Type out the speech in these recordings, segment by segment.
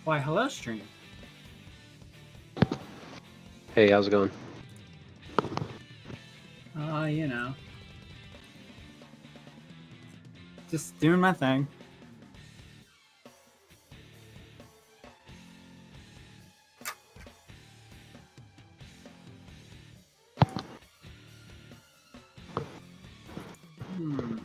Why, hello, stream. Hey, how's it going? You know. Just doing my thing. Hmm.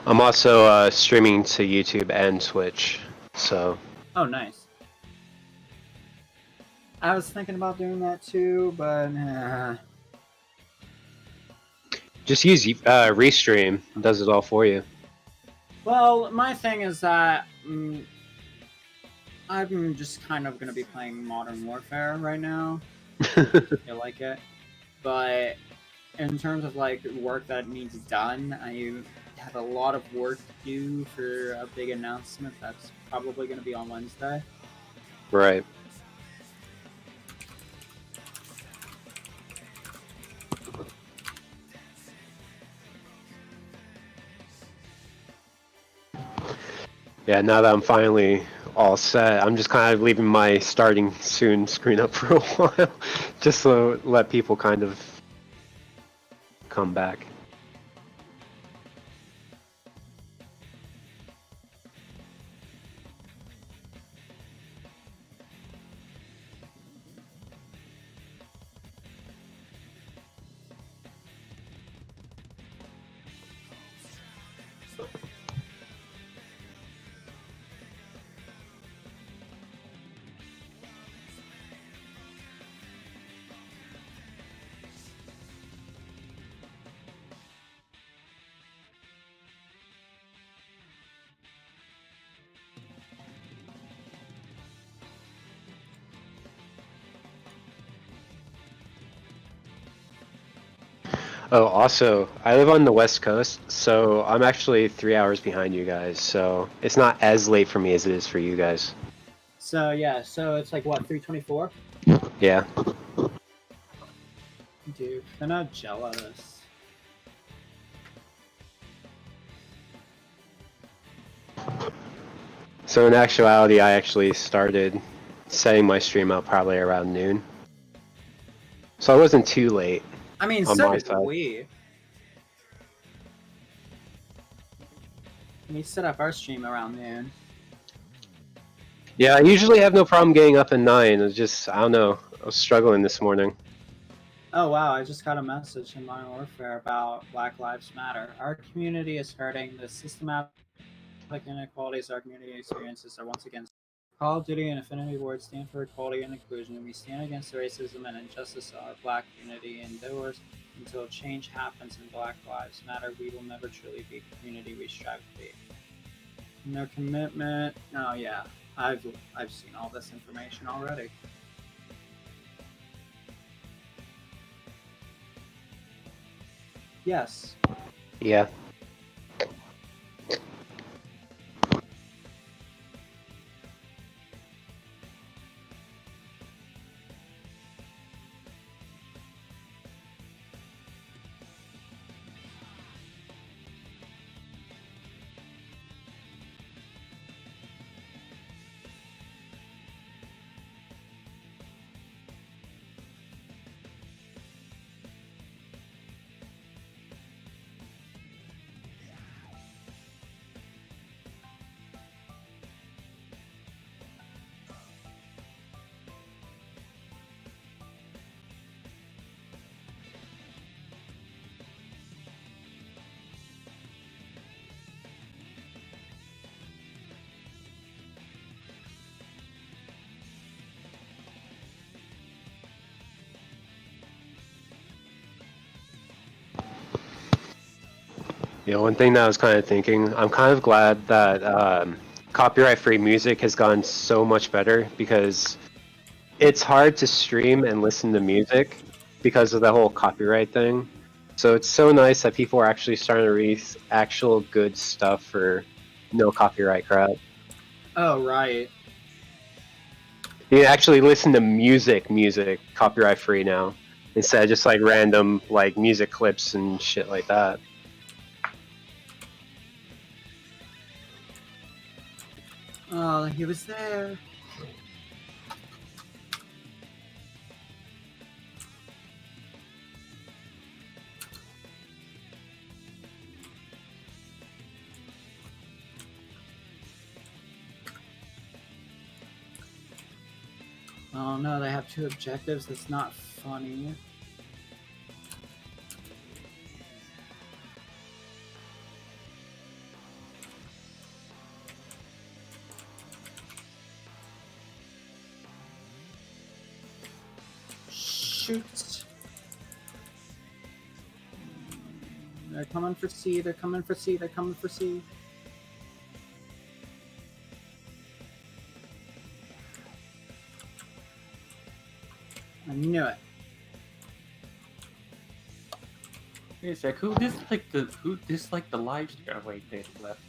I'm also streaming to YouTube and Twitch, so... Oh, nice. I was thinking about doing that too, but Just use Restream. It does it all for you. Well, my thing is that I'm just kind of going to be playing Modern Warfare right now. I feel like it. But in terms of like work that needs done, I have a lot of work to do for a big announcement that's probably going to be on Wednesday. Right. Yeah, now that I'm finally all set, I'm just kind of leaving my starting soon screen up for a while, just to let people kind of come back. Oh, also, I live on the West Coast, so I'm actually 3 hours behind you guys, so it's not as late for me as it is for you guys. So yeah, so it's like what, 3:24? Yeah. Dude, they're not jealous. So in actuality, I actually started setting my stream up probably around noon. So I wasn't too late. I mean, on so my did side. we. We set up our stream around noon. Yeah, I usually have no problem getting up at 9. It's just, I don't know, I was struggling this morning. Oh wow, I just got a message in Modern Warfare about Black Lives Matter. Our community is hurting. The systematic inequalities our community experiences are once again. Call of Duty and Infinity Ward stand for equality and inclusion. We stand against the racism and injustice of our Black community indoors. Until change happens in Black Lives Matter, we will never truly be the community we strive to be. And their commitment. Oh yeah, I've seen all this information already. Yes. Yeah. Yeah, one thing that I was kind of thinking, I'm kind of glad that copyright-free music has gotten so much better, because it's hard to stream and listen to music because of the whole copyright thing. So it's so nice that people are actually starting to release actual good stuff for no copyright crap. Oh, right. You can actually listen to music copyright-free now, instead of just like random like music clips and shit like that. Oh, he was there. Oh no, they have 2 objectives. That's not funny. Shoot. They're coming for C. They're coming for C. They're coming for C. I knew it. Wait a sec, who disliked the live stream? Oh, wait, they left.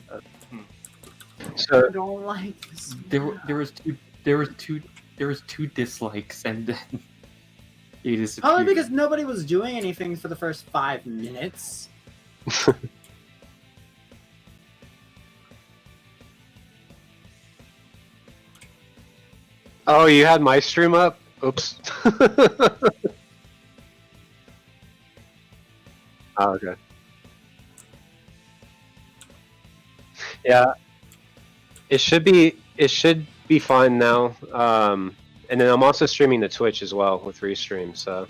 So I don't like this. There was two dislikes, and then he disappeared. Probably because nobody was doing anything for the first 5 minutes. Oh, you had my stream up? Oops. Oh, okay. Yeah, it should be fine now. And then I'm also streaming to Twitch as well with Restream, so.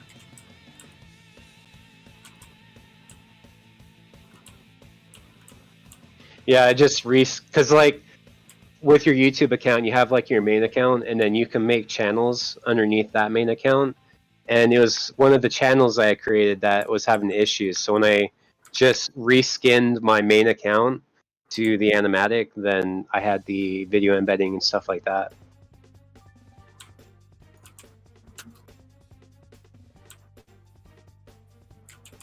Yeah, I just because like with your YouTube account, you have like your main account, and then you can make channels underneath that main account. And it was one of the channels I created that was having issues. So when I just reskinned my main account to the animatic, then I had the video embedding and stuff like that.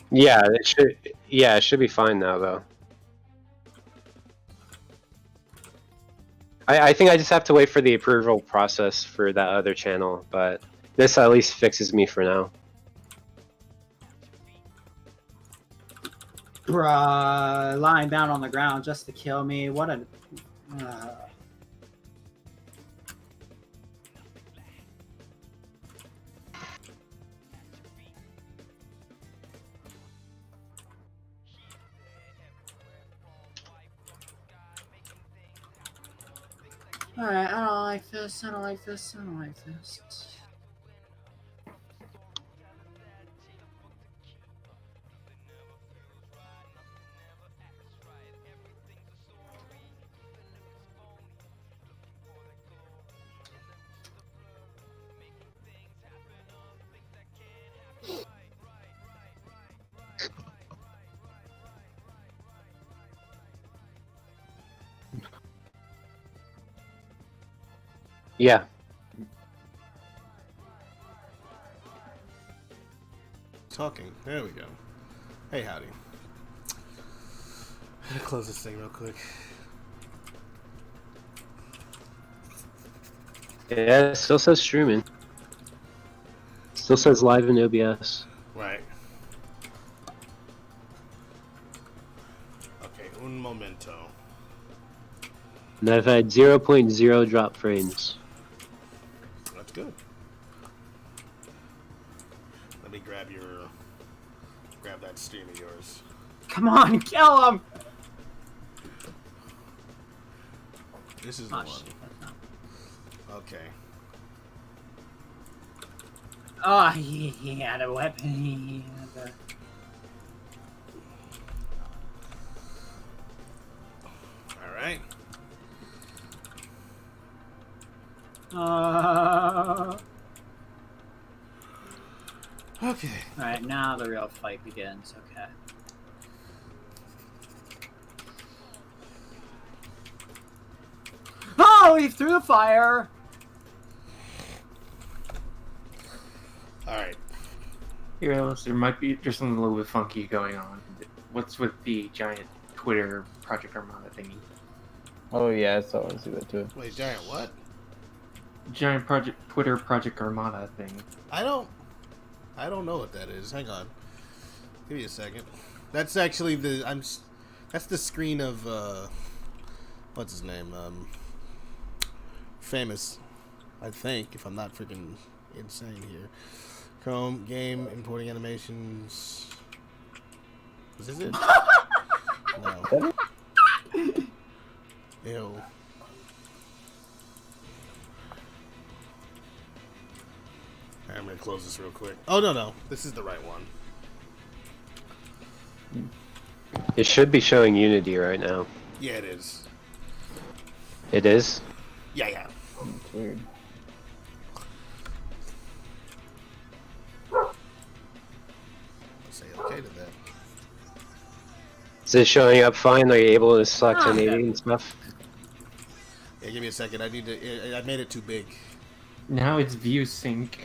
Yeah, it should. Yeah, it should be fine now, though. I think I just have to wait for the approval process for that other channel, but this at least fixes me for now. Bruh, lying down on the ground just to kill me. What a... Alright, I don't like this, I don't like this, I don't like this. Yeah. Talking. There we go. Hey, howdy. Close this thing real quick. Yeah, it still says streaming. Still says live in OBS. Right. Okay, un momento. And I've had 0.0 drop frames. That's good. Let me grab that stream of yours. Come on, kill him! This is the Oh, one. shit, that's not... Okay. Oh, he had a weapon. He had a... All right. Okay. Alright, now the real fight begins. Okay. no! He threw the fire! Alright. Here, there's something a little bit funky going on. What's with the giant Twitter Project Armada thingy? Oh yeah, I saw that too. Wait, giant what? Giant Twitter Project Armada thing. I don't know what that is. Hang on. Give me a second. That's actually that's the screen of what's his name? Famous, I think, if I'm not freaking insane here. Chrome game importing animations. Is this it? No. Ew. I'm gonna close this real quick. Oh no, this is the right one. It should be showing Unity right now. Yeah, it is. It is? Yeah. It's weird. I'll say okay to that. Is it showing up fine? Are you able to select any and stuff? Yeah, give me a second. I made it too big. Now it's view sync.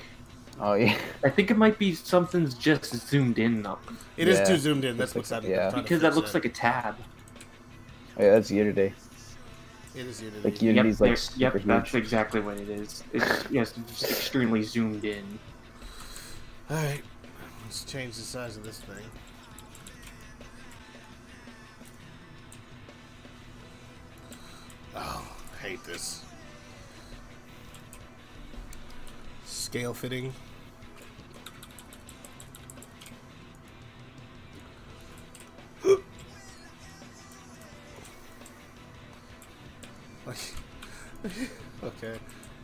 Oh yeah. I think it might be something's just zoomed in up. It is Yeah. too zoomed in. That's what's Looks like- happening. yeah. I'm trying to Because that fix looks like a tab. Oh, yeah, that's Unity. It is Unity. Like Unity's like super yep, huge. that's exactly what it is. It's yes, just extremely zoomed in. Alright. Let's change the size of this thing. Oh, I hate this. Scale fitting. Okay,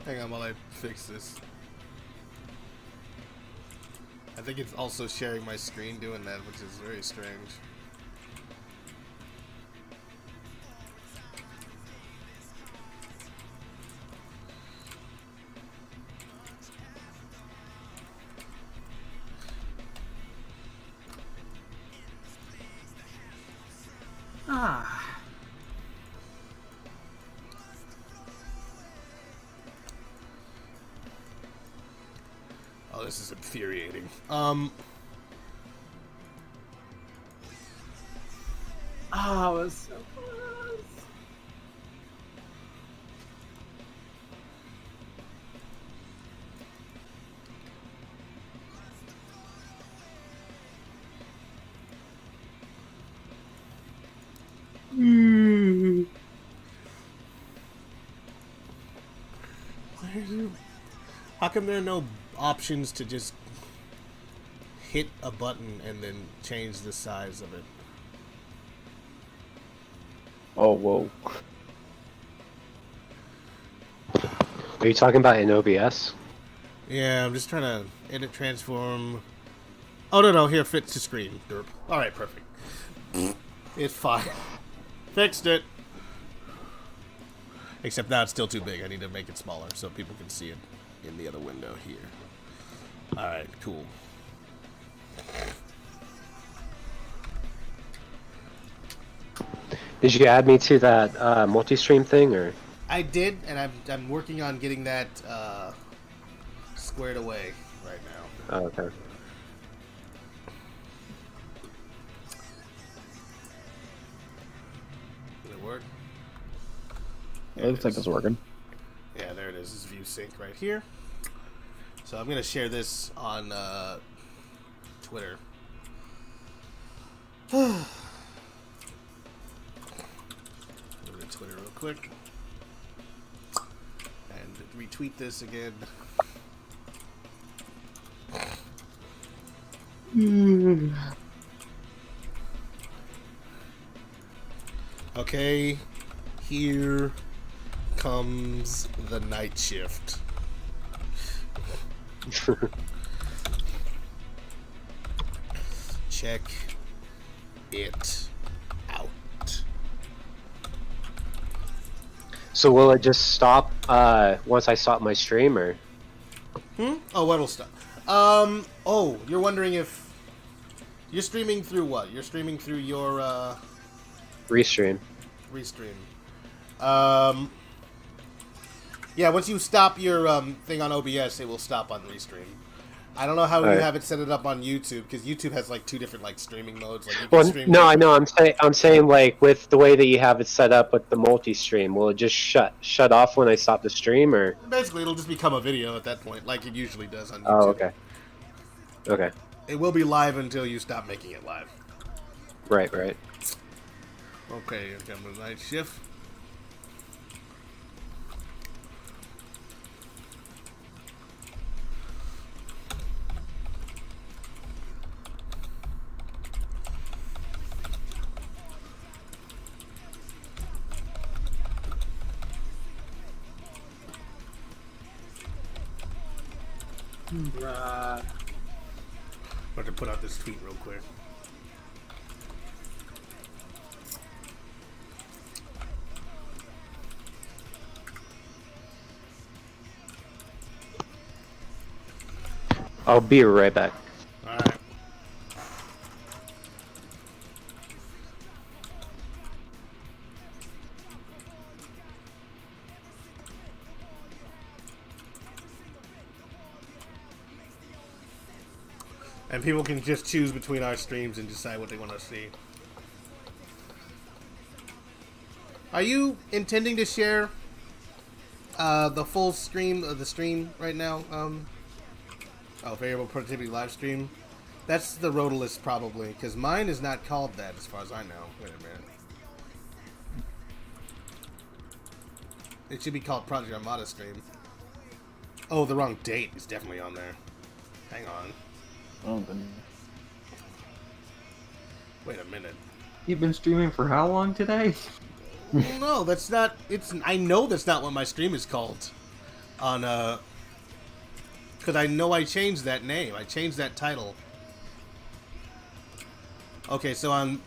hang on while I fix this. I think it's also sharing my screen doing that, which is very strange. Ah. Oh, this is infuriating. Oh, it was so close. Why are you... How come there are no options to just hit a button and then change the size of it? Oh whoa. Are you talking about in OBS? Yeah, I'm just trying to edit transform. Oh, no, here, fits to screen. Derp. Alright, perfect. It's fine. Fixed it. Except now it's still too big. I need to make it smaller so people can see it in the other window here. Alright, cool. Did you add me to that multi-stream thing, or? I did, and I'm working on getting that squared away right now. Oh, okay. Did it work? It looks like it's working. Yeah, there it is. It's view sync right here. So I'm going to share this on Twitter. Go to Twitter real quick. And retweet this again. Okay, here comes the night shift. Check it out. So will it just stop once I stop my stream, or? Oh, what'll stop? Oh, you're wondering if you're streaming through what? You're streaming through your Restream. restream. Yeah, once you stop your thing on OBS, it will stop on Restream. I don't know how you Alright. have it set it up on YouTube, because YouTube has like 2 different like streaming modes. Like you can Well, stream no, to- I know. I'm saying like with the way that you have it set up with the multi-stream, will it just shut off when I stop the stream, or? Basically, it'll just become a video at that point, like it usually does on YouTube. Oh, okay. Okay. It will be live until you stop making it live. Right. Right. Okay, come with night shift. Bruh. I'm about to put out this tweet real quick. I'll be right back. Alright. And people can just choose between our streams and decide what they want to see. Are you intending to share the full stream of the stream right now? Variable productivity live stream. That's the Rotalist probably, because mine is not called that as far as I know. Wait a minute. It should be called Project Armada stream. Oh, the wrong date is definitely on there. Hang on. Oh, goodness. Wait a minute. You've been streaming for how long today? No, that's not. I know that's not what my stream is called. On because I know I changed that name. I changed that title. Okay, so on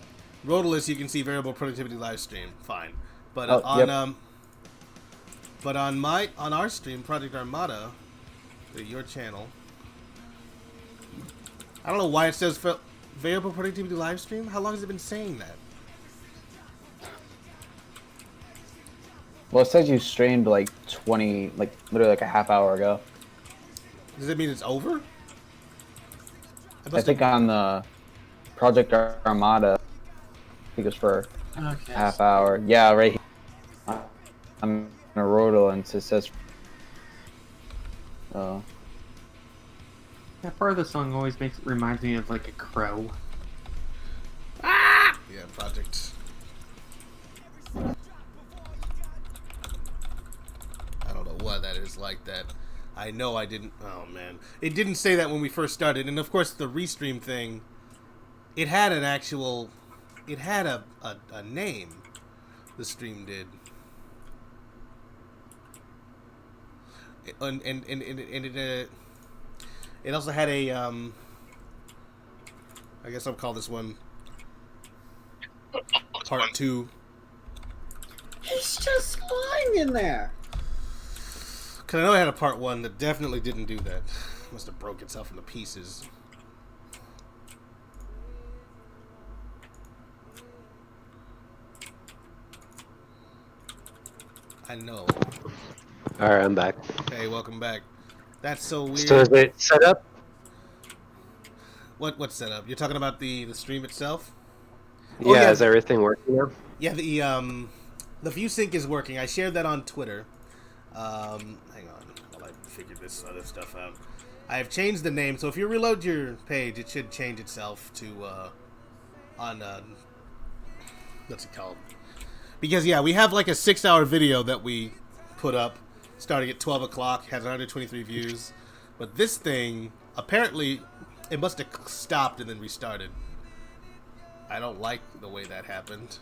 Rotalist you can see variable productivity live stream. Fine, but on but on our stream, Project Armada, your channel. I don't know why it says variable productivity live stream. How long has it been saying that? Well, it says you streamed like 20, like literally like a half hour ago. Does it mean it's over? I think on the Project Armada, I think it was for Okay. half hour. Yeah, right here. I'm in a Rodal and it says. That part of the song always reminds me of like a crow. Yeah, Project. I don't know why that is like that. I know I didn't. Oh man, it didn't say that when we first started, and of course the restream thing. It had an actual. It had a name. The stream did. And it also had a I guess I'll call this one part 2. It's just lying in there. Cause I know I had a part 1 that definitely didn't do that. Must have broke itself into pieces. I know. Alright, I'm back. Hey, welcome back. That's so weird. So is it set up? What's set up? You're talking about the stream itself? Yeah, yeah. is everything working now? Yeah, the view sync is working. I shared that on Twitter. Hang on, while I figure this other stuff out. I have changed the name, so if you reload your page, it should change itself to what's it called? Because yeah, we have like a 6-hour video that we put up starting at 12 o'clock, has 123 views. But this thing, apparently, it must have stopped and then restarted. I don't like the way that happened.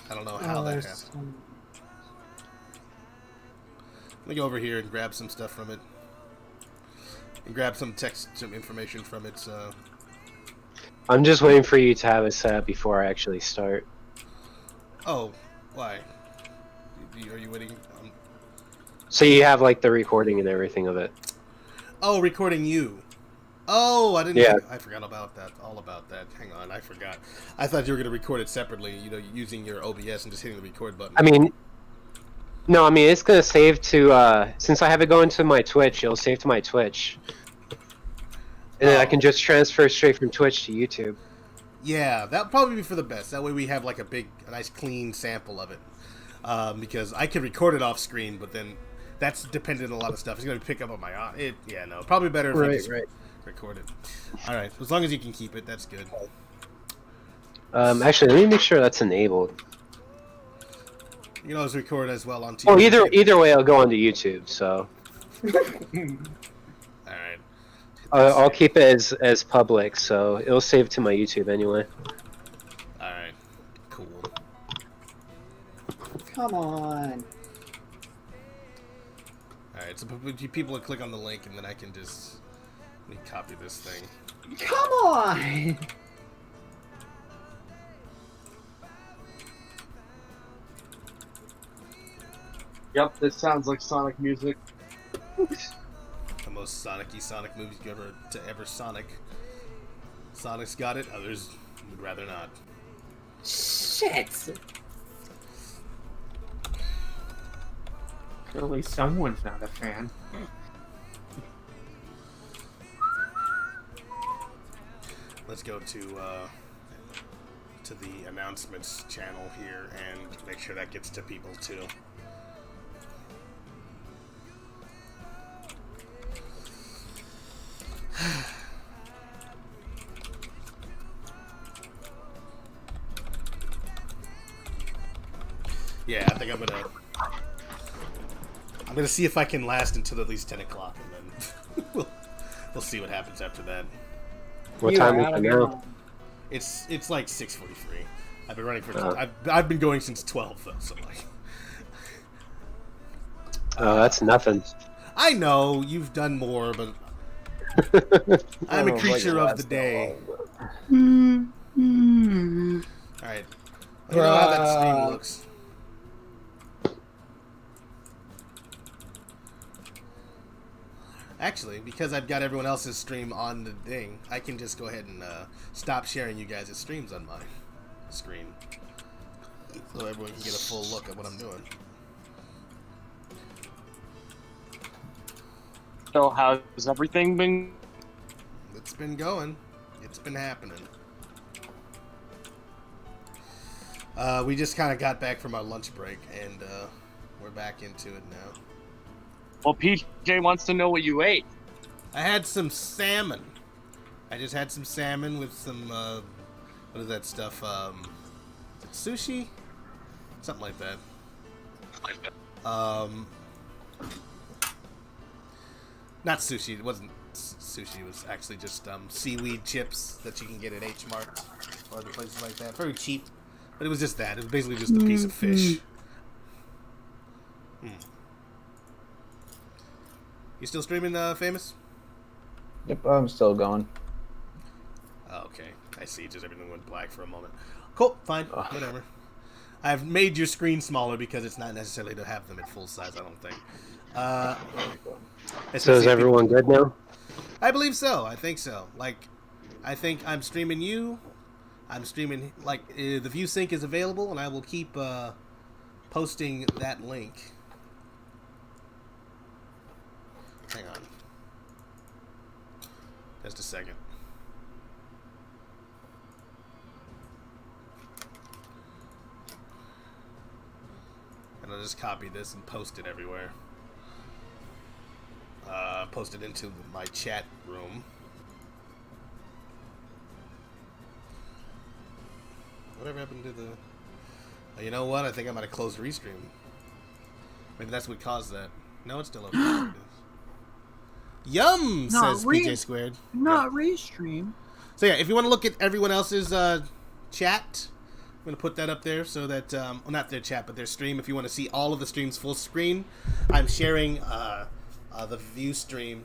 I don't know how that happened. Let me go over here and grab some stuff from it. And grab some information from it, so... I'm just waiting for you to have it set up before I actually start. Oh, why? Are you waiting? So you have like the recording and everything of it. Oh, recording you. Oh, I didn't. Yeah. I forgot about that. All about that. Hang on, I forgot. I thought you were going to record it separately. You know, using your OBS and just hitting the record button. I mean, No, I mean it's gonna save to since I have it going to my Twitch, it'll save to my Twitch, and then I can just transfer straight from Twitch to YouTube. Yeah, that'll probably be for the best. That way we have like a nice clean sample of it. Because I can record it off screen, but then that's dependent on a lot of stuff. It's going to pick up on my probably better if I just record it. All right, as long as you can keep it, that's good. Actually, let me make sure that's enabled. You can always record as well on TV. Oh, either way, I'll go onto YouTube. So. All right. I'll keep it as public, so it'll save to my YouTube anyway. All right. Cool. Come on. All right. So people will click on the link, and then I can just let me copy this thing. Come on. Yep, this sounds like Sonic music. The most Sonic-y Sonic movies you ever Sonic. Sonic's got it. Others would rather not. Shit. Clearly, someone's not a fan. Let's go to the announcements channel here and make sure that gets to people too. Yeah, I think I'm gonna see if I can last until at least 10 o'clock, and then we'll see what happens after that. What You time are is out it of your now? mind. It's like 6:43. I've been running for I've been going since 12 though, so like. Oh, that's nothing. I know you've done more, but I'm a creature of the day. All right, let me know how that stream looks. Actually, because I've got everyone else's stream on the thing, I can just go ahead and stop sharing you guys' streams on my screen, so everyone can get a full look at what I'm doing. So how's everything been? It's been going. It's been happening. We just kind of got back from our lunch break, and we're back into it now. Well, PJ wants to know what you ate. I had some salmon. I just had some salmon with some, what is that stuff? Is it sushi? Something like that. Not sushi. It wasn't sushi. It was actually just seaweed chips that you can get at H Mart or other places like that. Very cheap. But it was just that. It was basically just a piece of fish. You still streaming, Famous? Yep, I'm still going. Oh, okay. I see. Just everything went black for a moment. Cool. Fine. Whatever. I've made your screen smaller because it's not necessarily to have them at full size, I don't think. So is everyone good now? I believe so. I think so. Like, I think I'm streaming you. I'm streaming, like, the view sync is available, and I will keep posting that link. Hang on. Just a second. And I'll just copy this and post it everywhere. Post it into my chat room. Whatever happened to the... Oh, you know what? I think I might have closed Restream. Maybe that's what caused that. No, it's still open. There it is. Yum, says PJ Squared. Not Restream. So yeah, if you want to look at everyone else's chat, I'm going to put that up there so that, well, not their chat, but their stream. If you want to see all of the streams full screen, I'm sharing the view sync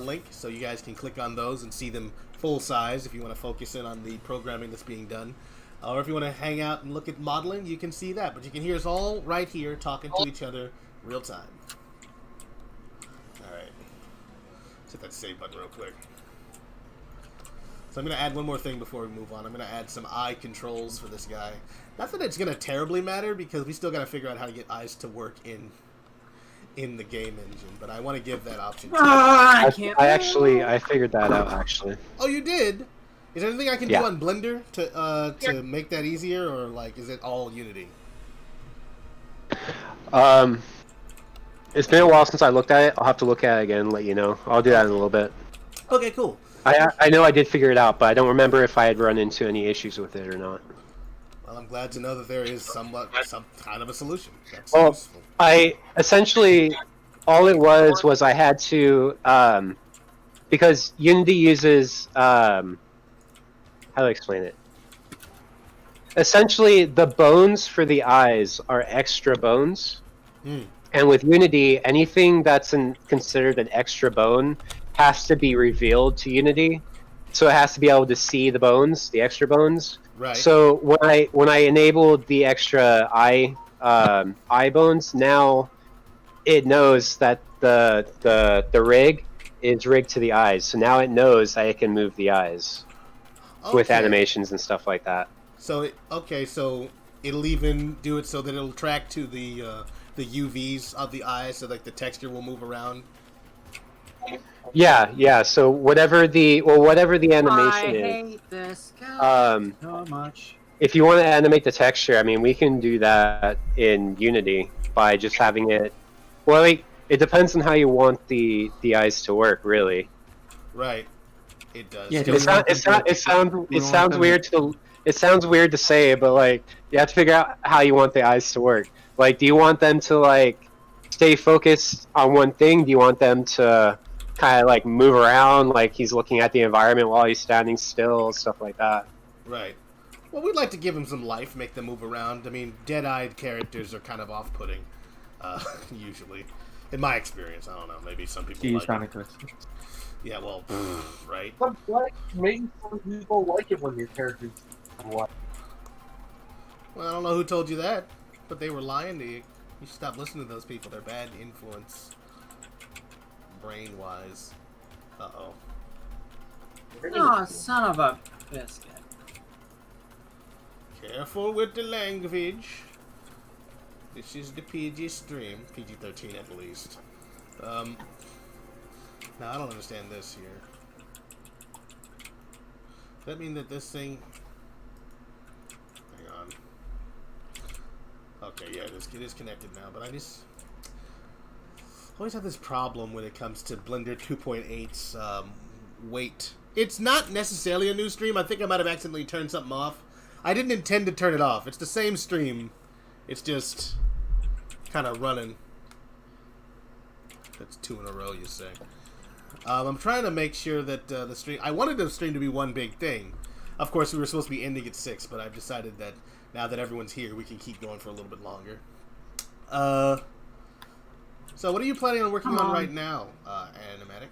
link, so you guys can click on those and see them full size if you want to focus in on the programming that's being done. Or if you want to hang out and look at modeling, you can see that. But you can hear us all right here talking to each other real time. All right. Let's hit that save button real quick. So I'm going to add one more thing before we move on. I'm going to add some eye controls for this guy. Not that it's going to terribly matter, because we still got to figure out how to get eyes to work in the game engine, but I want to give that option to you. I can't. I figured that out actually. Oh, you did? Is there anything I can Yeah. do on Blender to make that easier, or like is it all Unity? It's been a while since I looked at it. I'll have to look at it again and let you know. I'll do that in a little bit. Okay, cool. I know I did figure it out, but I don't remember if I had run into any issues with it or not. Well, I'm glad to know that there is some kind of a solution. That's Well, useful. I essentially all it was I had to because Unity uses how do I explain it? Essentially, the bones for the eyes are extra bones, and with Unity, anything that's considered an extra bone has to be revealed to Unity, so it has to be able to see the bones, the extra bones. Right. So when I enabled the extra eye bones, now it knows that the rig is rigged to the eyes. So now it knows that it can move the eyes with animations and stuff like that. So so it'll even do it so that it'll track to the UVs of the eyes, so like the texture will move around. Yeah. So whatever the animation is. hate this guy so much. If you want to animate the texture, I mean, we can do that in Unity by just having it. Well, like, it depends on how you want the eyes to work, really. Right. It does. Yeah, It sounds weird to say, but like you have to figure out how you want the eyes to work. Like, do you want them to like stay focused on one thing? Do you want them to kind of like move around, like he's looking at the environment while he's standing still, stuff like that? Right. Well, we'd like to give them some life, make them move around. I mean, dead-eyed characters are kind of off-putting, usually. In my experience, I don't know. Maybe some people Use like Sonic it. Yeah, well, right. Maybe some people like it when your characters what? Well, I don't know who told you that, but they were lying to you. You should stop listening to those people. They're bad influence, brain-wise. Uh-oh. Oh, son of a biscuit. Careful with the language. This is the PG stream. PG-13 at least. Now, I don't understand this here. Does that mean that this thing... Hang on. Okay, yeah, it is connected now, but I just... always have this problem when it comes to Blender 2.8's weight. It's not necessarily a new stream. I think I might have accidentally turned something off. I didn't intend to turn it off. It's the same stream. It's just kind of running. That's 2 in a row, you say. I'm trying to make sure that the stream... I wanted the stream to be one big thing. Of course, we were supposed to be ending at 6, but I've decided that now that everyone's here, we can keep going for a little bit longer. So what are you planning on working on right now, Animatic?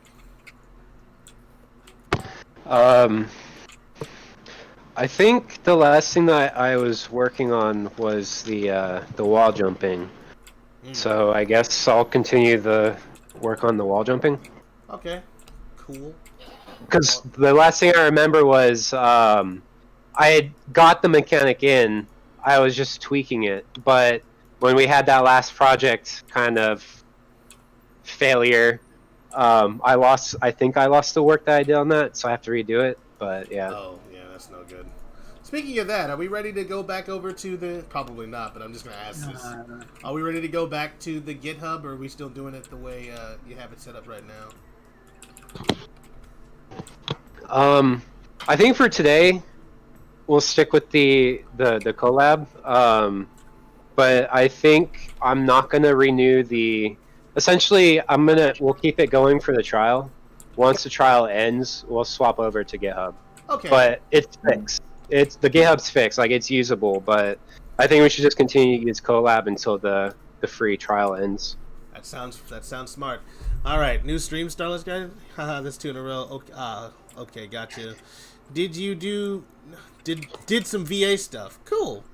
I think the last thing that I was working on was the wall jumping. So I guess I'll continue the work on the wall jumping. Okay, cool. Because the last thing I remember was I had got the mechanic in. I was just tweaking it, but when we had that last project kind of failure, I think I lost the work that I did on that, so I have to redo it. But yeah. Oh, yeah, that's no good. Speaking of that, are we ready to go back over to the... Probably not, but I'm just going to ask this. Are we ready to go back to the GitHub, or are we still doing it the way you have it set up right now? I think for today, we'll stick with the collab. But I think I'm not going to renew the... Essentially, we'll keep it going for the trial. Once the trial ends, we'll swap over to GitHub. Okay. But it's fixed. The GitHub's fixed, like it's usable, but I think we should just continue to use collab until the free trial ends. That sounds smart. All right, new stream, Starless guy. Haha, that's 2 in a row. Okay, gotcha. Did you did some VA stuff? Cool.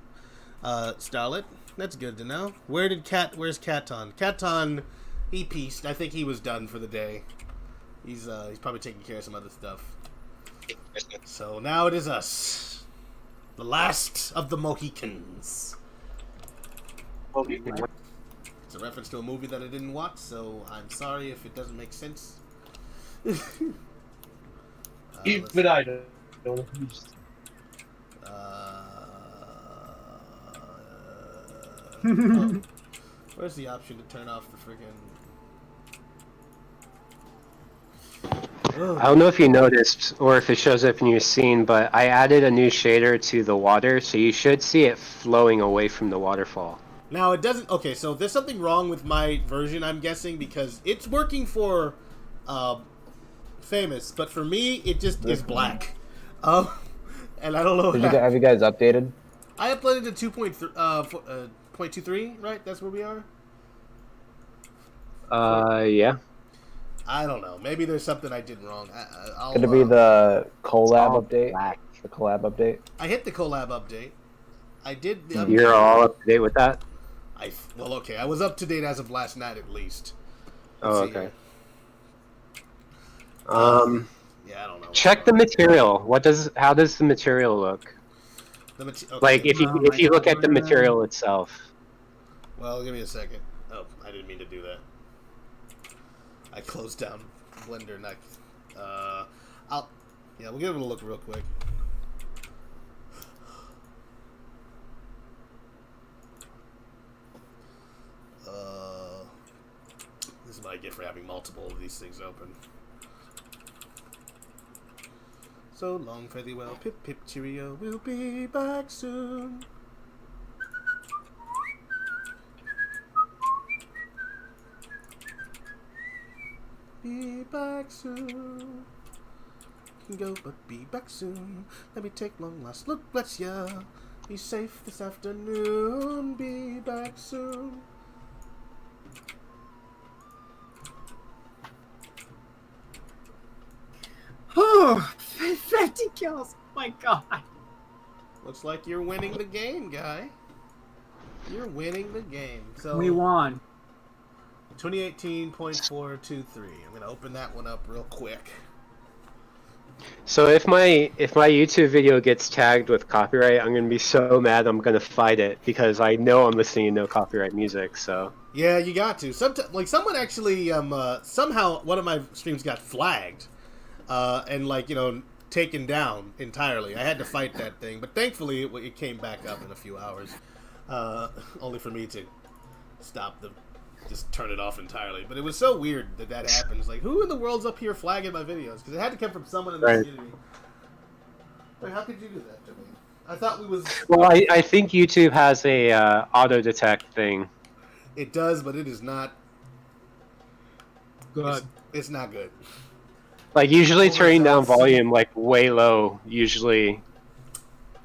Starlet, that's good to know. Where's Katon? Katon, he pieced. I think he was done for the day. He's probably taking care of some other stuff. So now it is us. The last of the Mohicans. It's a reference to a movie that I didn't watch, so I'm sorry if it doesn't make sense. Even I don't. Oh, where's the option to turn off the friggin'... I don't know if you noticed or if it shows up in your scene, but I added a new shader to the water, so you should see it flowing away from the waterfall. Now, it doesn't... Okay, so there's something wrong with my version, I'm guessing, because it's working for Famous, but for me, it just is black. And I don't know Have you guys updated? I uploaded to 2.23, right? That's where we are? Yeah. I don't know. Maybe there's something I did wrong. I'll, Could it be the collab all update? black. The collab update? I hit the collab update. I did the update. You're all up to date with that? Well, okay. I was up to date as of last night, at least. Oh, Let's see okay. here. Yeah, I don't know. Check the material. How does the material look? Okay. Like if you look at the material itself. Well, give me a second. Oh, I didn't mean to do that. I closed down Blender and we'll give it a look real quick. This is what I get for having multiple of these things open. So long, fare thee well, pip pip cheerio, we'll be back soon. Be back soon. Can go, but be back soon. Let me take long last look, bless ya. Be safe this afternoon. Be back soon. Oh, 50 kills. Oh my god. Looks like you're winning the game, guy. You're winning the game. So We won. 2018.423. I'm gonna open that one up real quick. So if my YouTube video gets tagged with copyright, I'm gonna be so mad. I'm gonna fight it because I know I'm listening to no copyright music. So Yeah, you got to. Like someone actually somehow one of my streams got flagged, and taken down entirely. I had to fight that thing, but thankfully it came back up in a few hours. Only for me to just turn it off entirely. But it was so weird that happened. It's like, who in the world's up here flagging my videos? Because it had to come from someone in the community. Like, how could you do that to me? I thought we was... Well, I think YouTube has a auto detect thing. It does, but it is not Good. It's not good. Like usually turning down volume like way low usually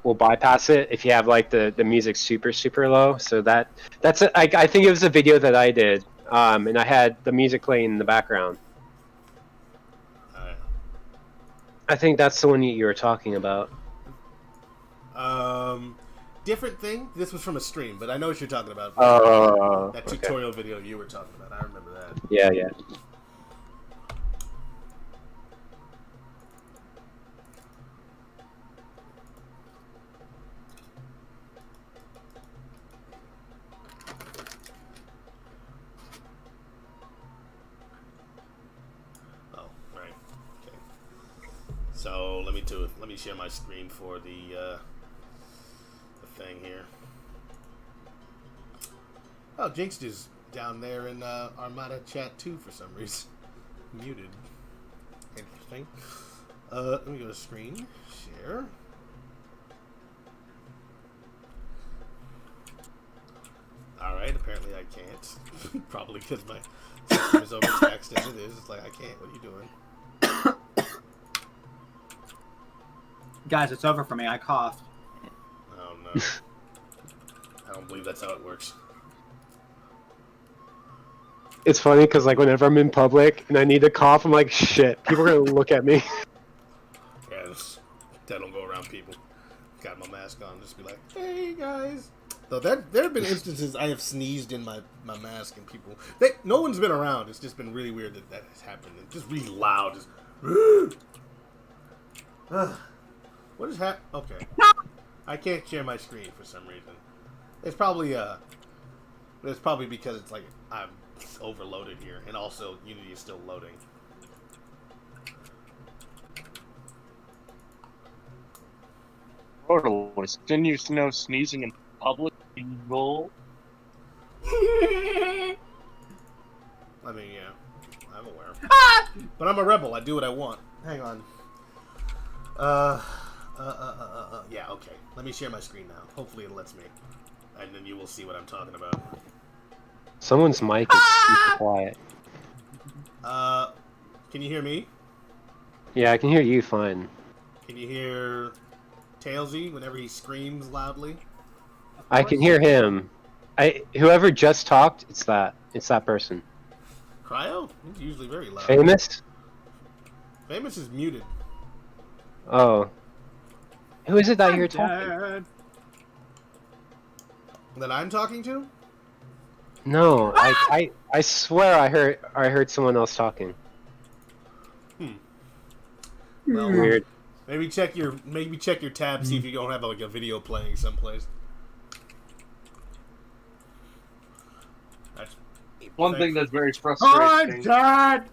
will bypass it if you have like the music super low. So that's it. I think it was a video that I did, and I had the music playing in the background. I think that's the one you were talking about. Different thing. This was from a stream, but I know what you're talking about. That tutorial video you were talking about. I remember that. Yeah. So let me share my screen for the thing here. Oh, Jinxed is down there in Armada chat too for some reason. Muted. Interesting. Let me go to screen share. All right. Apparently I can't. Probably because my system is overtaxed as it is. It's like I can't. What are you doing? Guys, it's over for me. I coughed. Oh no. I don't believe that's how it works. It's funny because like whenever I'm in public and I need to cough, I'm like, shit, people are gonna look at me. Yeah, that don't go around people. Got my mask on, just be like, hey guys. Though there have been instances I have sneezed in my mask and people, no one's been around. It's just been really weird that has happened. It's just really loud. Just, What is happening? Okay. I can't share my screen for some reason. It's probably because it's like I'm overloaded here, and also Unity is still loading. Borderless. Didn't you know sneezing in public is illegal? I mean, yeah, I'm aware. But I'm a rebel. I do what I want. Hang on. Yeah, okay. Let me share my screen now. Hopefully it lets me. And then you will see what I'm talking about. Someone's mic is super quiet. Can you hear me? Yeah, I can hear you fine. Can you hear Tailsy whenever he screams loudly? I can hear him. Whoever just talked, it's that person. Cryo? He's usually very loud. Famous? Famous is muted. Oh. Who is it that you're talking? That I'm talking to? No, I swear I heard someone else talking. Well, Weird. maybe check your tab, see if you don't have like a video playing someplace. That's One thing that's very I'm frustrating. dead!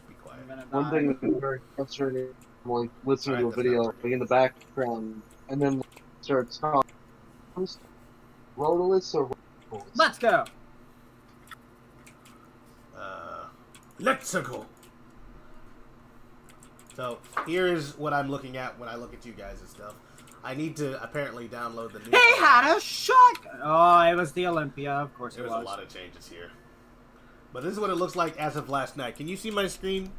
be quiet. One thing that's very frustrating, like listening to a video like, in the background, and then starts talking. Rotorless or rotorless? Let's go! Let's go. So here's what I'm looking at when I look at you guys and stuff. I need to apparently download the new. He had a shotgun! Oh, it was the Olympia, of course it There's was. a lot of changes here. But this is what it looks like as of last night. Can you see my screen?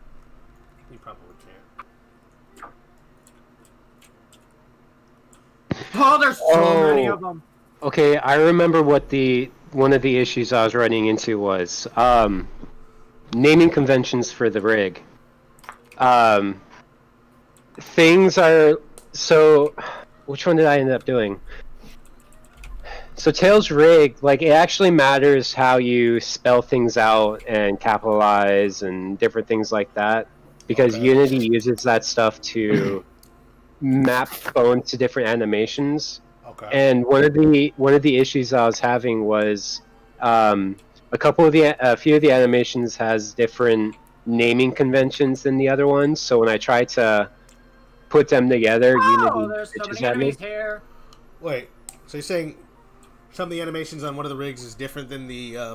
You probably can't. Oh, there's so many of them. Okay, I remember what one of the issues I was running into was naming conventions for the rig. Things are so. Which one did I end up doing? So Tails rig, like, it actually matters how you spell things out and capitalize and different things like that, because Okay. Unity uses that stuff to map bones to different animations. Okay. And one of the issues I was having was a few of the animations has different naming conventions than the other ones. So when I try to put them together, Oh, Unity there's so bitches many at me. enemies here. Wait, so you're saying some of the animations on one of the rigs is different than the I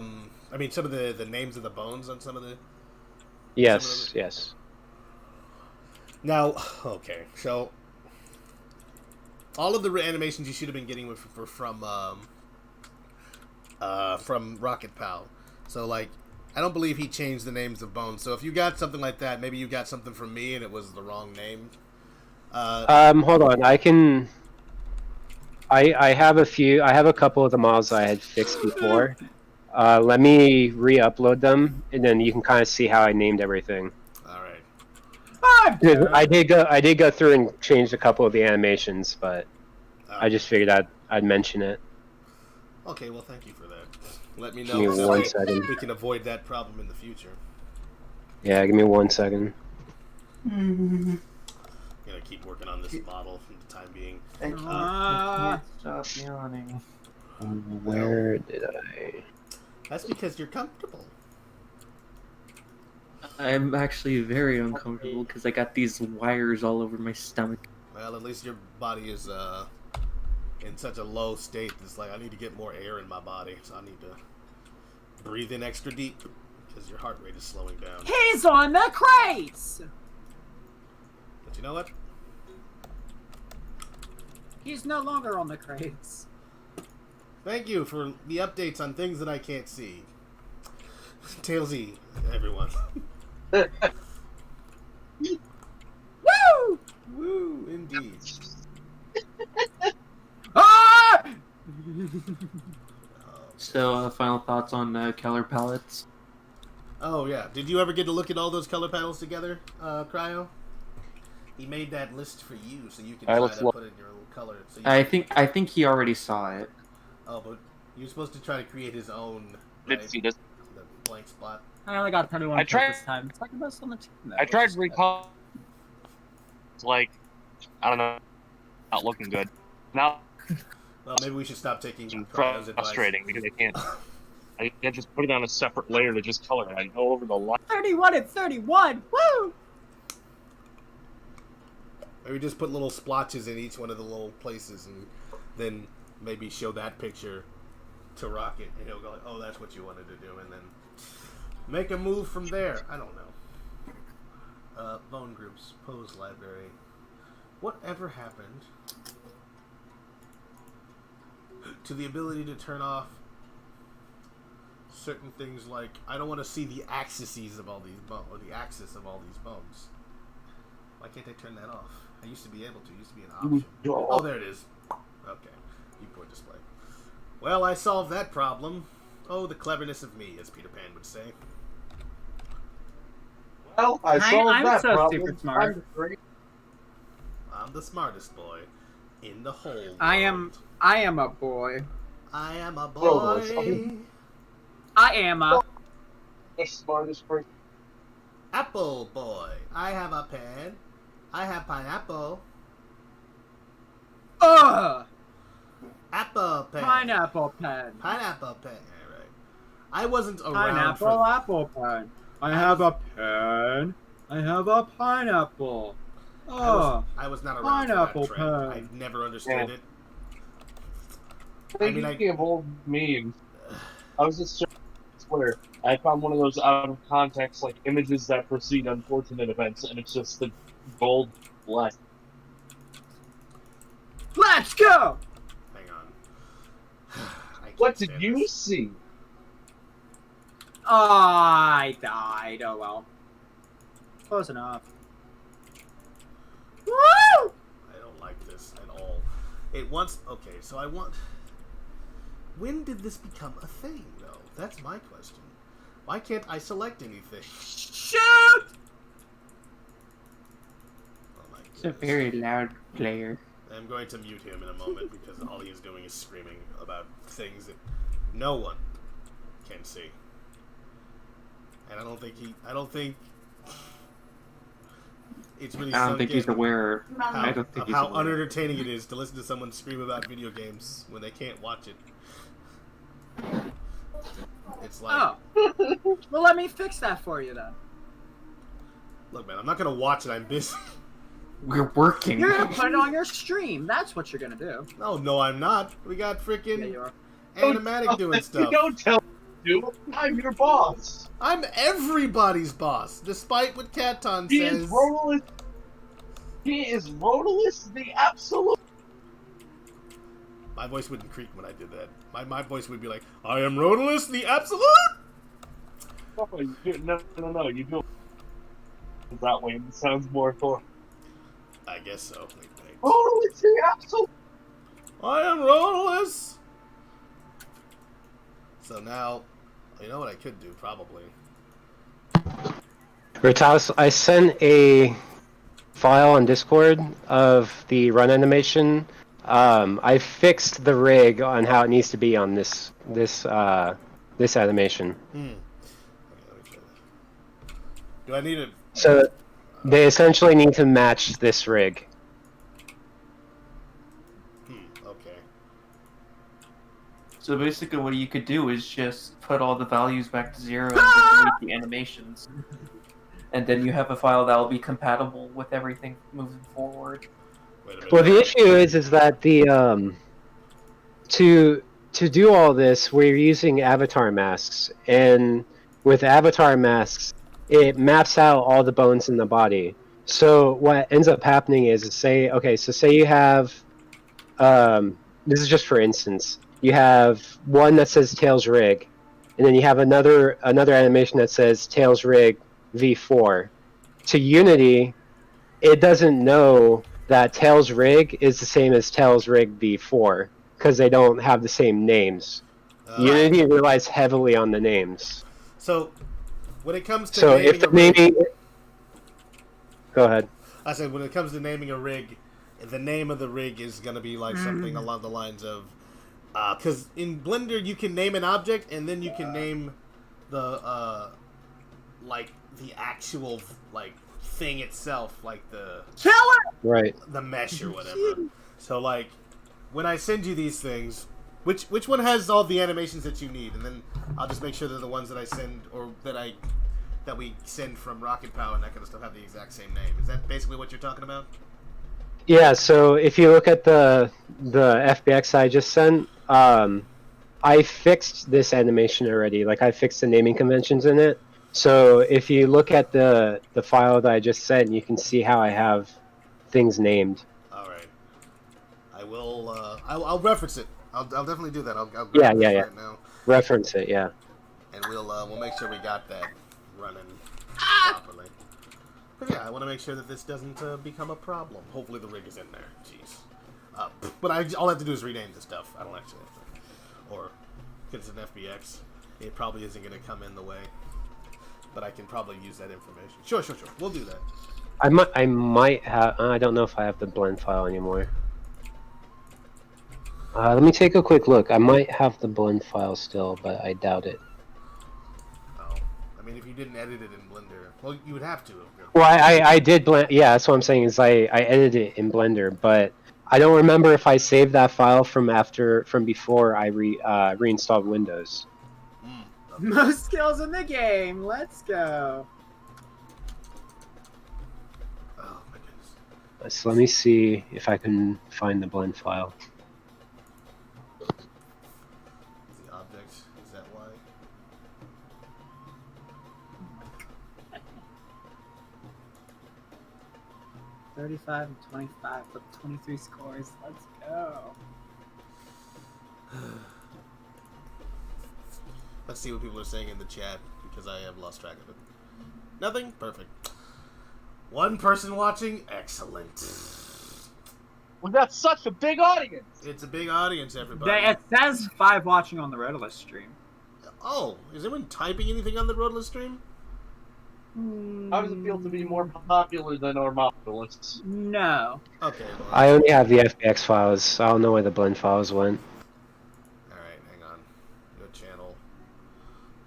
mean some of the names of the bones on some of the. Yes, yes. Now, okay, so all of the animations you should have been getting were from Rocket Pal. So like, I don't believe he changed the names of bones. So if you got something like that, maybe you got something from me and it was the wrong name. Hold on. I have a couple of the models I had fixed before. Let me re-upload them, and then you can kind of see how I named everything. All right. I'm dead. I did go through and change a couple of the animations, but I just figured I'd mention it. Okay, well, thank you for that. Let me Give me know so 1 second. we can avoid that problem in the future. Yeah, give me 1 second. Gonna keep working on this model for the time being. Stop yawning. Where did I? That's because you're comfortable. I'm actually very uncomfortable because I got these wires all over my stomach. Well, at least your body is in such a low state. It's like I need to get more air in my body, so I need to breathe in extra deep because your heart rate is slowing down. He's on the crates! But you know what? He's no longer on the crates. Thank you for the updates on things that I can't see. Tailsy, everyone. Woo! Woo, indeed. Ah! So, final thoughts on Keller palettes? Oh yeah, did you ever get to look at all those color panels together, Cryo? He made that list for you, so you can try to put in your little color. So you I think he already saw it. Oh, but you're supposed to try to create his own. Right? Did see this? The blank spot. I only got 21 I tried- this time. It's like the best on the team. I tried recall. It's like, I don't know, not looking good. Now Well, maybe we should stop taking it's Cryo's advice. frustrating because I can't just put it on a separate layer to just color it. I go over the line. 31 and 31. Woo! Maybe just put little splotches in each one of the little places, and then maybe show that picture to Rocket, and he'll go like, "Oh, that's what you wanted to do," and then make a move from there. I don't know. Bone groups, pose library. Whatever happened to the ability to turn off certain things? Like, I don't want to see the axes of all these bones, or the axis of all these bones. Why can't I turn that off? I used to be able to. It used to be an option. Oh, there it is. Okay. Viewport display. Well, I solved that problem. Oh, the cleverness of me, as Peter Pan would say. Well, I solved I'm that so problem. super smart. I'm great. I'm the smartest boy in the whole world. I am a boy. I am a Robles. boy. I am a. The smartest person. Apple boy. I have a pen. I have pineapple. Apple pen. Pineapple pen. Pineapple pen. All right. I wasn't around Pineapple for... apple pen. I have a pen. I have a pineapple. Oh, I was not around pineapple for that trend. pen. I never understood it. I mean, I of old memes. I was just searching on Twitter. I found one of those out of context, like images that precede unfortunate events, and it's just the gold black. Let's go. Hang on. I can't What did stand you this. see? Oh, I died. Oh well. close enough. Woo! I don't like this at all. It wants... Okay, so I want... When did this become a thing, though? That's my question. Why can't I select anything? Shoot! Oh my It's a goodness. very loud player. I'm going to mute him in a moment because all he is doing is screaming about things that no one can see. And I don't think it's really I don't sunk think he's in aware. how, I don't think of he's how aware. unentertaining it is to listen to someone scream about video games when they can't watch it. It's like, Oh. Well, let me fix that for you then. look, man, I'm not gonna watch it. I'm busy. We're working. You're gonna put it on your stream. That's what you're gonna do. No, I'm not. We got Yeah, freaking you are. Animatic doing stuff. Don't tell me, dude. I'm your boss. I'm everybody's boss, despite what Katon He says. is Rodolus. He is Rodolus the absolute. My voice wouldn't creak when I did that. My voice would be like, I am Rodolus the Absolute! No, you do it that way. It sounds more for I guess so. Wait. Rodolus the absolute. I am Rodolus! So now, you know what I could do, probably. Ritalis, I sent a file on Discord of the run animation. I fixed the rig on how it needs to be on this animation. Okay, let me try that. Do I need a... So they essentially need to match this rig. Okay. So basically what you could do is just put all the values back to 0 and then delete the animations. And then you have a file that will be compatible with everything moving forward. Wait a minute. Well, the issue is that the to do all this, we're using avatar masks, and with avatar masks, it maps out all the bones in the body. So what ends up happening is, say you have, this is just for instance, you have one that says Tails Rig, and then you have another animation that says Tails Rig V4. To Unity, it doesn't know that Tails Rig is the same as Tails Rig V4 because they don't have the same names. Unity relies heavily on the names. So, when it comes to So naming if the a rig... naming, go ahead. I said, when it comes to naming a rig, the name of the rig is going to be like something along the lines of... Because in Blender, you can name an object, and then you can name the, like, the actual, like, thing itself, like the... Kill it! Right. the mesh or whatever. So like, when I send you these things, which one has all the animations that you need, and then I'll just make sure that the ones that I send or that we send from Rocket Power and that kind of stuff have the exact same name. Is that basically what you're talking about? Yeah. So if you look at the FBX I just sent, I fixed this animation already. Like I fixed the naming conventions in it. So if you look at the file that I just sent, you can see how I have things named. All right. I will. I'll reference it. I'll definitely do that. I'll grab Yeah, this yeah, yeah. right now, Reference it, yeah. and we'll make sure we got that running properly. But yeah, I want to make sure that this doesn't become a problem. Hopefully the rig is in there. Jeez. But all I have to do is rename the stuff. I don't actually have to. Or, because it's an FBX, it probably isn't going to come in the way. But I can probably use that information. Sure. We'll do that. I might have. I don't know if I have the blend file anymore. Let me take a quick look. I might have the blend file still, but I doubt it. Oh. I mean, if you didn't edit it in Blender, well, you would have to. Well, I did blend. Yeah, that's what I'm saying. Is I edited it in Blender, but I don't remember if I saved that file from before I reinstalled Windows. Most skills in the game. Let's go. Oh my goodness. So let me see if I can find the blend file. The object, is that why? $35 and 25 with 23 scores. Let's go. Let's see what people are saying in the chat, because I have lost track of it. Nothing? Perfect. One person watching? Excellent. We got such a big audience. It's a big audience, everybody. It says 5 watching on the Rotoless stream. Oh, is anyone typing anything on the Roadless stream? How does it feel to be more popular than Armada? No. Okay. Well, I only have the FBX files. I don't know where the blend files went. alright, hang on. Go channel.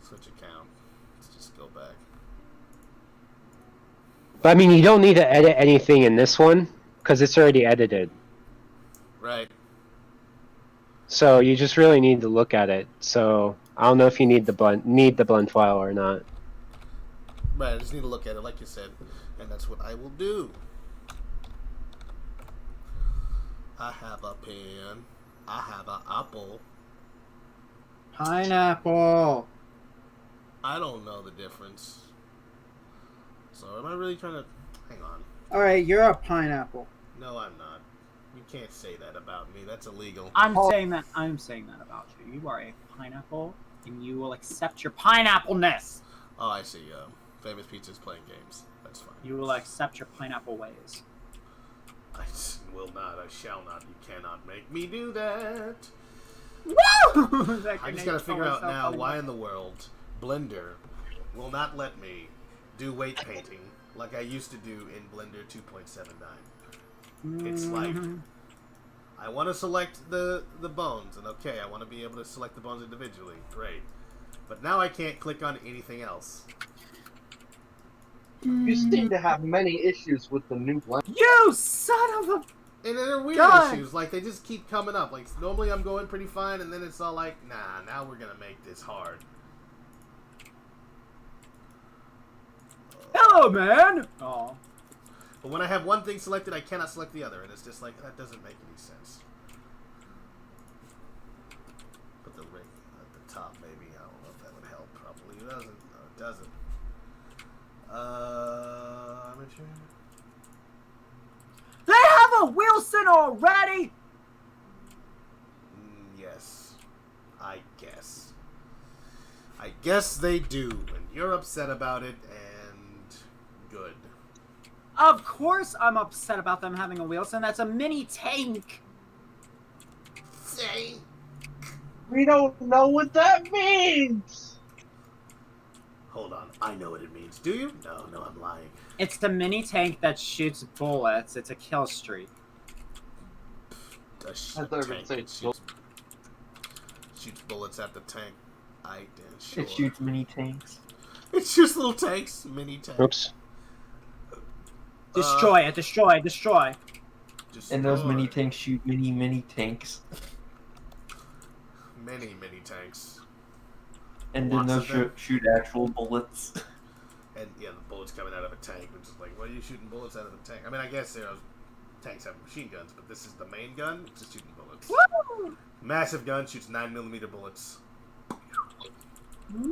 Switch account. Let's just go back. But I mean, you don't need to edit anything in this one because it's already edited. Right. So you just really need to look at it. So I don't know if you need the blend file or not. Right, I just need to look at it, like you said. And that's what I will do. I have a pen. I have an apple. Pineapple. I don't know the difference. So am I really trying to... Hang on. Alright, you're a pineapple. No, I'm not. You can't say that about me. That's illegal. I'm saying that about you. You are a pineapple, and you will accept your pineapple-ness. Oh, I see. Famous Pizza's playing games. That's fine. You will accept your pineapple ways. I will not. I shall not. You cannot make me do that. Woo! I just gotta figure out now why in the world Blender will not let me do weight painting like I used to do in Blender 2.79. It's like I want to select the bones, and okay, I want to be able to select the bones individually. Great. But now I can't click on anything else. You seem to have many issues with the new Blender. You son of a... And they're weird God. issues, like they just keep coming up. Like normally I'm going pretty fine, and then it's all like, nah, now we're gonna make this hard. Hello, man! Oh. But when I have one thing selected, I cannot select the other, and it's just like, that doesn't make any sense. Put the ring at the top, maybe. I don't know if that would help. Probably it doesn't. No, it doesn't. Amateur. They have a Wilson already! Yes. I guess. I guess they do, and you're upset about it, and good. Of course I'm upset about them having a Wilson. That's a mini tank. Say. We don't know what that means! Hold on, I know what it means. Do you? No, I'm lying. It's the mini tank that shoots bullets. It's a kill streak. A thought you were tank saying shoots bullets at the tank. I did. Sure. It shoots mini tanks. It's just little tanks, mini tanks. Oops. Destroy it, destroy, destroy. And those mini Destroy. tanks shoot mini tanks. Many tanks. And then Lots those of them. shoot actual bullets. And yeah, the bullets coming out of a tank, which is like, why are you shooting bullets out of a tank? I mean, I guess tanks have machine guns, but this is the main gun, it's just shooting bullets. Woo! Massive gun shoots 9mm bullets.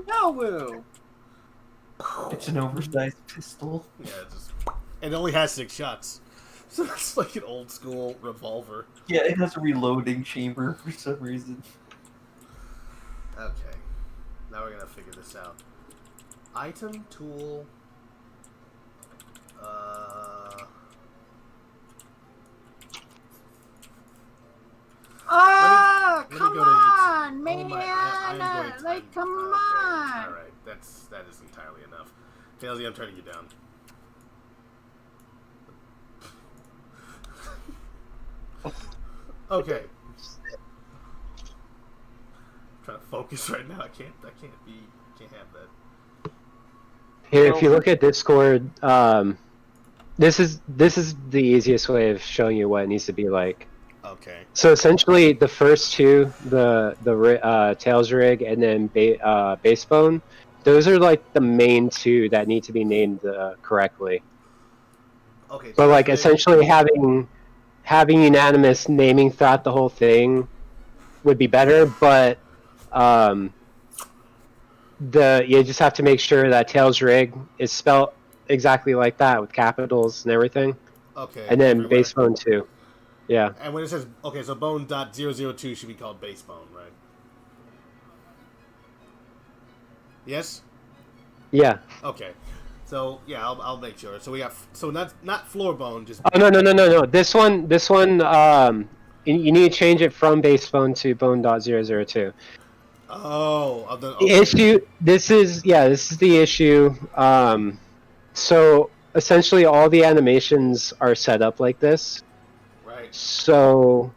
No woo. It's an oversized pistol. Yeah, it's just. It only has 6 shots. So it's like an old school revolver. Yeah, it has a reloading chamber for some reason. Okay. Now we're gonna figure this out. Item, tool. Ah, let me come go to on, YouTube. man! Oh my, Like, come okay. on. Alright, that is entirely enough. Tailsy, I'm turning you down. Okay. I'm trying to focus right now. I can't have that. Here, if you look at Discord, this is the easiest way of showing you what it needs to be like. Okay. So essentially, the first two, the tails rig and then basebone, those are like the main two that need to be named correctly. Okay. But like rig. essentially having unanimous naming throughout the whole thing would be better, but you just have to make sure that tails rig is spelled exactly like that with capitals and everything. Okay. And then everywhere. basebone too. Yeah. And when it says, okay, so bone.002 should be called basebone, right? Yes? Yeah. Okay. So, yeah, I'll make sure. So we got, so not floor bone, just... Oh, no. This one, you need to change it from basebone to bone.002. Oh, okay. The issue, this is the issue. So essentially all the animations are set up like this. Right. So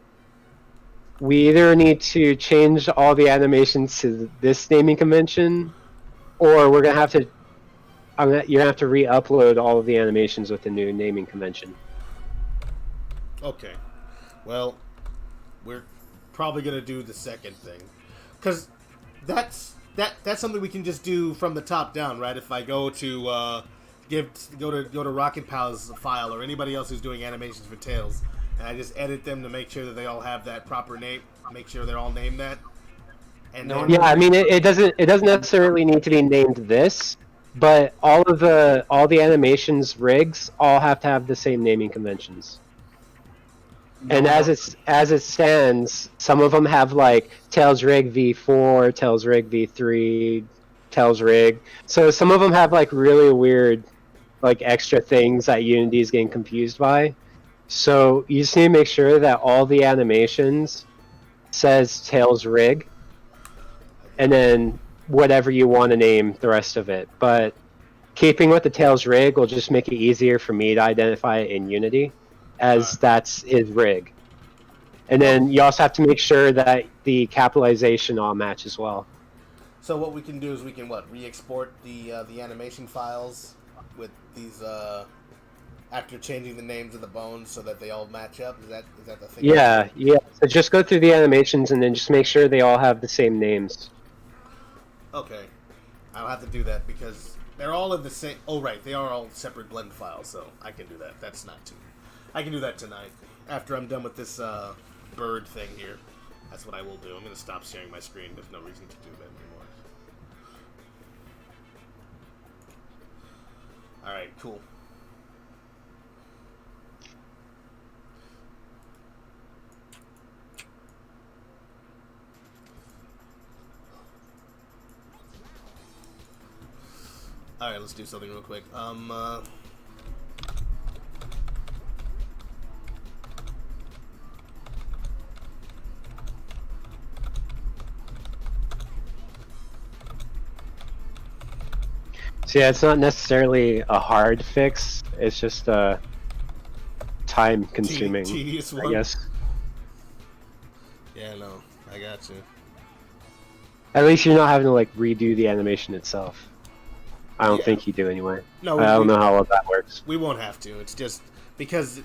we either need to change all the animations to this naming convention, or we're gonna have to. You're gonna have to re-upload all of the animations with the new naming convention. Okay. Well, we're probably gonna do the second thing, because that's something we can just do from the top down, right? If I go to go to Rocket Pal's file or anybody else who's doing animations for Tails, and I just edit them to make sure that they all have that proper name, make sure they're all named that. And then, Yeah, I mean it doesn't necessarily need to be named this, but all the animations rigs all have to have the same naming conventions. And as it stands, some of them have like Tails Rig V4, Tails Rig V3, Tails Rig. So some of them have like really weird, like extra things that Unity is getting confused by. So you just need to make sure that all the animations says Tails Rig, and then whatever you want to name the rest of it. But keeping with the Tails Rig will just make it easier for me to identify it in Unity, as that's his rig. And then you also have to make sure that the capitalization all match as well. so what we can do is we can re-export the animation files with these after changing the names of the bones so that they all match up. Is that the thing? Yeah. So just go through the animations and then just make sure they all have the same names. Okay, I'll have to do that because they're all in the same. Oh right, they are all separate blend files, so I can do that. That's not too. I can do that tonight after I'm done with this bird thing here. That's what I will do. I'm gonna stop sharing my screen. There's no reason to do that anymore. All right, cool. All right, let's do something real quick. So yeah, it's not necessarily a hard fix. It's just time-consuming, Tedious one. I guess. Yeah, no, I got you. At least you're not having to like redo the animation itself. I don't Yeah. think you do anyway. No, I don't know how well that works. We won't have to. It's just because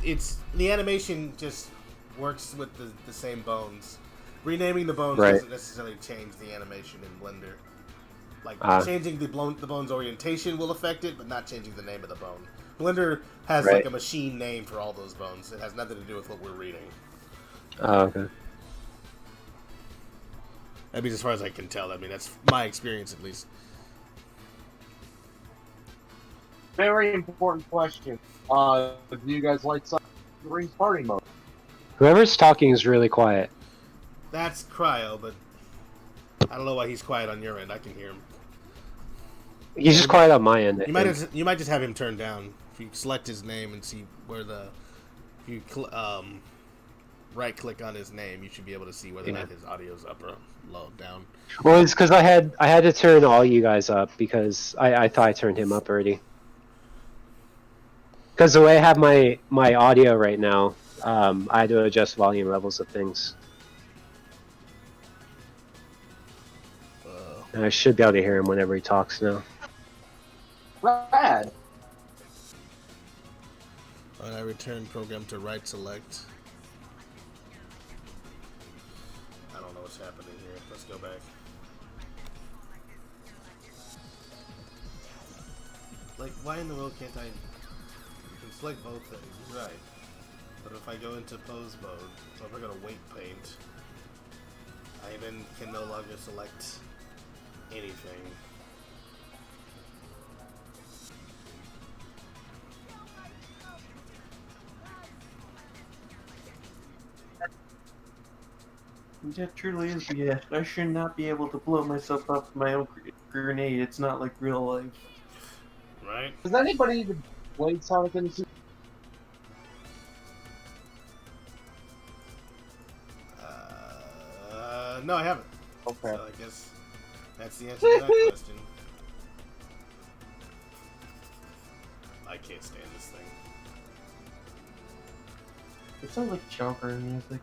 the animation just works with the same bones. Renaming the bones Right. doesn't necessarily change the animation in Blender. Like changing the bone's orientation will affect it, but not changing the name of the bone. Blender has Right. like a machine name for all those bones. It has nothing to do with what we're reading. Oh, okay. I mean, as far as I can tell, I mean that's my experience at least. Very important question. Do you guys like Ring's party mode? Whoever's talking is really quiet. That's Cryo, but I don't know why he's quiet on your end. I can hear him. He's just quiet on my end. You might just have him turned down. If you select his name and see where if you right click on his name, you should be able to see whether or not his audio's up or low, down. Well, it's because I had to turn all you guys up because I thought I turned him up already. Because the way I have my audio right now, I had to adjust volume levels of things. And I should be able to hear him whenever he talks now. Rad. When I return program to right select. I don't know what's happening here. Let's go back. Like, why in the world can't I? You can select both things, right? But if I go into pose mode, so if I go to weight paint, I then can no longer select anything. That truly is, yeah. I should not be able to blow myself up with my own grenade. It's not like real life. Right? Has anybody even played Sonic in the Super? No, I haven't. Okay. So I guess that's the answer to that question. I can't stand this thing. It sounds like chopper music.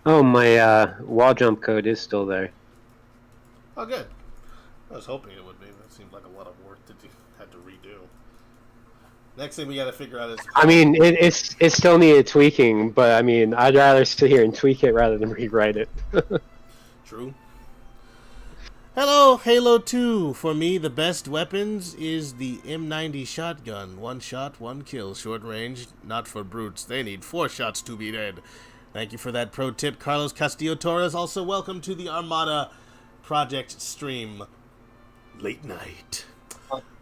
Oh, my wall jump code is still there. Oh, good. I was hoping it would be. That seemed like a lot of work to have to redo. Next thing we got to figure out is. I mean, it still needed tweaking, but I mean, I'd rather sit here and tweak it rather than rewrite it. True. Hello, Halo 2. For me, the best weapons is the M90 shotgun. One shot, one kill. Short range, not for brutes. They need 4 shots to be dead. Thank you for that pro tip, Carlos Castillo Torres. Also, welcome to the Armada project stream. Late night.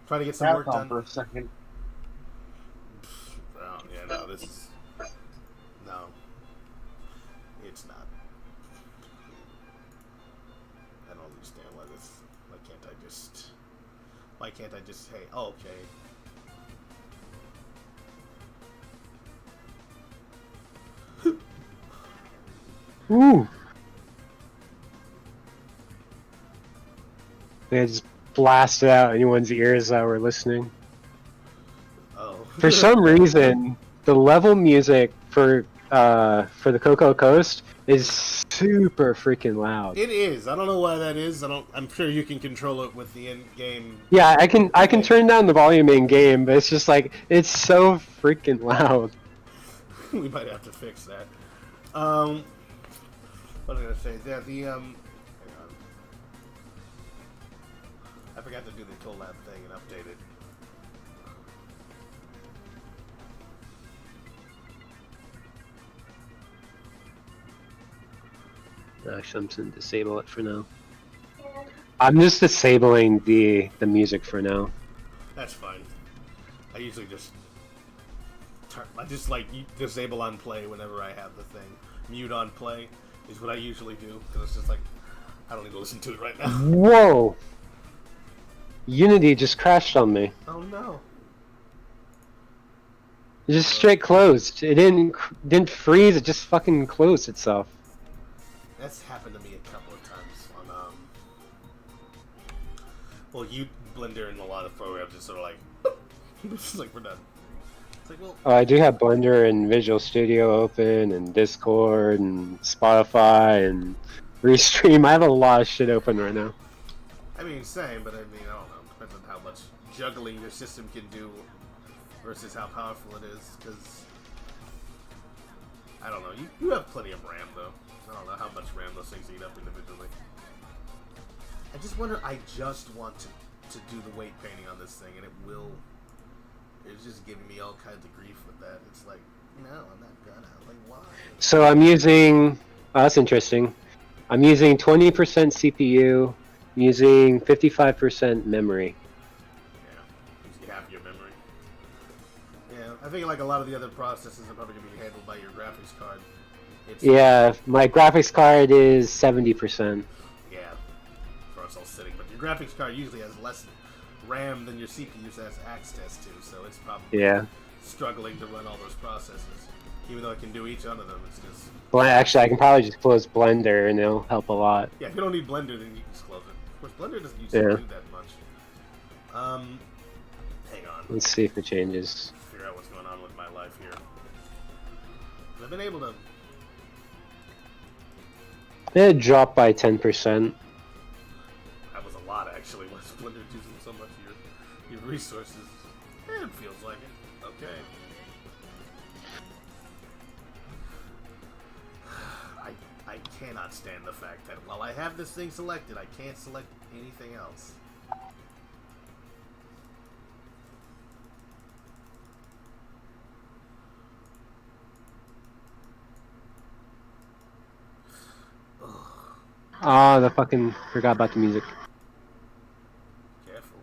Trying to get some work done. For a second. Oh, yeah, no, this is... No. It's not. I don't understand why this... Why can't I just... Hey, oh, okay. Ooh. They just blasted out anyone's ears that were listening. Oh. For some reason, the level music for the Cocoa Coast is super freaking loud. It is. I don't know why that is. I'm sure you can control it with the in-game. Yeah, I can turn down the volume in game, but it's just like it's so freaking loud. We might have to fix that. What was I gonna say? Yeah, hang on. I forgot to do the collab thing and update it. Actually, I'm just gonna disable it for now. I'm just disabling the music for now. That's fine. I usually just disable on play whenever I have the thing. Mute on play is what I usually do because it's just like I don't need to listen to it right now. Whoa! Unity just crashed on me. Oh no! It just straight closed. It didn't freeze. It just fucking closed itself. That's happened to me a couple of times on well, Blender and a lot of programs just sort of like it's just like we're done. It's like, well, Oh, I do have Blender and Visual Studio open, and Discord, and Spotify, and Restream. I have a lot of shit open right now. I mean, same, but I mean, I don't know. Depends on how much juggling your system can do versus how powerful it is. Because I don't know. You have plenty of RAM though. I don't know how much RAM those things eat up individually. I just wonder. I just want to do the weight painting on this thing, and it will. It's just giving me all kinds of grief with that. It's like, no, I'm not gonna. Like, why? So I'm using. Oh, that's interesting. I'm using 20% CPU, using 55% memory. Yeah, you have your memory. Yeah, I think like a lot of the other processes are probably gonna be handled by your graphics card. Yeah, my graphics card is 70%. Yeah, for us all sitting, but your graphics card usually has less RAM than your CPU has access to, so it's probably struggling to run all those processes. Even though it can do each one of them, it's just... Actually, I can probably just close Blender and it'll help a lot. Yeah, if you don't need Blender, then you can just close it. Of course, Blender doesn't usually do that much. Hang on. Let's see if it changes. Figure out what's going on with my life here. I've been able to... It dropped by 10%. That was a lot, actually. Why is Blender using so much of your resources? It feels like it. Okay. I cannot stand the fact that while I have this thing selected, I can't select anything else. Oh, the fucking forgot about the music. Careful.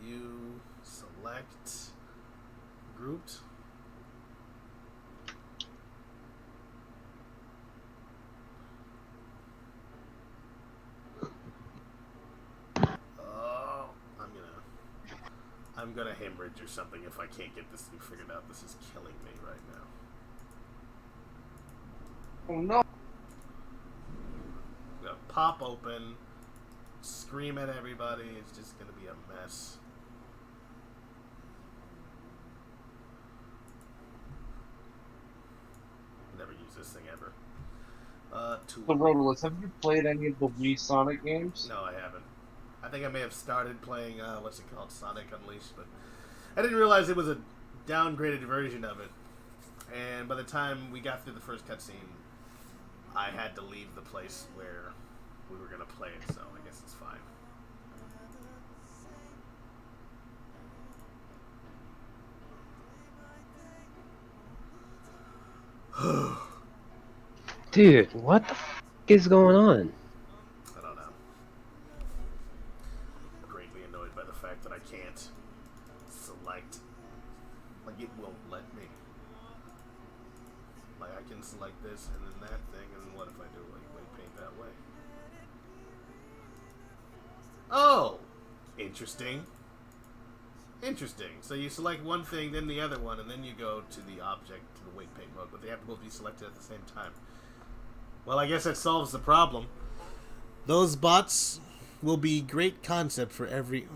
View, select, grouped. Oh, I'm gonna hemorrhage or something if I can't get this thing figured out. This is killing me right now. Oh no! I'm gonna pop open, scream at everybody. It's just gonna be a mess. Never use this thing ever. So, Rotorless, have you played any of the Wii Sonic games? No, I haven't. I think I may have started playing, what's it called, Sonic Unleashed, but I didn't realize it was a downgraded version of it. And by the time we got through the first cutscene, I had to leave the place where we were going to play it, so I guess it's fine. Dude, what the f is going on? I don't know. I'm greatly annoyed by the fact that I can't select. Like, it won't let me. Like, I can select this and then that thing, and then what if I do, like, weight paint that way? Oh! Interesting. Interesting. So you select one thing, then the other one, and then you go to the object, to the weight paint mode, but they have to both be selected at the same time. Well, I guess that solves the problem. Those bots will be great concept for every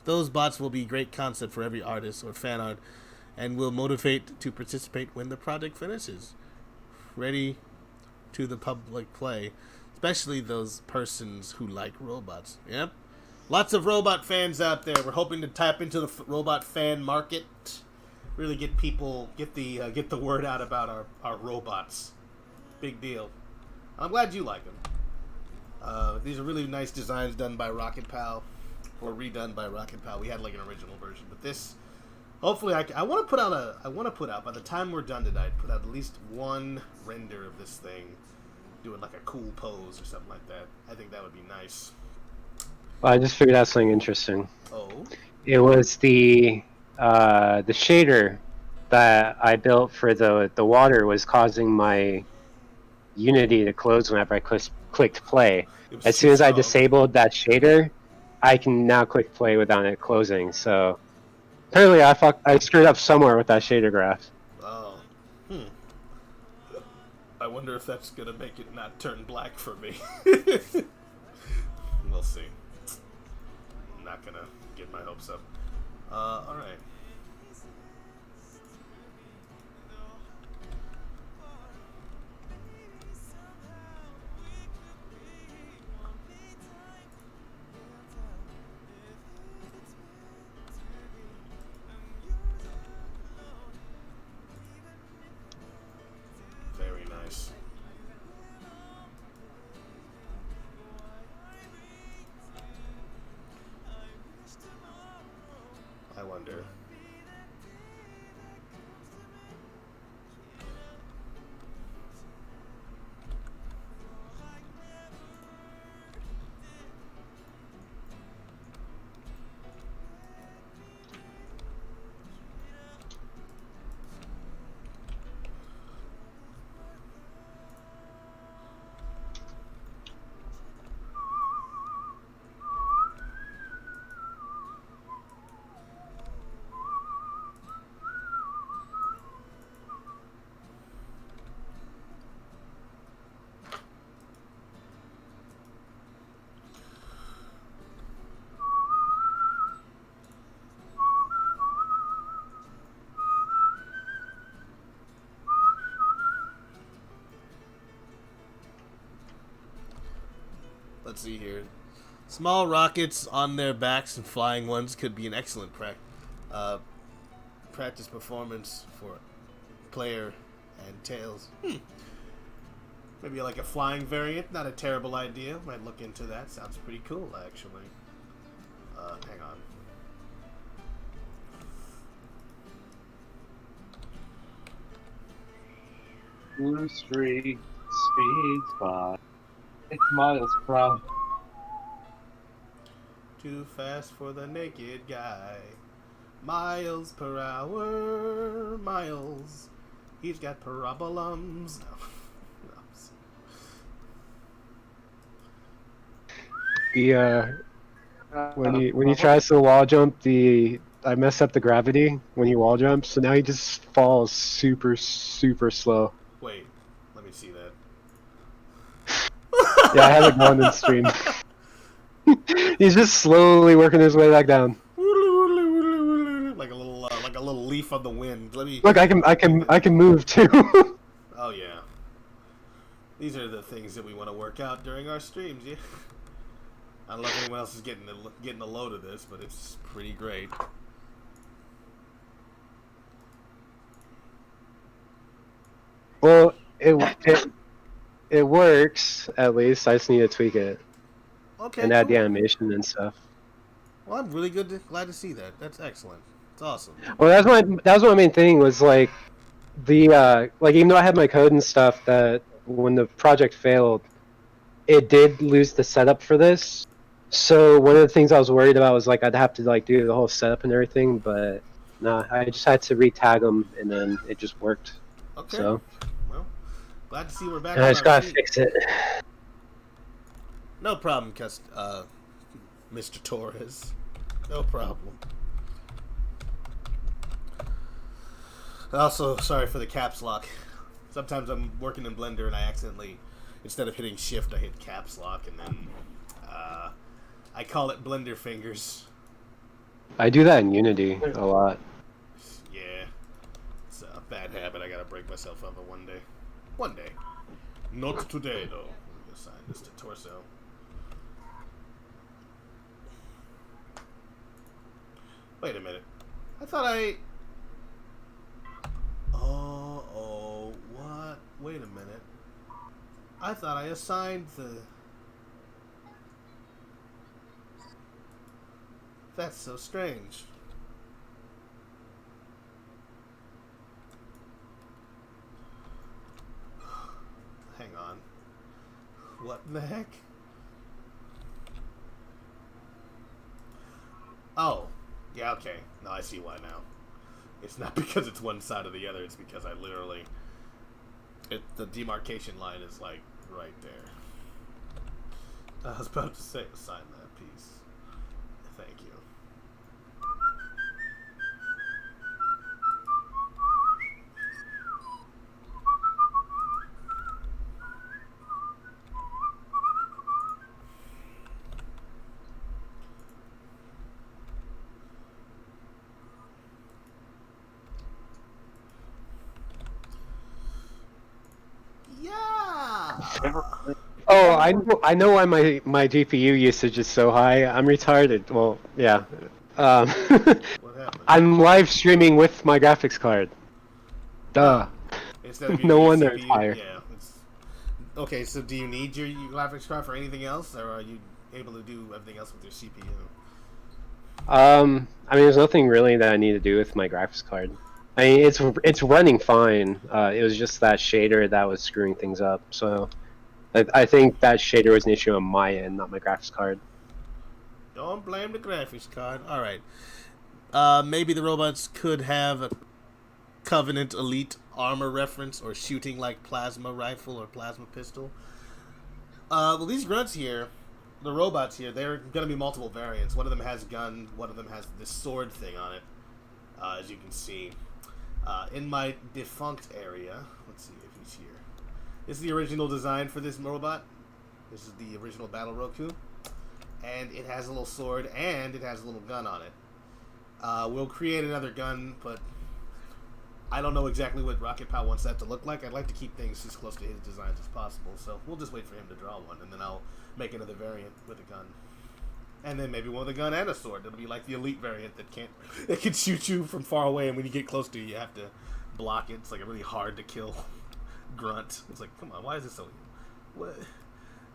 those bots will be great concept for every artist or fan art, and will motivate to participate when the project finishes. Ready to the public play, especially those persons who like robots. Yep, lots of robot fans out there. We're hoping to tap into the robot fan market, really get people get the word out about our robots. Big deal. I'm glad you like them. These are really nice designs done by Rocket Pal, or redone by Rocket Pal. We had like an original version, but this, hopefully, I want to put out by the time we're done tonight, put out at least one render of this thing, doing like a cool pose or something like that. I think that would be nice. Well, I just figured out something interesting. Oh. It was the shader that I built for the water was causing my Unity to close whenever I clicked play. It was As too soon as I strong. disabled that shader, I can now click play without it closing. So apparently I screwed up somewhere with that shader graph. Oh. I wonder if that's gonna make it not turn black for me. We'll see. I'm not gonna get my hopes up. Alright. Very nice. I wonder. Let's see here. Small rockets on their backs and flying ones could be an excellent practice performance for player and tails. Maybe like a flying variant, not a terrible idea. Might look into that. Sounds pretty cool, actually. Hang on. Blue street speeds by 6 miles per hour. Too fast for the naked guy. Miles per hour. Miles. He's got problems. No. When he tries to wall jump, I messed up the gravity when he wall jumps, so now he just falls super slow. Wait, let me see that. Yeah, I have it going in stream. He's just slowly working his way back down. Like a little leaf on the wind. Let me Look, I can move too. Oh yeah. These are the things that we want to work out during our streams. Yeah. I don't know if anyone else is getting a load of this, but it's pretty great. Well, it works at least. I just need to tweak it Okay. and add the Cool. animation and stuff. Well, I'm really glad to see that. That's excellent. It's awesome. Well, that was my main thing was like like even though I had my code and stuff, that when the project failed, it did lose the setup for this. So one of the things I was worried about was like I'd have to like do the whole setup and everything, but nah, I just had to re-tag them and then it just worked. Okay. So Well, glad to see we're back. and I just gotta fix it. No problem, Mr. Torres. No problem. Also, sorry for the caps lock. Sometimes I'm working in Blender and I accidentally, instead of hitting Shift, I hit caps lock, and then I call it Blender fingers. I do that in Unity a lot. Yeah, it's a bad habit. I gotta break myself of it one day. One day. Not today, though. I'm gonna assign this to Torso. Wait a minute. I thought I... Oh, what? Wait a minute. I thought I assigned the... That's so strange. Hang on. What the heck? Yeah, okay. No, I see why now. It's not because it's one side or the other. It's because I literally... the demarcation line is, like, right there. I was about to say, sign that piece. Thank you. Yeah! Oh, I know why my GPU usage is so high. I'm retarded. Well, yeah. What happened? I'm live streaming with my graphics card. Duh. Instead of No using wonder your it's CPU, higher. yeah. Okay, so do you need your graphics card for anything else, or are you able to do everything else with your CPU? I mean, there's nothing really that I need to do with my graphics card. I mean, it's running fine. It was just that shader that was screwing things up. So, I think that shader was an issue on my end, not my graphics card. Don't blame the graphics card. All right. Maybe the robots could have a Covenant Elite armor reference or shooting like plasma rifle or plasma pistol. Well, these grunts here, the robots here, they're going to be multiple variants. One of them has a gun. One of them has this sword thing on it, as you can see. In my defunct area, let's see if he's here. This is the original design for this robot. This is the original Battle Roku. And it has a little sword and it has a little gun on it. We'll create another gun, but I don't know exactly what Rocket Pow wants that to look like. I'd like to keep things as close to his designs as possible, so we'll just wait for him to draw one, and then I'll make another variant with a gun. And then maybe one with a gun and a sword. It'll be like the Elite variant that can shoot you from far away, and when you get close to you, you have to block it. It's like a really hard to kill grunt. It's like, come on, why is this so... What?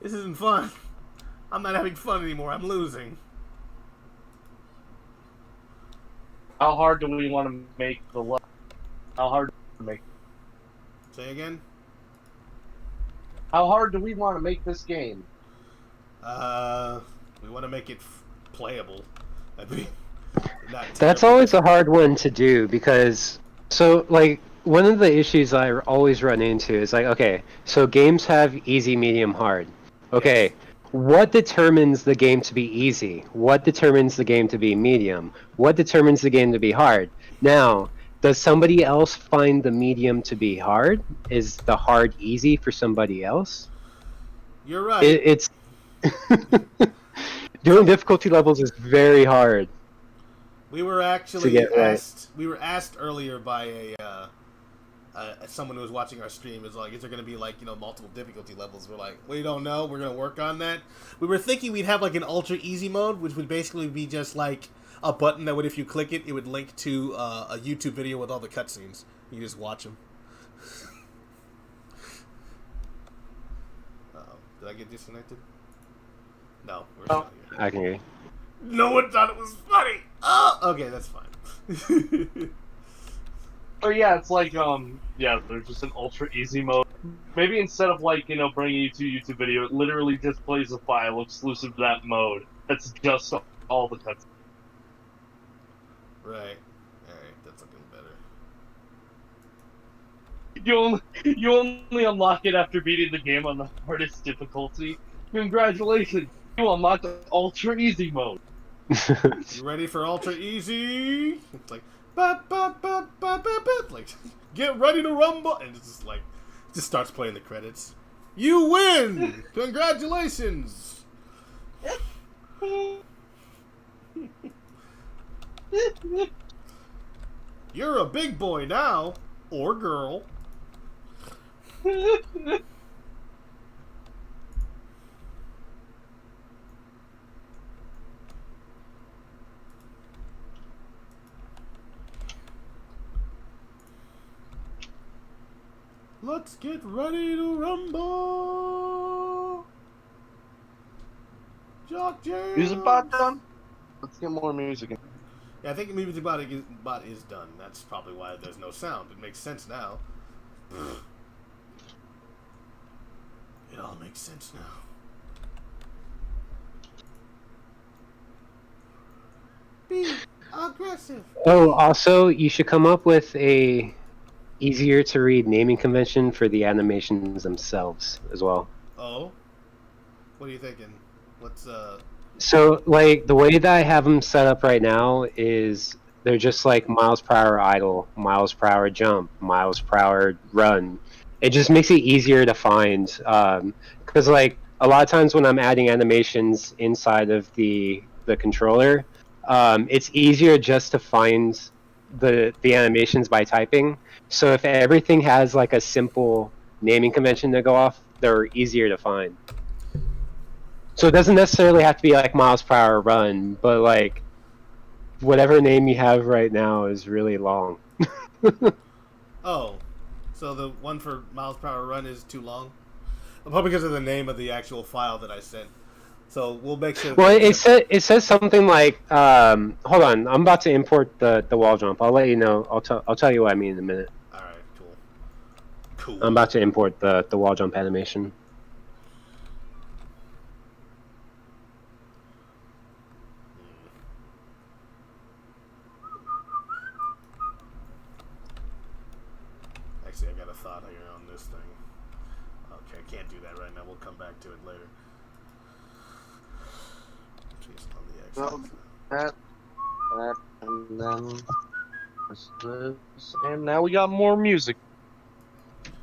This isn't fun. I'm not having fun anymore. I'm losing. How hard do we want to make the level? How hard do we make? Say again? How hard do we want to make this game? We want to make it playable. I mean, not That's terrible. always a hard one to do because, so like, one of the issues I always run into is like, okay, so games have easy, medium, hard. Okay, Yes. what determines the game to be easy? What determines the game to be medium? What determines the game to be hard? Now, does somebody else find the medium to be hard? Is the hard easy for somebody else? You're right. It's doing difficulty levels is very hard. We were actually To get right. asked. We were asked earlier by someone who was watching our stream. Is like, is there going to be like multiple difficulty levels? We're like, we don't know. We're going to work on that. We were thinking we'd have like an ultra easy mode, which would basically be just like a button that would, if you click it, it would link to a YouTube video with all the cutscenes. You just watch them. Uh-oh. Did I get disconnected? No, we're still here. I can hear you. No one thought it was funny. Oh, okay, that's fine. Oh yeah, it's like there's just an ultra easy mode. Maybe instead of like bringing you to YouTube video, it literally just plays a file exclusive to that mode. That's just all the cuts. Right. Alright, that's looking better. You only unlock it after beating the game on the hardest difficulty. Congratulations, you unlocked ultra easy mode. You ready for ultra easy? It's like, ba ba ba ba ba ba. Like, get ready to rumble, and it's just like, just starts playing the credits. You win! Congratulations! You're a big boy now, or girl. Let's get ready to rumble. Jock Jams. Music bot done? Let's get more music in. Yeah, I think the music bot is done. That's probably why there's no sound. It makes sense now. It all makes sense now. Beep, Aggressive. Oh, also, you should come up with a easier to read naming convention for the animations themselves as well. Oh? What are you thinking? What's, So, like, the way that I have them set up right now is they're just like miles per hour idle, miles per hour jump, miles per hour run. It just makes it easier to find. Because, like, a lot of times when I'm adding animations inside of the controller, it's easier just to find the animations by typing. So if everything has like a simple naming convention to go off, they're easier to find. So it doesn't necessarily have to be like miles per hour run, but like whatever name you have right now is really long. oh. So the one for miles per hour run is too long? Probably because of the name of the actual file that I sent. So we'll make sure. Well, it says something like, hold on, I'm about to import the wall jump. I'll let you know. I'll tell you what I mean in a minute. All right, cool. I'm about to import the wall jump animation. Actually, I got a thought here on this thing. Okay, I can't do that right now. We'll come back to it later. Jeez, on the X-axis. That, and then this, and now we got more music. I'm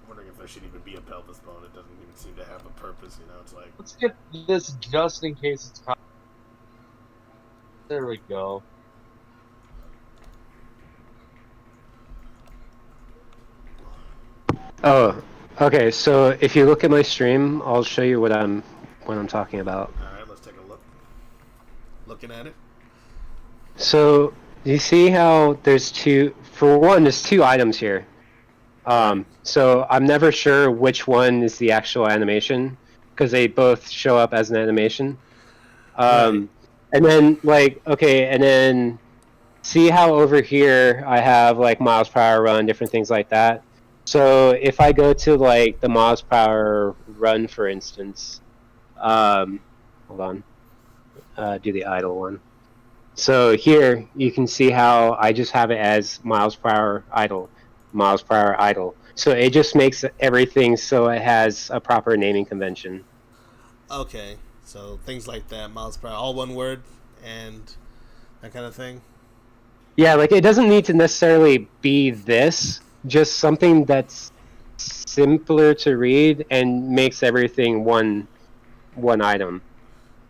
wondering if there should even be a pelvis bone. It doesn't even seem to have a purpose, you know? It's like... Let's get this just in case it's... There we go. Oh, okay. So if you look at my stream, I'll show you what I'm talking about. All right, let's take a look. Looking at it. So you see how there's two. For one, there's two items here. So I'm never sure which one is the actual animation because they both show up as an animation. Right. And then like okay, and then see how over here I have like miles per hour run, different things like that. So if I go to like the miles per hour run, for instance, hold on, do the idle one. So here you can see how I just have it as miles per hour idle, miles per hour idle. So it just makes everything so it has a proper naming convention. Okay, so things like that, miles per hour, all one word, and that kind of thing. Yeah, like it doesn't need to necessarily be this, just something that's simpler to read and makes everything one item.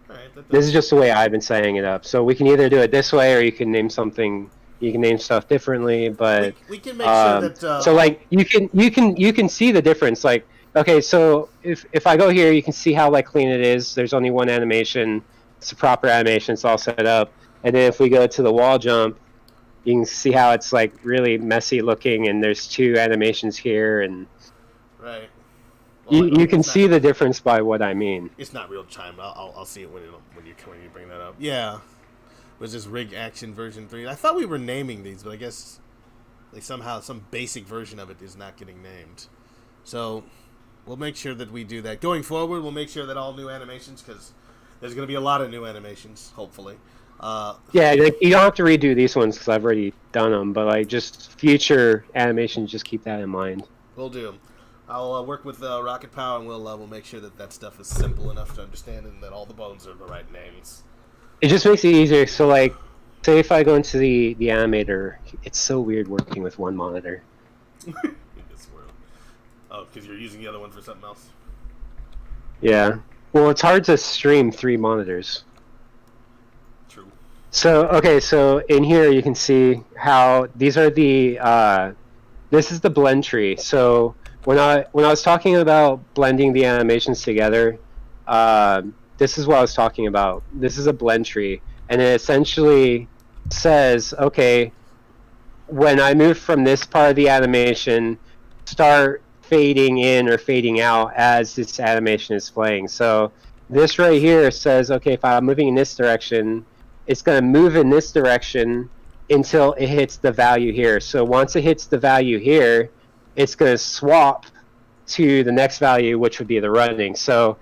All right, This is just the way I've been setting it up. So we can either do it this way, or you can name stuff differently. But we can make sure that. So like you can see the difference. Like okay, so if I go here, you can see how like clean it is. There's only one animation. It's a proper animation. It's all set up. And then if we go to the wall jump, you can see how it's like really messy looking, and there's two animations here, and right. Well, you can see the difference by what I mean. It's not real time. I'll see it when you bring that up. Yeah, was this Rig Action version 3? I thought we were naming these, but I guess like somehow some basic version of it is not getting named. So we'll make sure that we do that going forward. We'll make sure that all new animations, because there's going to be a lot of new animations, hopefully. Yeah, like, you don't have to redo these ones because I've already done them, but like just future animations, just keep that in mind. We'll do. I'll work with Rocket Power, and we'll make sure that stuff is simple enough to understand, and that all the bones are the right names. It just makes it easier. So like, say if I go into the animator, it's so weird working with one monitor. In this world. Oh, because you're using the other one for something else? Yeah. Well, it's hard to stream 3 monitors. True. So okay, so in here you can see how these are the this is the blend tree. So when I was talking about blending the animations together, this is what I was talking about. This is a blend tree, and it essentially says, okay, when I move from this part of the animation, start fading in or fading out as this animation is playing. So this right here says, okay, if I'm moving in this direction, it's going to move in this direction until it hits the value here. So once it hits the value here, it's going to swap to the next value, which would be the running. So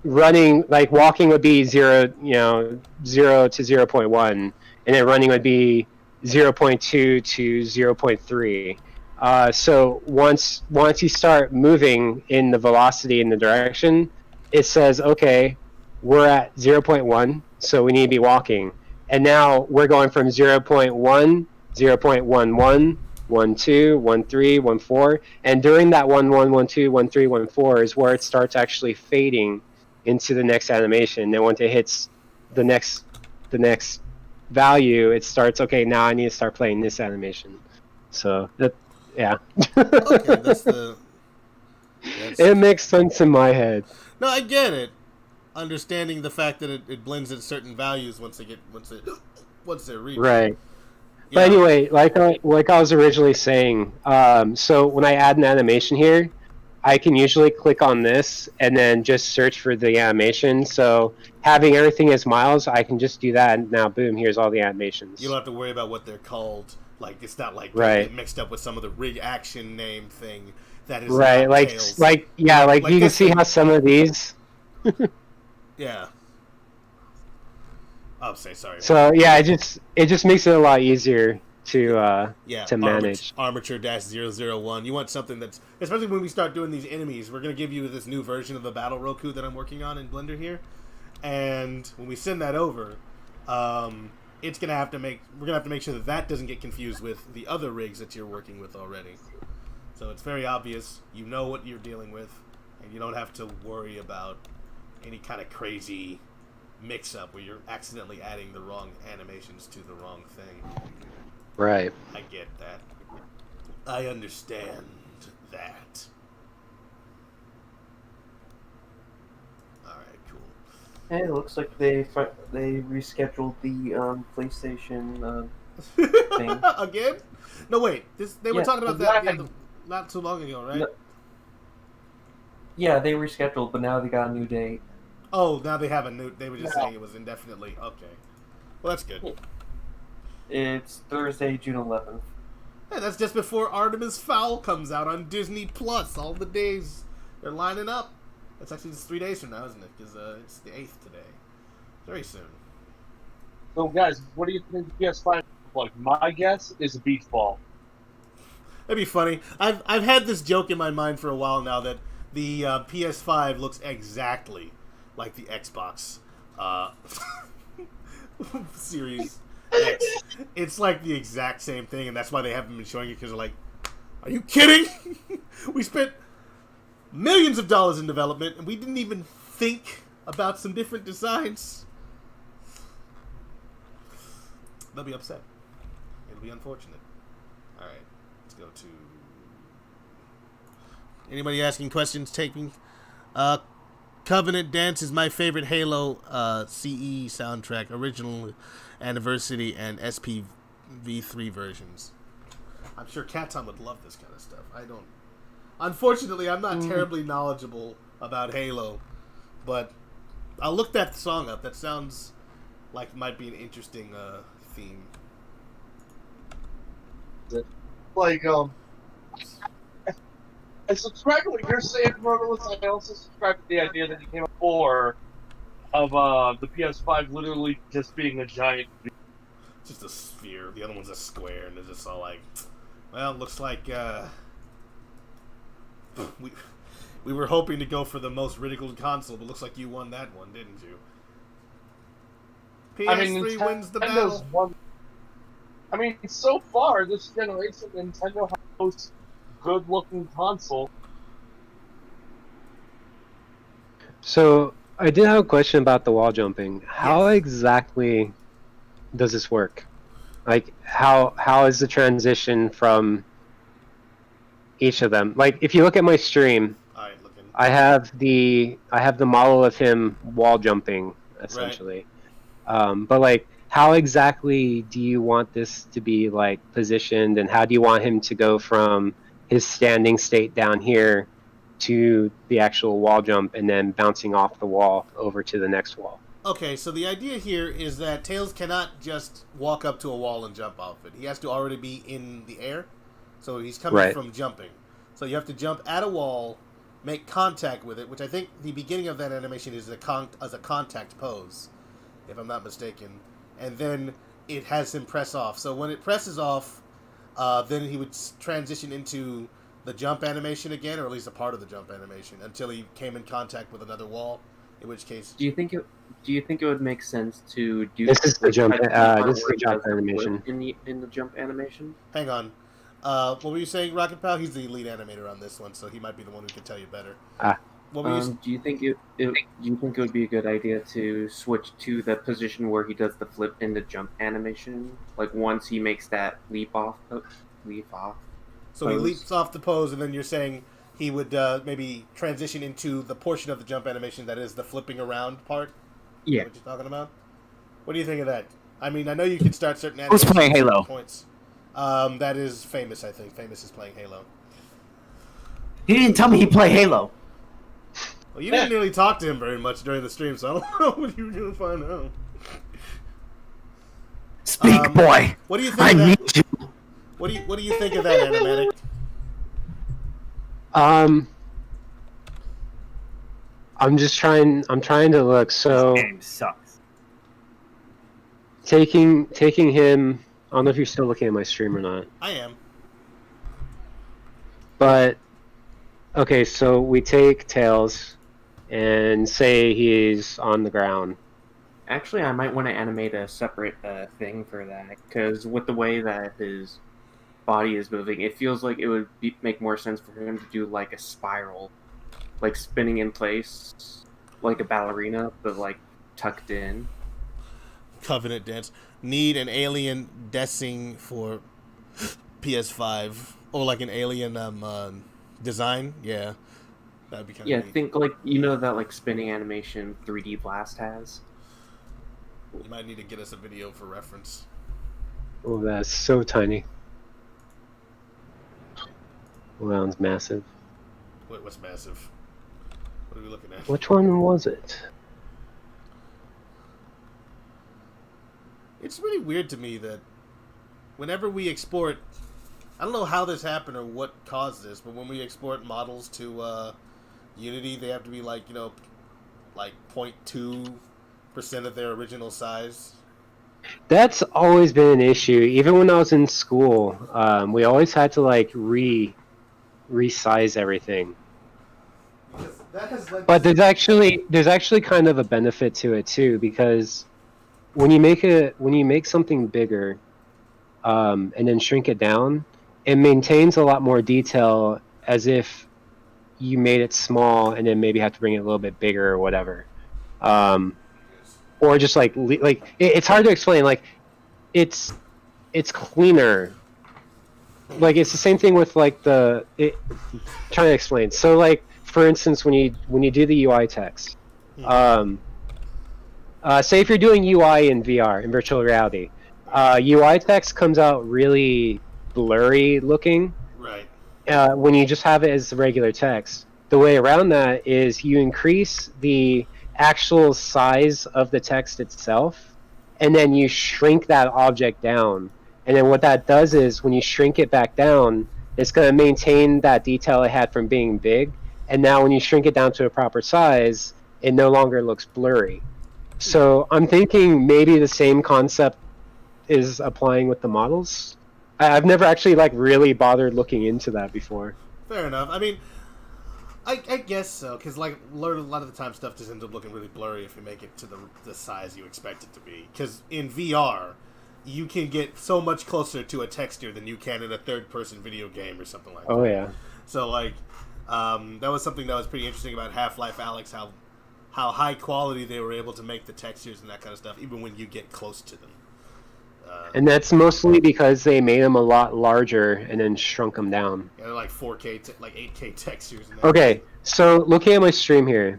running, like walking would be 0 to 0.1, and and then running would be 0.2 to 0.3. So once you start moving in the velocity in the direction, it says, okay, we're at 0.1, so we need to be walking. And now we're going from 0.1, 0.11, 12, 13, 14, and during that 11, 12, 13, 14 is where it starts actually fading into the next animation. Then once it hits the next value, it starts, okay, now I need to start playing this animation. So that, yeah. Okay, that's It makes sense in my head. No, I get it. Understanding the fact that it blends at certain values once they reach. Right. Yeah. But anyway, like I was originally saying, so when I add an animation here, I can usually click on this and then just search for the animation. So having everything as miles, I can just do that, and now boom, here's all the animations. You don't have to worry about what they're called. Like, it's not like Right. get mixed up with some of the rig action name thing that is Right, not like Tails. like you can this see thing- how some of these. Yeah. Oh, sorry. So yeah, it just makes it a lot easier to Yeah, to manage. Armature-001. You want something that's, especially when we start doing these enemies, we're going to give you this new version of the Battle Roku that I'm working on in Blender here. And when we send that over, we're going to have to make sure that doesn't get confused with the other rigs that you're working with already. So it's very obvious, you know what you're dealing with, and you don't have to worry about any kind of crazy mix-up where you're accidentally adding the wrong animations to the wrong thing. Right. I get that. I understand that. Alright, cool. Hey, it looks like they rescheduled the PlayStation thing. Again? No, wait. They were Yeah, talking about that not too long ago, right? No. Yeah, they rescheduled, but now they got a new date. Oh, now they have a new... They were just saying it was indefinitely. Okay. Well, that's good. It's Thursday, June 11th. Hey, that's just before Artemis Fowl comes out on Disney Plus. All the days they're lining up. That's actually just 3 days from now, isn't it? Because it's the 8th today. Very soon. So, guys, what do you think the PS5 like? My guess is a beach ball. That'd be funny. I've had this joke in my mind for a while now that the PS5 looks exactly like the Xbox Series X. It's like the exact same thing, and that's why they haven't been showing it, because they're like, are you kidding? We spent millions of dollars in development, and we didn't even think about some different designs. They'll be upset. It'll be unfortunate. Alright, let's go to... Anybody asking questions, taking... Covenant Dance is my favorite Halo CE soundtrack, original, anniversary, and SPV3 versions. I'm sure Katon would love this kind of stuff. I don't... Unfortunately, I'm not terribly knowledgeable about Halo, but I'll look that song up. That sounds like it might be an interesting theme. Like, I subscribe to what you're saying, Modalist. I also subscribe to the idea that you came up for of the PS5 literally just being a giant. Just a sphere. The other one's a square, and they're just all like, well, looks like we were hoping to go for the most ridiculed console, but looks like you won that one, didn't you? PS3 wins the battle. I mean, so far this generation, Nintendo has the most good-looking console. So I did have a question about the wall jumping. How exactly does this work? Like, how is the transition from each of them? Like, if you look at my stream, I have the model of him wall jumping essentially. Right. But like, how exactly do you want this to be like positioned, and how do you want him to go from his standing state down here to the actual wall jump and then bouncing off the wall over to the next wall? Okay, so the idea here is that Tails cannot just walk up to a wall and jump off it. He has to already be in the air. So he's coming from jumping. So you have to jump at a wall, make contact with it, which I think the beginning of that animation is as a contact pose, if I'm not mistaken. And then it has him press off. So when it presses off, then he would transition into the jump animation again, or at least a part of the jump animation, until he came in contact with another wall. In which case, Do you think it would make sense to do This is the jump. part This is where the he jump does the flip animation. in the jump animation? hang on. What were you saying, Rocket Pal? He's the lead animator on this one, so he might be the one who can tell you better. What were you? Do you think it would be a good idea to switch to the position where he does the flip in the jump animation? Like once he makes that leap off. So he pose. leaps off the pose, and then you're saying he would maybe transition into the portion of the jump animation that is the flipping around part? Yeah. What you're talking about? What do you think of that? I mean, I know you can start certain Who's animations playing at Halo? points. That is Famous, I think. Famous is playing Halo. He didn't tell me he played Halo. Well, you didn't really talk to him very much during the stream, so I don't know what you were going to find out. Speak, boy. What do you think I of that? need you. What do you think of that, Animatic? I'm trying to look. So This game sucks. taking him. I don't know if you're still looking at my stream or not. I am. But okay, so we take Tails and say he's on the ground. Actually, I might want to animate a separate thing for that, because with the way that his body is moving, it feels like it would make more sense for him to do like a spiral, like spinning in place, like a ballerina, but like tucked in. Covenant Dance. Need an alien dessing for PS5. Or like an alien design. Yeah. That'd be kind of Yeah, neat. think like that like spinning animation 3D Blast has. You might need to get us a video for reference. Oh, that's so tiny. Well, that one's massive. Wait, what's massive? What are we looking at? Which one was it? It's really weird to me that whenever we export, I don't know how this happened or what caused this, but when we export models to Unity, they have to be like, like 0.2% of their original size. That's always been an issue. Even when I was in school, we always had to like resize everything. That has led But there's actually kind of a benefit to it too, because when you make something bigger, and then shrink it down, it maintains a lot more detail as if you made it small and then maybe have to bring it a little bit bigger or whatever. Or just it's hard to explain. Like it's cleaner. Like it's the same thing with like trying to explain. So like for instance, when you do the UI text, say if you're doing UI in VR in virtual reality, UI text comes out really blurry looking. Right. When you just have it as regular text. The way around that is you increase the actual size of the text itself, and then you shrink that object down. And then what that does is when you shrink it back down, it's going to maintain that detail it had from being big. And now when you shrink it down to a proper size, it no longer looks blurry. So I'm thinking maybe the same concept is applying with the models. I've never actually like really bothered looking into that before. Fair enough. I mean, I guess so, because like a lot of the time stuff just ends up looking really blurry if you make it to the size you expect it to be. Because in VR, you can get so much closer to a texture than you can in a third-person video game or something like that. Oh yeah. So like, that was something that was pretty interesting about Half-Life Alyx, how high quality they were able to make the textures and that kind of stuff, even when you get close to them. And that's mostly because they made them a lot larger and then shrunk them down. Yeah, they're like 4K, like 8K textures. And Okay, so looking at my stream here,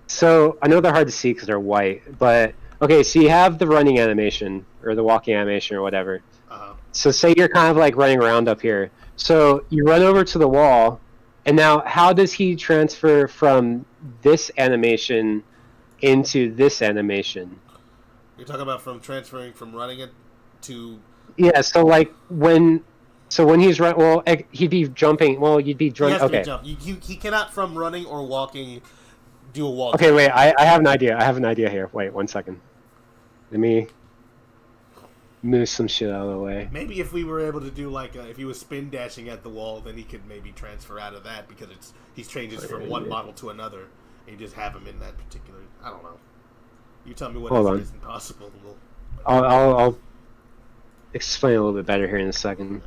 so I know they're hard to see because they're white, but okay, so you have the running animation or the walking animation or whatever. So say you're kind of like running around up here. So you run over to the wall, and now how does he transfer from this animation into this animation? You're talking about from transferring from running it to... Yeah, so like when he's run, well, he'd be jumping. Well, you'd be He running. has to Okay. be jump. He cannot from running or walking do a wall. Okay, wait. I have an idea. I have an idea here. Wait 1 second. Let me. move some shit out of the way. Maybe if we were able to do like if he was spin dashing at the wall, then he could maybe transfer out of that because he changes from one model to another. And you just have him in that particular. I don't know. You tell me what isn't possible. I'll explain a little bit better here in a second.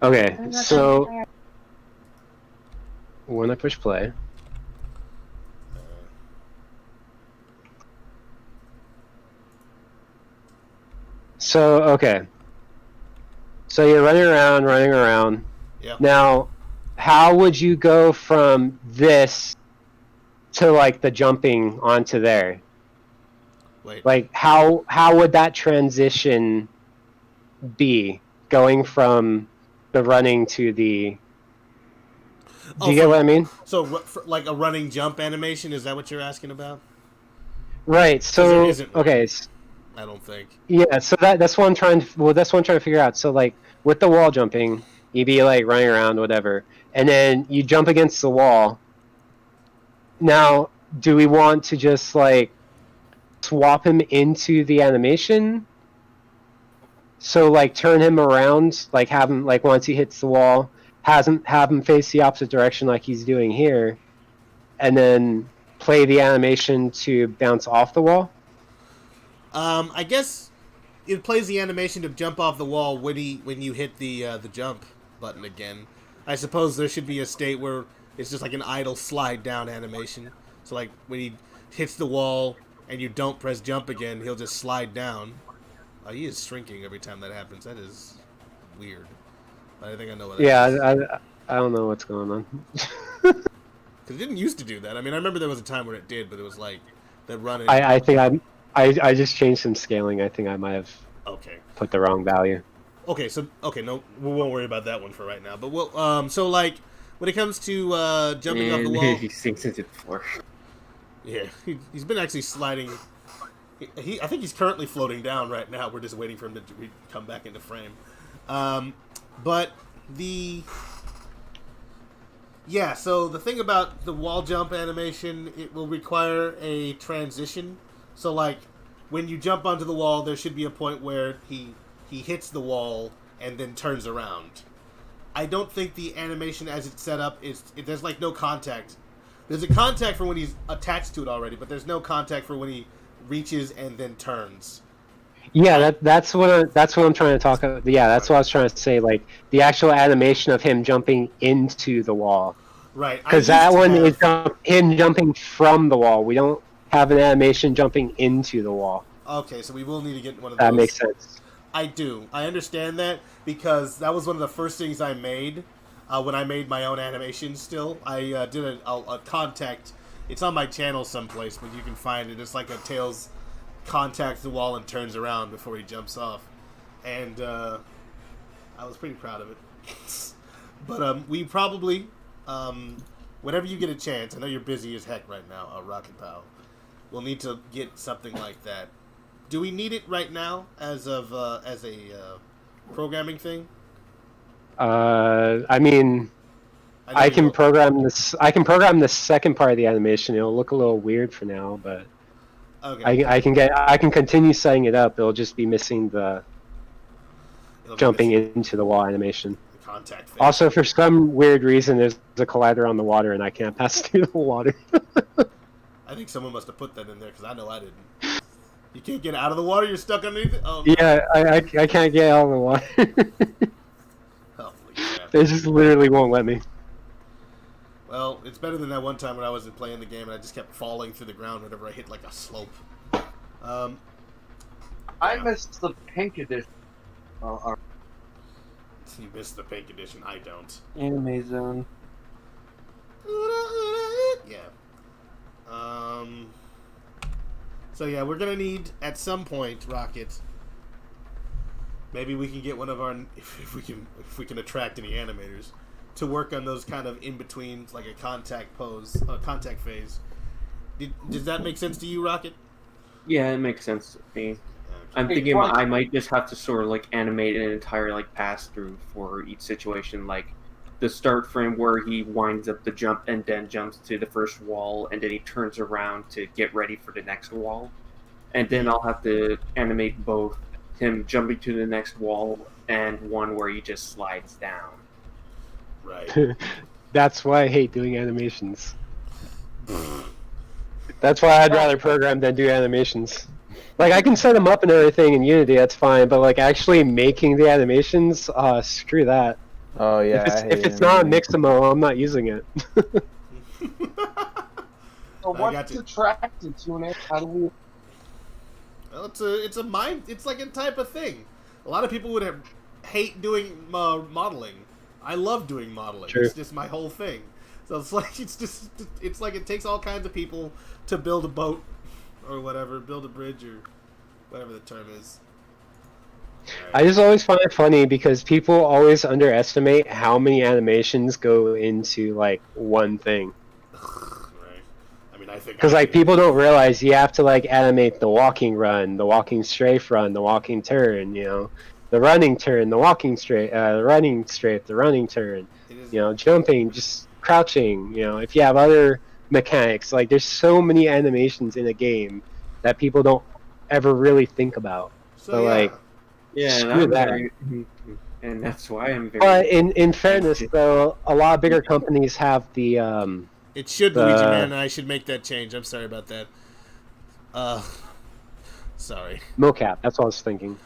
Okay, so when I push play. So, okay. So you're running around. Yep. Now, how would you go from this to, like, the jumping onto there? Wait. Like, how would that transition be, going from the running to the... Do you get what I mean? So, like a running jump animation, is that what you're asking about? Right, so... Okay, I don't think. Yeah, so that's what I'm trying to figure out. So, like, with the wall jumping, you'd be, like, running around, whatever, and then you jump against the wall. Now, do we want to just, like, swap him into the animation? So, like, turn him around, like, have him, like, once he hits the wall, have him face the opposite direction like he's doing here, and then play the animation to bounce off the wall? I guess it plays the animation to jump off the wall when you hit the jump button again. I suppose there should be a state where it's just like an idle slide down animation. So like when he hits the wall and you don't press jump again, he'll just slide down. Oh, he is shrinking every time that happens. That is weird. I think I know what that is. I don't know what's going on. Because it didn't used to do that. I mean, I remember there was a time when it did, but it was like the running. I think I just changed some scaling. I think I might have put the wrong value. Okay, no, we won't worry about that one for right now. But we'll so like when it comes to jumping off the wall, he sinks into the floor. Yeah, he's been actually sliding. I think he's currently floating down right now. We're just waiting for him to come back into frame. But so the thing about the wall jump animation, it will require a transition. So, like, when you jump onto the wall, there should be a point where he hits the wall and then turns around. I don't think the animation as it's set up there's, like, no contact. There's a contact for when he's attached to it already, but there's no contact for when he reaches and then turns. Yeah, that's what I'm trying to talk about. Yeah, that's what I was trying to say. Like, the actual animation of him jumping into the wall. Right. Because that one is him jumping from the wall. We don't have an animation jumping into the wall. Okay, so we will need to get one of those. That makes sense. I do. I understand that because that was one of the first things I made when I made my own animation still. I did a contact. It's on my channel someplace, but you can find it. It's like a Tails contacts the wall and turns around before he jumps off. And I was pretty proud of it. But we probably, whenever you get a chance, I know you're busy as heck right now, Rocket Pal. We'll need to get something like that. Do we need it right now as a programming thing? I mean, I can program this. I can program the second part of the animation. It'll look a little weird for now, but okay. I can continue setting it up. It'll just be missing the jumping into the wall animation. The contact phase. Also, for some weird reason, there's a collider on the water, and I can't pass through the water. I think someone must have put that in there because I know I didn't. You can't get out of the water. You're stuck underneath it. Oh, no. Yeah, I can't get out of the water. Holy crap. They just literally won't let me. Well, it's better than that one time when I wasn't playing the game and I just kept falling through the ground whenever I hit like a slope. I missed the pink edition. You missed the pink edition. I don't. Anime Zone. Yeah. So yeah, we're gonna need at some point, Rocket. Maybe we can get one of our if we can attract any animators to work on those kind of in betweens, like a contact phase. Does that make sense to you, Rocket? Yeah, it makes sense to me. I'm thinking I might just have to sort of like animate an entire like pass through for each situation, like the start frame where he winds up the jump and then jumps to the first wall and then he turns around to get ready for the next wall, and then I'll have to animate both him jumping to the next wall and one where he just slides down. Right. That's why I hate doing animations. That's why I'd rather program than do animations. Like, I can set them up and everything in Unity, that's fine, but like actually making the animations, screw that. Oh yeah. If it's not Mixamo, I'm not using it. So what's attracted to it? How do we? Well, it's like a type of thing. A lot of people would hate doing modeling. I love doing modeling. True. It's just my whole thing. So it's like it takes all kinds of people to build a boat or whatever, build a bridge or whatever the term is. I just always find it funny because people always underestimate how many animations go into like one thing. Right. I mean, I think Because like people don't realize you have to like animate the walking run, the walking strafe run, the walking turn, you know, the running turn, the walking straight, the running strafe, the running turn, you know, jumping, just crouching. You know, if you have other mechanics, like there's so many animations in a game that people don't ever really think about. So yeah. like. Yeah, Screw that. And that's why I'm very. But in fairness, though, a lot of bigger companies have the. It should, Luigi Man, and I should make that change. I'm sorry about that. Sorry. Mocap, that's what I was thinking.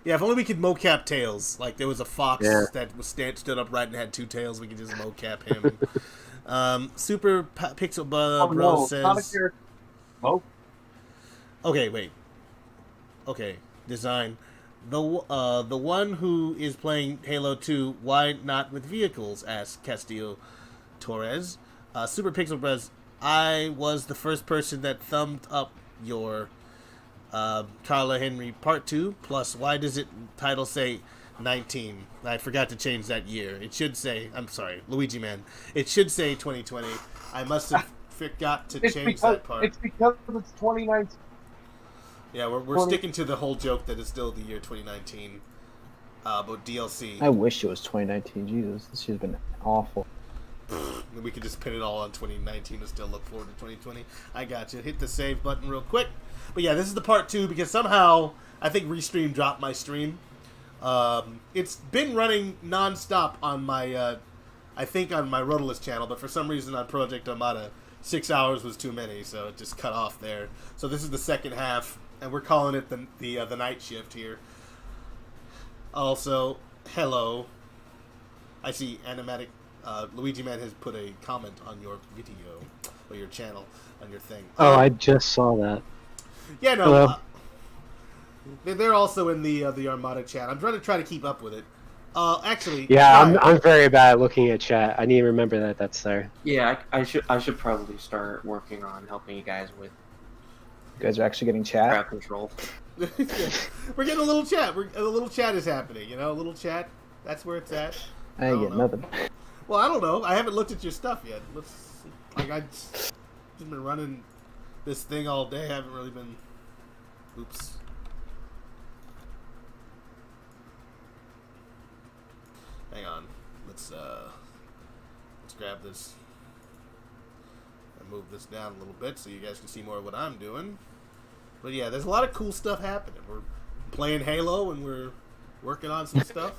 Yeah, if only we could mocap Tails. Like, there was a fox that was stood upright and had two tails. We could just mocap him. Super Pixel Bro says... Okay, wait. Okay, design. The one who is playing Halo 2, why not with vehicles? Asked Castillo Torres. Super Pixel Bros, I was the first person that thumbed up your Carla Henry Part 2. Plus, why does it title say 19? I forgot to change that year. It should say, I'm sorry, Luigi Man. It should say 2020. I must have forgot to change that part. It's because it's 2019. Yeah, we're sticking to the whole joke that it's still the year 2019. But DLC. I wish it was 2019. Jesus, this year's been awful. We could just pin it all on 2019 and still look forward to 2020. I got you. Hit the save button real quick. But yeah, this is the part 2 because somehow I think Restream dropped my stream. It's been running non-stop on my, I think on my Rotalist channel, but for some reason on Project Armada, 6 hours was too many, so it just cut off there. So this is the second half. And we're calling it the night shift here. Also, hello. I see animatic. Luigi Man has put a comment on your video or your channel on your thing. Oh, I just saw that. Yeah, no. They're also in the Armada chat. I'm trying to keep up with it. Actually. Yeah, I'm very bad at looking at chat. I need to remember that that's there. Yeah, I should probably start working on helping you guys with. You guys are actually getting chat? Crowd control. Yeah. We're getting a little chat. A little chat is happening, you know? A little chat. That's where it's at. I ain't getting nothing. Well, I don't know. I haven't looked at your stuff yet. I've just been running this thing all day. I haven't really been... Oops. Hang on. Let's grab this. Move this down a little bit so you guys can see more of what I'm doing. But yeah, there's a lot of cool stuff happening. We're playing Halo and we're working on some stuff.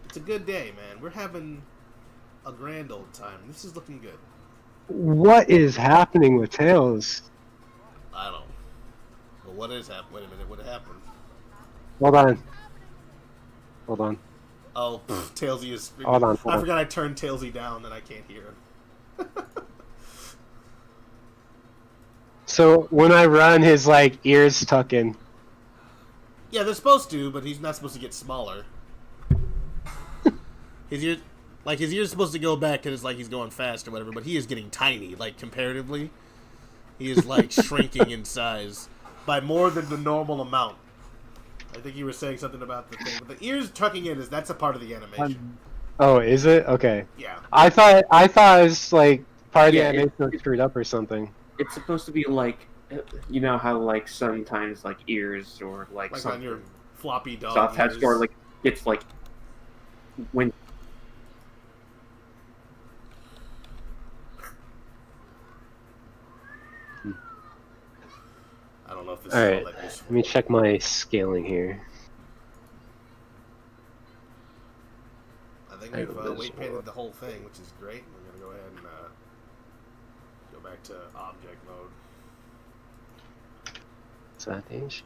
It's a good day, man. We're having a grand old time. This is looking good. What is happening with Tails? I don't know. But what is happening? Wait a minute, what happened? Hold on. Oh, Tailsy is... Hold on. I forgot I turned Tailsy down and I can't hear him. So when I run, his like ears tuck in. Yeah, they're supposed to, but he's not supposed to get smaller. His ears are supposed to go back because it's like he's going fast or whatever, but he is getting tiny, like comparatively. He is like shrinking in size by more than the normal amount. I think you were saying something about the thing, but the ears tucking in that's a part of the animation. Oh, is it? Okay. Yeah. I thought it was like part of the animation was screwed up or something. It's supposed to be like, you know how like sometimes like ears or like on your floppy dog soft head or like it's like when. I don't don't know if this All is right, all that useful. let me check my scaling here. I think I we've know this weight painted one. the whole thing, which is great. We're going to go ahead and go back to object mode. Is that the age?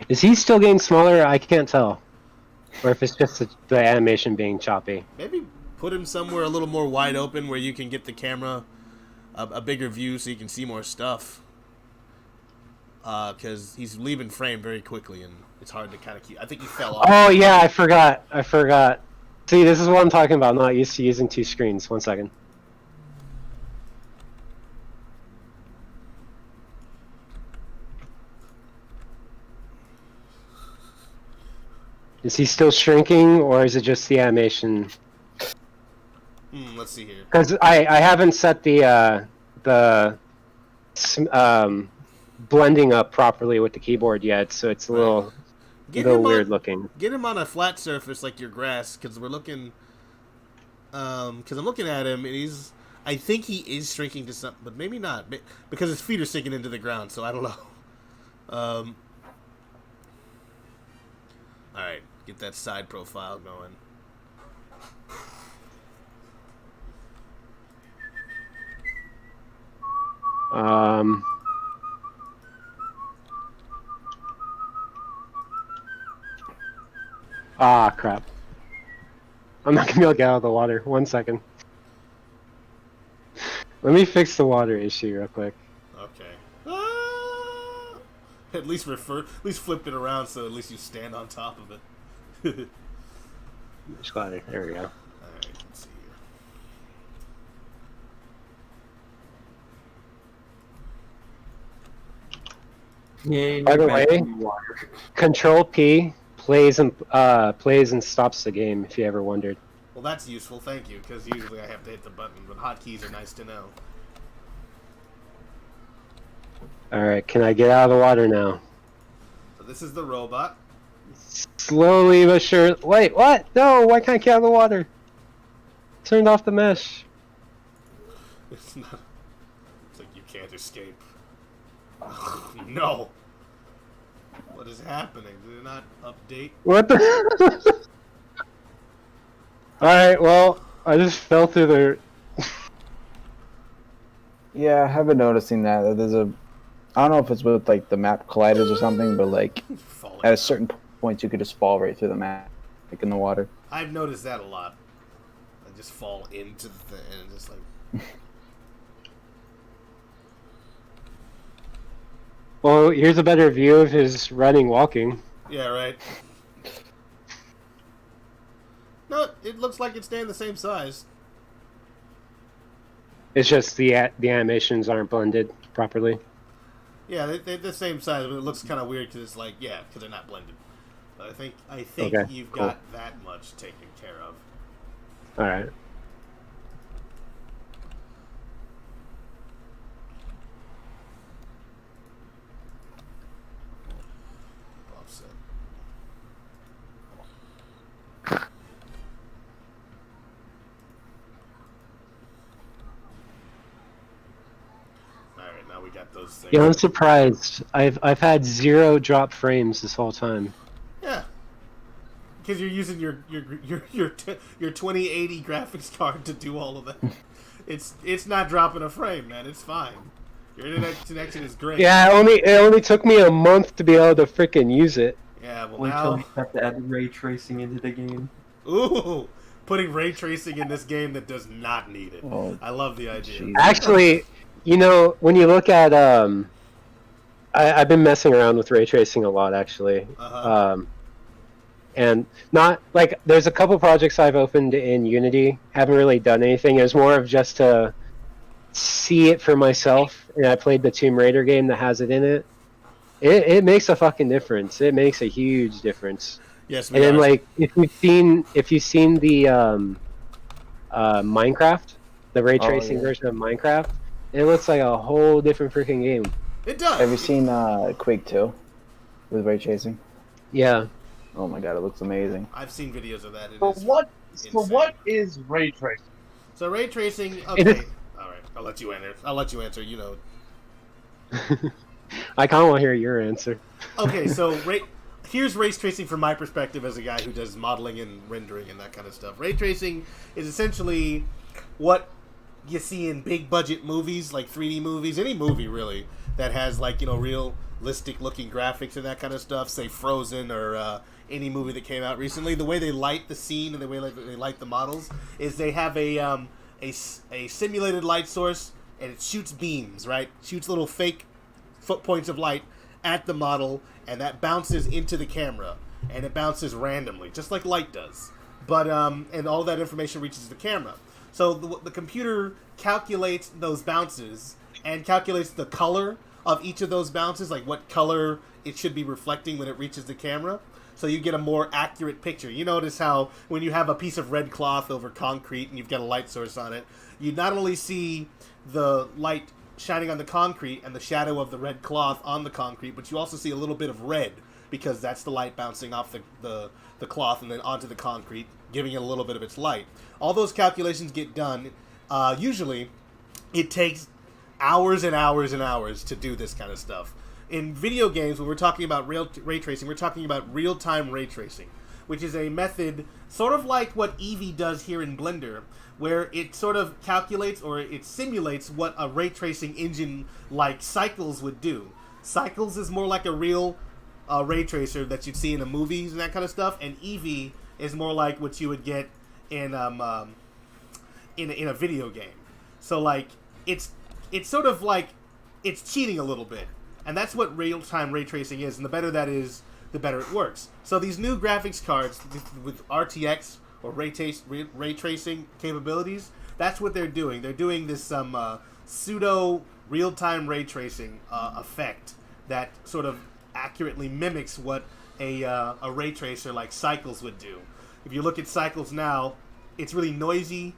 Is he still getting smaller? I can't tell. Or if it's just the animation being choppy. Maybe put him somewhere a little more wide open where you can get the camera a bigger view so you can see more stuff. Because he's leaving frame very quickly and it's hard to kind of keep. I think he fell off. Oh yeah, I forgot. See, this is what I'm talking about. I'm not used to using two screens. 1 second. Is he still shrinking, or is it just the animation? Let's see here. Because I haven't set the blending up properly with the keyboard yet, so it's a little weird looking. Get him on a flat surface like your grass, because we're looking. Because I'm looking at him and I think he is shrinking to something, but maybe not, because his feet are sinking into the ground. So I don't know. All right, get that side profile going. Ah, crap. I'm not gonna be able to get out of the water. 1 second. Let me fix the water issue real quick. Okay. At least flipped it around so at least you stand on top of it. Just ladder. There we go. Alright, let's see Yeah, By the way, Control P plays and stops the game. If you ever wondered. Well, that's useful, thank you, because usually I have to hit the button, but hotkeys are nice to know. Alright, can I get out of the water now? So this is the robot. Slowly but sure. Wait, what? No, why can't I get out of the water? Turned off the mesh. It's not. It's like you can't escape. No! What is happening? Did it not update? What the? Alright, well, I just fell through the... Yeah, I have been noticing that there's a. I don't know if it's with like the map colliders or something, but like Falling at a down. certain point you could just fall right through the map, like in the water. I've noticed that a lot. I just fall into the thing and just like. Well, here's a better view of his running, walking. Yeah, right. No, it looks like it's staying the same size. It's just the animations aren't blended properly. Yeah, they're the same size, but it looks kind of weird because it's like, yeah, because they're not blended. But I think Okay, you've cool. got that much taken care of. Alright. Offset. Alright, now we got those things. Yeah, I'm surprised. I've had 0 drop frames this whole time. Yeah. Because you're using your 2080 graphics card to do all of that. It's not dropping a frame, man. It's fine. Your internet connection is great. Yeah, it only took me a month to be able to freaking use it. Yeah, well Wait till now. we have to add ray tracing into the game. Ooh, putting ray tracing in this game that does not need it. Oh, I love the idea. jeez. Actually, you know, when you look at I've been messing around with ray tracing a lot actually. Uh-huh. And not like there's a couple projects I've opened in Unity, haven't really done anything. It was more of just to see it for myself, and I played the Tomb Raider game that has it in it. It makes a fucking difference. It makes a huge difference. Yes, And then like if you've seen the Minecraft, the ray Oh, tracing yeah. version of Minecraft. It looks like a whole different freaking game. It does. Have you seen Quake 2 with ray tracing? Yeah. Oh my god, it looks amazing. I've seen videos of that. It So is what? So insane. what is ray tracing? So ray tracing. It Okay. is- All right. I'll let you answer. I'll let you answer. You know. I kind of want to hear your answer. Okay. So here's ray tracing from my perspective as a guy who does modeling and rendering and that kind of stuff. Ray tracing is essentially what you see in big budget movies, like 3D movies, any movie really that has like, you know, realistic looking graphics and that kind of stuff. Say Frozen or any movie that came out recently. The way they light the scene and the way they light the models is they have a simulated light source, and it shoots beams, right? Shoots little fake foot points of light at the model, and that bounces into the camera, and it bounces randomly, just like light does. But and all that information reaches the camera. So the computer calculates those bounces and calculates the color of each of those bounces, like what color it should be reflecting when it reaches the camera. So you get a more accurate picture. You notice how when you have a piece of red cloth over concrete and you've got a light source on it, you not only see the light shining on the concrete and the shadow of the red cloth on the concrete, but you also see a little bit of red because that's the light bouncing off the cloth and then onto the concrete, giving it a little bit of its light. All those calculations get done. Usually, it takes hours and hours and hours to do this kind of stuff. In video games, when we're talking about ray tracing, we're talking about real-time ray tracing, which is a method sort of like what Eevee does here in Blender, where it sort of calculates or it simulates what a ray tracing engine like Cycles would do. Cycles is more like a real ray tracer that you'd see in the movies and that kind of stuff, and Eevee is more like what you would get in a video game. So like it's sort of like it's cheating a little bit. And that's what real-time ray tracing is, and the better that is, the better it works. So these new graphics cards with RTX or ray tracing capabilities, that's what they're doing. They're doing this pseudo real-time ray tracing effect that sort of accurately mimics what a ray tracer like Cycles would do. If you look at Cycles now, it's really noisy,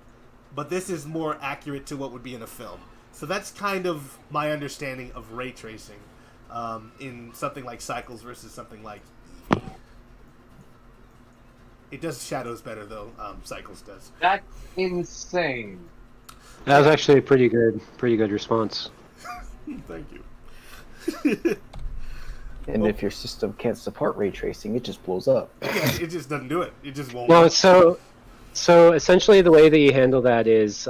but this is more accurate to what would be in a film. So that's kind of my understanding of ray tracing in something like Cycles versus something like Eevee. It does shadows better though. Cycles does. That's insane. That was actually a pretty good response. Thank you. And if your system can't support ray tracing, it just blows up. Yeah, it just doesn't do it. It just won't. Well, work. so essentially the way that you handle that is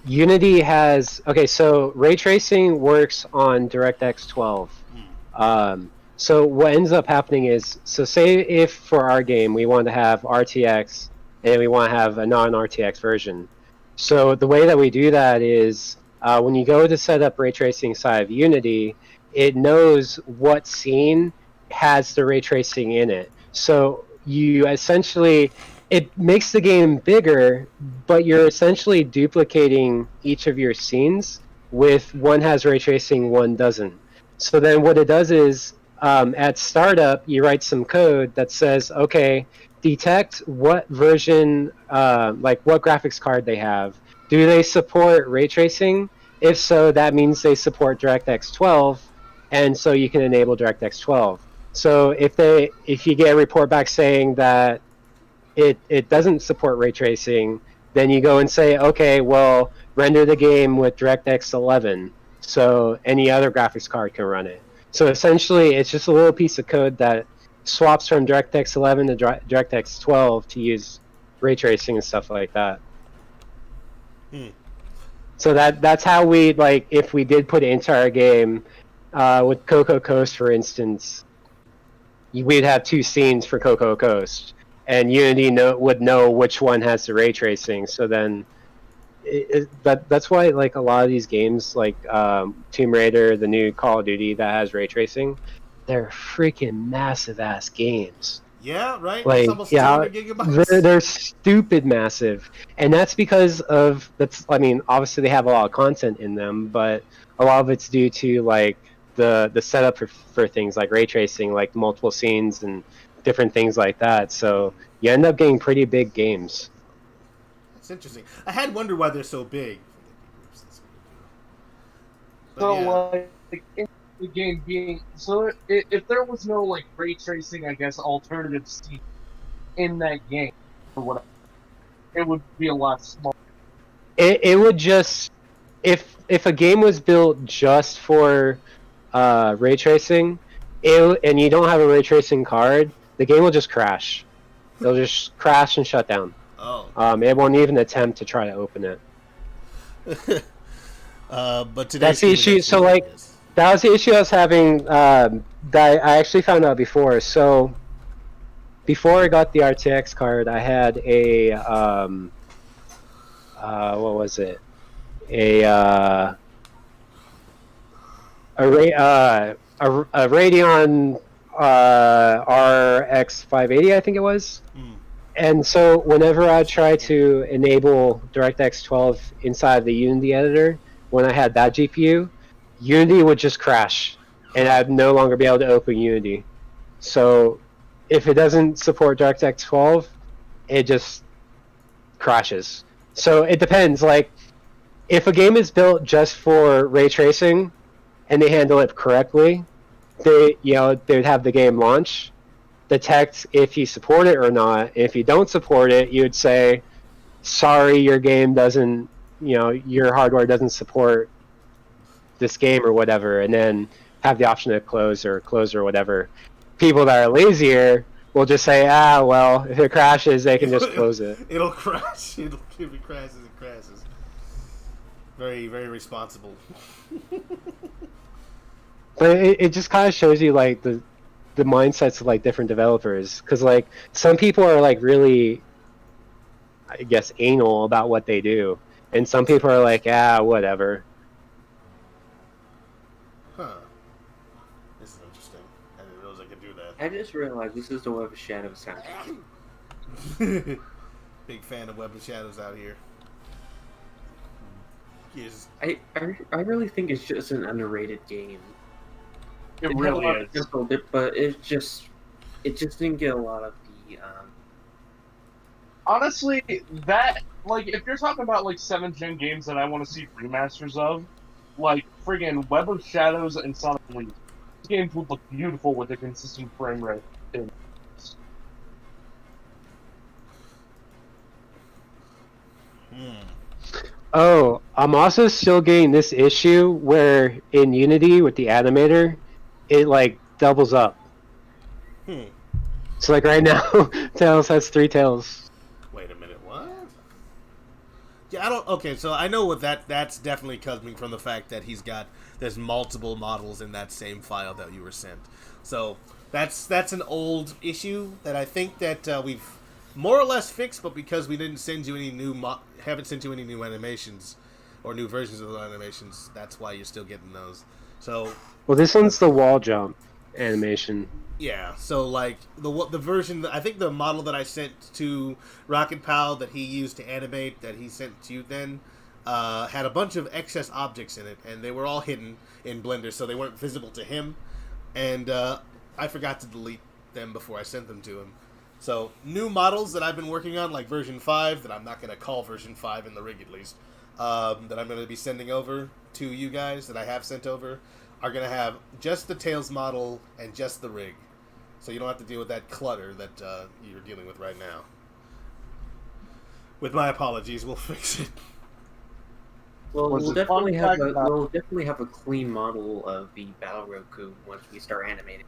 Unity has so ray tracing works on DirectX 12. So what ends up happening is, so say if for our game we want to have RTX and we want to have a non-RTX version. So the way that we do that is when you go to set up ray tracing inside of Unity, it knows what scene has the ray tracing in it. So you essentially, it makes the game bigger, but you're essentially duplicating each of your scenes with one has ray tracing, one doesn't. So then what it does is, at startup, you write some code that says, okay, detect what version, like what graphics card they have. Do they support ray tracing? If so, that means they support DirectX 12, and so you can enable DirectX 12. So if you get a report back saying that it doesn't support ray tracing, then you go and say, okay, well, render the game with DirectX 11, so any other graphics card can run it. So essentially, it's just a little piece of code that swaps from DirectX 11 to DirectX 12 to use ray tracing and stuff like that. So that's how we, like, if we did put it into our game, with Cocoa Coast, for instance, we'd have two scenes for Cocoa Coast, and Unity would know which one has the ray tracing. So then, that's why, like, a lot of these games, like Tomb Raider, the new Call of Duty that has ray tracing, they're freaking massive ass games. Yeah, right. Like, it's almost 200 gigabytes. They're stupid massive, and that's because of I mean, obviously they have a lot of content in them, but a lot of it's due to like the setup for things like ray tracing, like multiple scenes and different things like that. So you end up getting pretty big games. It's interesting. I had wondered why they're so big. But So yeah. like in the game being so if there was no like ray tracing, I guess alternative scene in that game or whatever, it would be a lot smaller. It would just if a game was built just for ray tracing, and you don't have a ray tracing card, the game will just crash. It'll just crash and shut down. Oh. It won't even attempt to try to open it. But that's the issue. So like, that was the issue I was having. That I actually found out before. So before I got the RTX card, I had a what was it? A Radeon RX 580, I think it was. And so whenever I try to enable DirectX 12 inside the Unity editor, when I had that GPU, Unity would just crash, and I'd no longer be able to open Unity. So if it doesn't support DirectX 12, it just crashes. So it depends. Like, if a game is built just for ray tracing, and they handle it correctly, they would have the game launch, detect if you support it or not. If you don't support it, you would say, sorry, your game doesn't, your hardware doesn't support this game or whatever, and then have the option to close or whatever. People that are lazier will just say, well, if it crashes, they can just close it. It'll crash. If it crashes, it crashes. Very, very responsible. But it just kind of shows you like the mindsets of like different developers, because like some people are like really, I guess, anal about what they do, and some people are like, whatever. Huh. This is interesting. I didn't realize I could do that. I just realized this is the Web of Shadows soundtrack. Big fan of Web of Shadows out here. Yes. I really think it's just an underrated game. It really is. But it just didn't get a lot of the. Honestly, that like if you're talking about like 7th gen games that I want to see remasters of, like friggin' Web of Shadows and Sonic Leaf, these games would look beautiful with a consistent frame rate. Oh, I'm also still getting this issue where in Unity with the animator, it like doubles up. So like right now, Tails has 3 tails. Wait a minute, what? Yeah, I don't. Okay, so I know what that's definitely coming from the fact that there's multiple models in that same file that you were sent. So that's an old issue that I think that we've more or less fixed, but because we didn't send you any haven't sent you any new animations or new versions of the animations, that's why you're still getting those. So, well, this one's the wall jump animation. Yeah, so like the version, I think the model that I sent to Rocket Pal that he used to animate, that he sent to you then, had a bunch of excess objects in it, and they were all hidden in Blender, so they weren't visible to him, and I forgot to delete them before I sent them to him. So new models that I've been working on, like version 5, that I'm not going to call version 5 in the rig at least, that I'm going to be sending over to you guys, that I have sent over, are going to have just the Tails model and just the rig. So you don't have to deal with that clutter that you're dealing with right now. With my apologies, we'll fix it. Well, we'll definitely have a clean model of the Battle Roku once we start animating.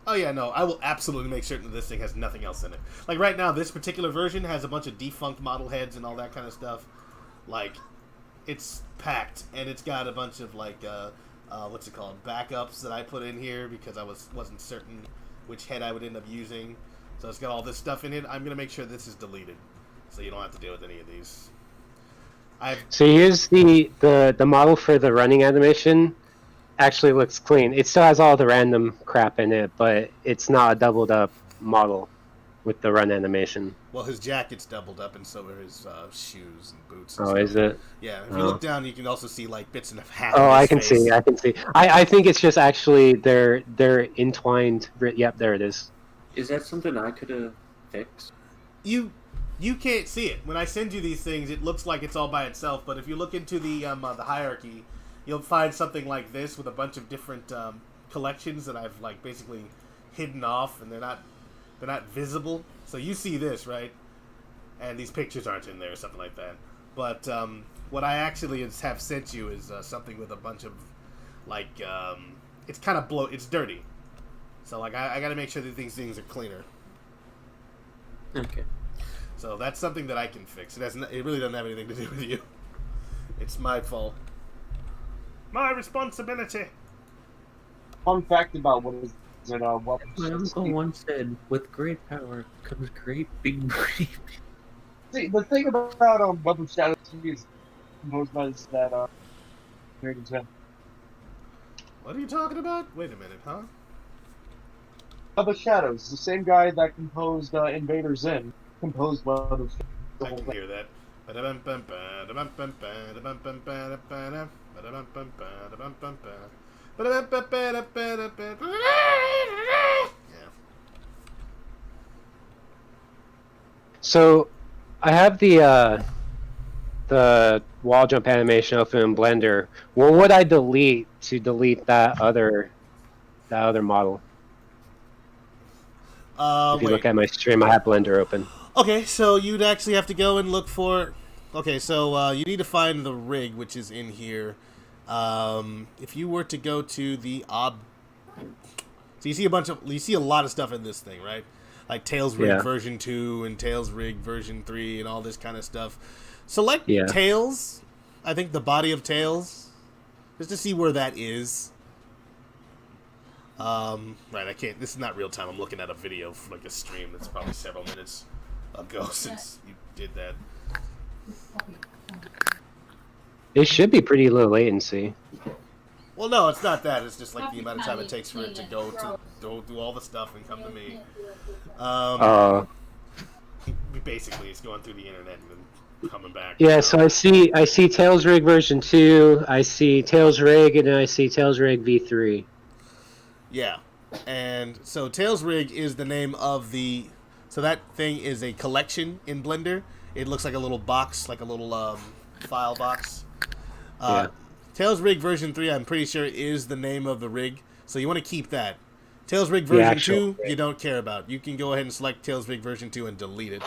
Oh yeah, no, I will absolutely make certain that this thing has nothing else in it. Like right now, this particular version has a bunch of defunct model heads and all that kind of stuff. Like, it's packed, and it's got a bunch of like, what's it called, backups that I put in here because I wasn't certain which head I would end up using. So it's got all this stuff in it. I'm gonna make sure this is deleted, so you don't have to deal with any of these. So here's the model for the running animation. Actually looks clean. It still has all the random crap in it, but it's not a doubled up model with the run animation. Well, his jacket's doubled up, and so are his shoes and boots. And stuff. Is it? Yeah. If you look down, you can also see like bits and half. Oh, I can see. I can see. I think it's just actually they're entwined. Yep, there it is. Is that something I could have fixed? you can't see it. When I send you these things, it looks like it's all by itself. But if you look into the hierarchy, you'll find something like this with a bunch of different collections that I've like basically hidden off, and they're not visible. So you see this, right? And these pictures aren't in there or something like that. But what I actually have sent you is something with a bunch of like it's kind of it's dirty. So like I got to make sure that these things are cleaner. Okay. So that's something that I can fix. It really doesn't have anything to do with you. It's my fault. My responsibility. Fun fact about what is it? What My uncle once said, "With great power comes great big brain." See, the thing about Web of Shadows is composed by that created him. What are you talking about? Wait a minute, huh? Web of Shadows, the same guy that composed Invader Zim, composed Web of Shadows. I can hear that. Yeah. So, I have the wall jump animation open in Blender. What would I delete to delete that other model? If you look at my stream, I have Blender open. Okay, so you'd actually have to go and look for. Okay, so you need to find the rig, which is in here. If you were to go to the so you see a lot of stuff in this thing, right? Like Tails Rig version 2 and Tails Rig version 3 and all this kind of stuff. Select Tails. I think the body of Tails, just to see where that is. Right, I can't. This is not real time. I'm looking at a video from like a stream that's probably several minutes ago since you did that. It should be pretty low latency. Well, no, it's not that. It's just like the amount of time it takes for it to go do all the stuff and come to me. Basically, it's going through the internet and then coming back. Yeah, so I see Tails Rig version 2, I see Tails Rig, and then I see Tails Rig V3. Yeah, and so Tails Rig is the name of the. So that thing is a collection in Blender. It looks like a little box, like a little file box. Tails Rig version 3, I'm pretty sure, is the name of the rig. So you want to keep that. Tails Rig version 2, you don't care about. You can go ahead and select Tails Rig version 2 and delete it.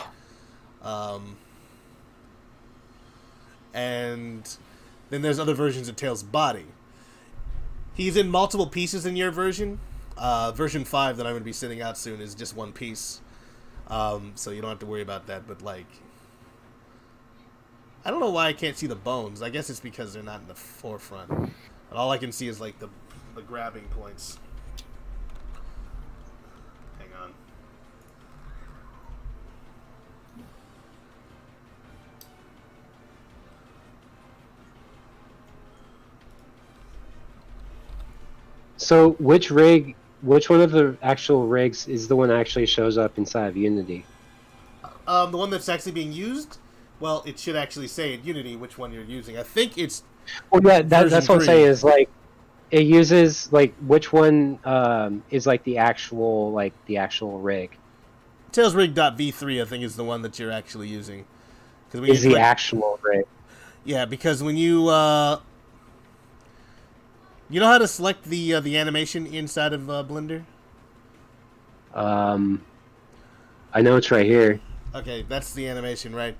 And then there's other versions of Tails' body. He's in multiple pieces in your version. Version 5 that I'm going to be sending out soon is just one piece. So you don't have to worry about that. But, like, I don't know why I can't see the bones. I guess it's because they're not in the forefront. But all I can see is, like, the grabbing points. Hang on. So which one of the actual rigs is the one that actually shows up inside of Unity? The one that's actually being used? Well, it should actually say in Unity which one you're using. I think it's. Well, yeah, that's what I'm saying is like, it uses like which one is like the actual rig. Tailsrig.v3, I think, is the one that you're actually using. Is the actual rig? Yeah, because when you you know how to select the animation inside of Blender? I know it's right here. Okay, that's the animation, right?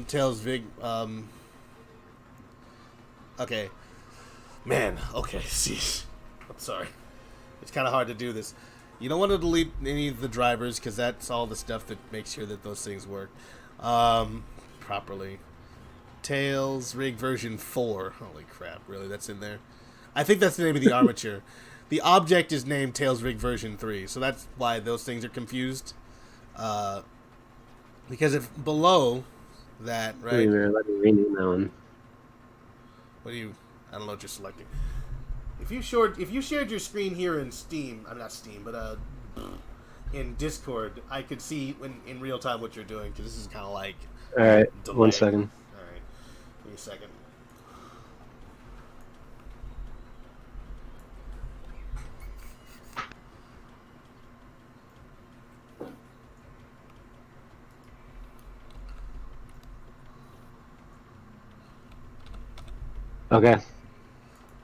Tails Vig. Okay. Man, okay, see. I'm sorry. It's kind of hard to do this. You don't want to delete any of the drivers because that's all the stuff that makes sure that those things work properly. Tails Rig version 4. Holy crap, really? That's in there? I think that's the name of the armature. The object is named Tails Rig version 3, so that's why those things are confused. Because if below that, right? Wait a minute, let me rename that one. What do you? I don't know what you're selecting. If you shared your screen here in Steam, I'm not Steam, but in Discord, I could see in real time what you're doing because this is kind of like. All right, delay. 1 second. All right, give me a second. Okay.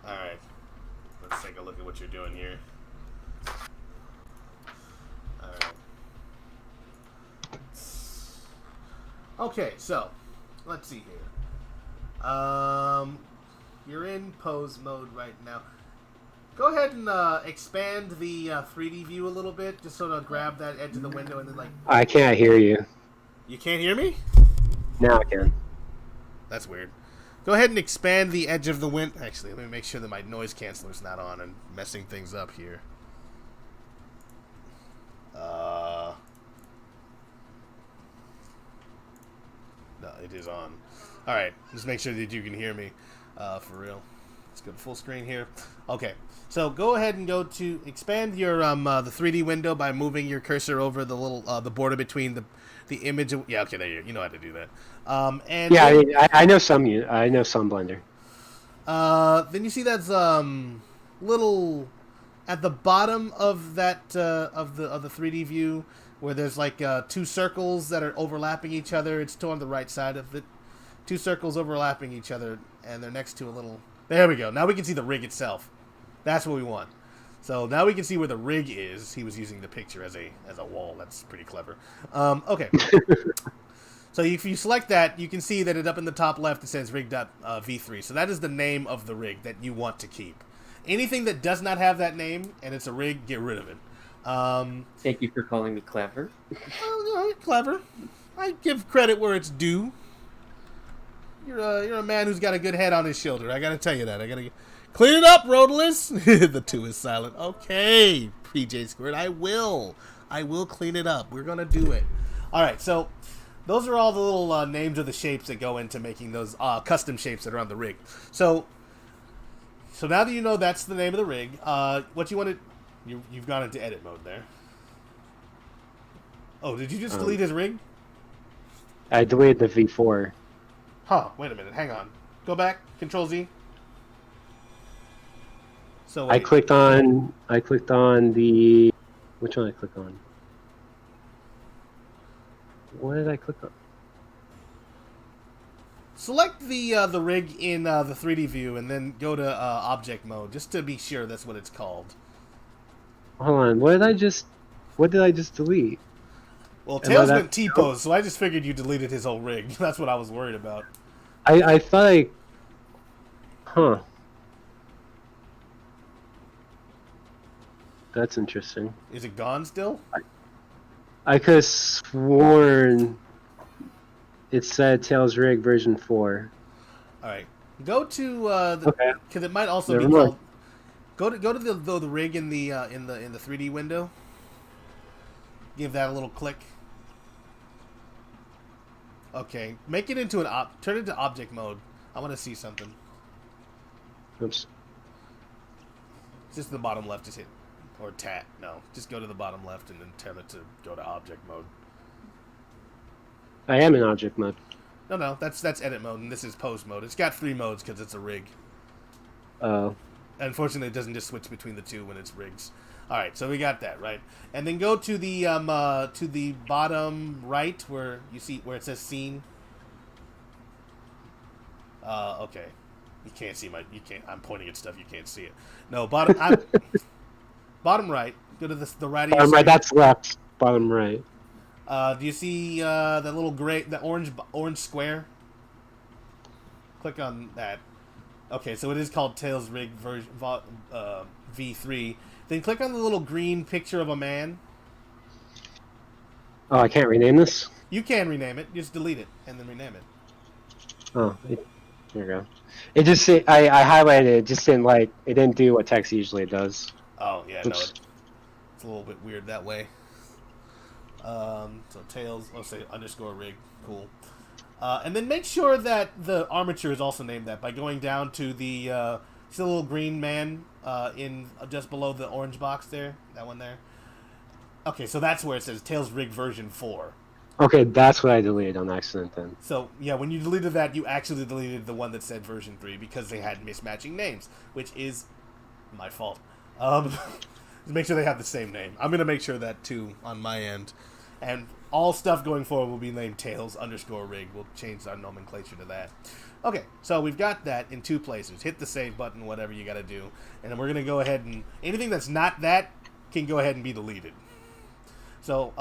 All right. Let's take a look at what you're doing here. All right. Okay, so let's see here. You're in pose mode right now. Go ahead and expand the 3D view a little bit, just sort of grab that edge of the window and then like. I can't hear you. You can't hear me? Now I can. That's weird. Go ahead and expand the edge of the window. Actually, let me make sure that my noise canceler's not on and messing things up here. No, it is on. All right, just make sure that you can hear me for real. Let's go to full screen here. Okay, so go ahead and go to expand your the 3D window by moving your cursor over the little the border between the image. Yeah, okay, there you know how to do that. And Yeah, then, I know some. I know some Blender. then you see that's little at the bottom of that of the 3D view where there's like two circles that are overlapping each other. It's still on the right side of it. Two circles overlapping each other, and they're next to a little. There we go. Now we can see the rig itself. That's what we want. So now we can see where the rig is. He was using the picture as a wall. That's pretty clever. Okay. So if you select that, you can see that it up in the top left it says rig.v3. So that is the name of the rig that you want to keep. Anything that does not have that name and it's a rig, get rid of it. Thank you for calling me clever. Well, you're clever. I give credit where it's due. You're a man who's got a good head on his shoulder. I gotta tell you that. I gotta clean it up, Rodolus. The 2 is silent. Okay, PJ Squared. I will clean it up. We're gonna do it. All right. So those are all the little names of the shapes that go into making those custom shapes that are on the rig. So now that you know that's the name of the rig, what you want to you've gone into edit mode there. Oh, did you just delete his rig? I deleted the V4. Huh, wait a minute, hang on. Go back, Control Z. So I clicked on the which one I click on? What did I click on? Select the rig in the 3D view and then go to object mode just to be sure that's what it's called. Hold on, what did I just delete? Well, Tails went T-pose, so I just figured you deleted his whole rig. That's what I was worried about. I thought Huh. That's interesting. Is it gone still? I could have sworn it said Tails Rig version 4. Alright. Go to okay. Because it might also Never be mind. called... Go to the rig in the 3D window. Give that a little click. Okay, make it into turn it to object mode. I want to see something. Oops. Just the bottom left, just hit or tat. No, just go to the bottom left and then tell it to go to object mode. I am in object mode. No, that's edit mode, and this is pose mode. It's got 3 modes because it's a rig. Oh. Unfortunately, it doesn't just switch between the 2 when it's rigs. All right, so we got that right, and then go to the bottom right where you see where it says scene. Okay, you can't see my. You can't. I'm pointing at stuff you can't see it. No, bottom. Bottom right. Go to the right. Bottom right. That's left. Bottom right. Do you see that little gray, the orange square? Click on that. Okay, so it is called Tails Rig version V3. Then click on the little green picture of a man. Oh, I can't rename this? You can rename it. Just delete it and then rename it. Oh, here we go. It just I highlighted it. Just didn't it didn't do what text usually does. Oh yeah, Oops. no, it's a little bit weird that way. So Tails, let's say _rig, cool. And then make sure that the armature is also named that by going down to the see the little green man in just below the orange box there, that one there. Okay, so that's where it says Tails Rig version 4. Okay, that's what I deleted on accident then. So yeah, when you deleted that, you actually deleted the one that said version 3 because they had mismatching names, which is my fault. Make sure they have the same name. I'm gonna make sure that too on my end. And all stuff going forward will be named Tails _rig. We'll change our nomenclature to that. Okay, so we've got that in 2 places. Hit the save button, whatever you got to do. And then we're going to go ahead and... anything that's not that can go ahead and be deleted. So,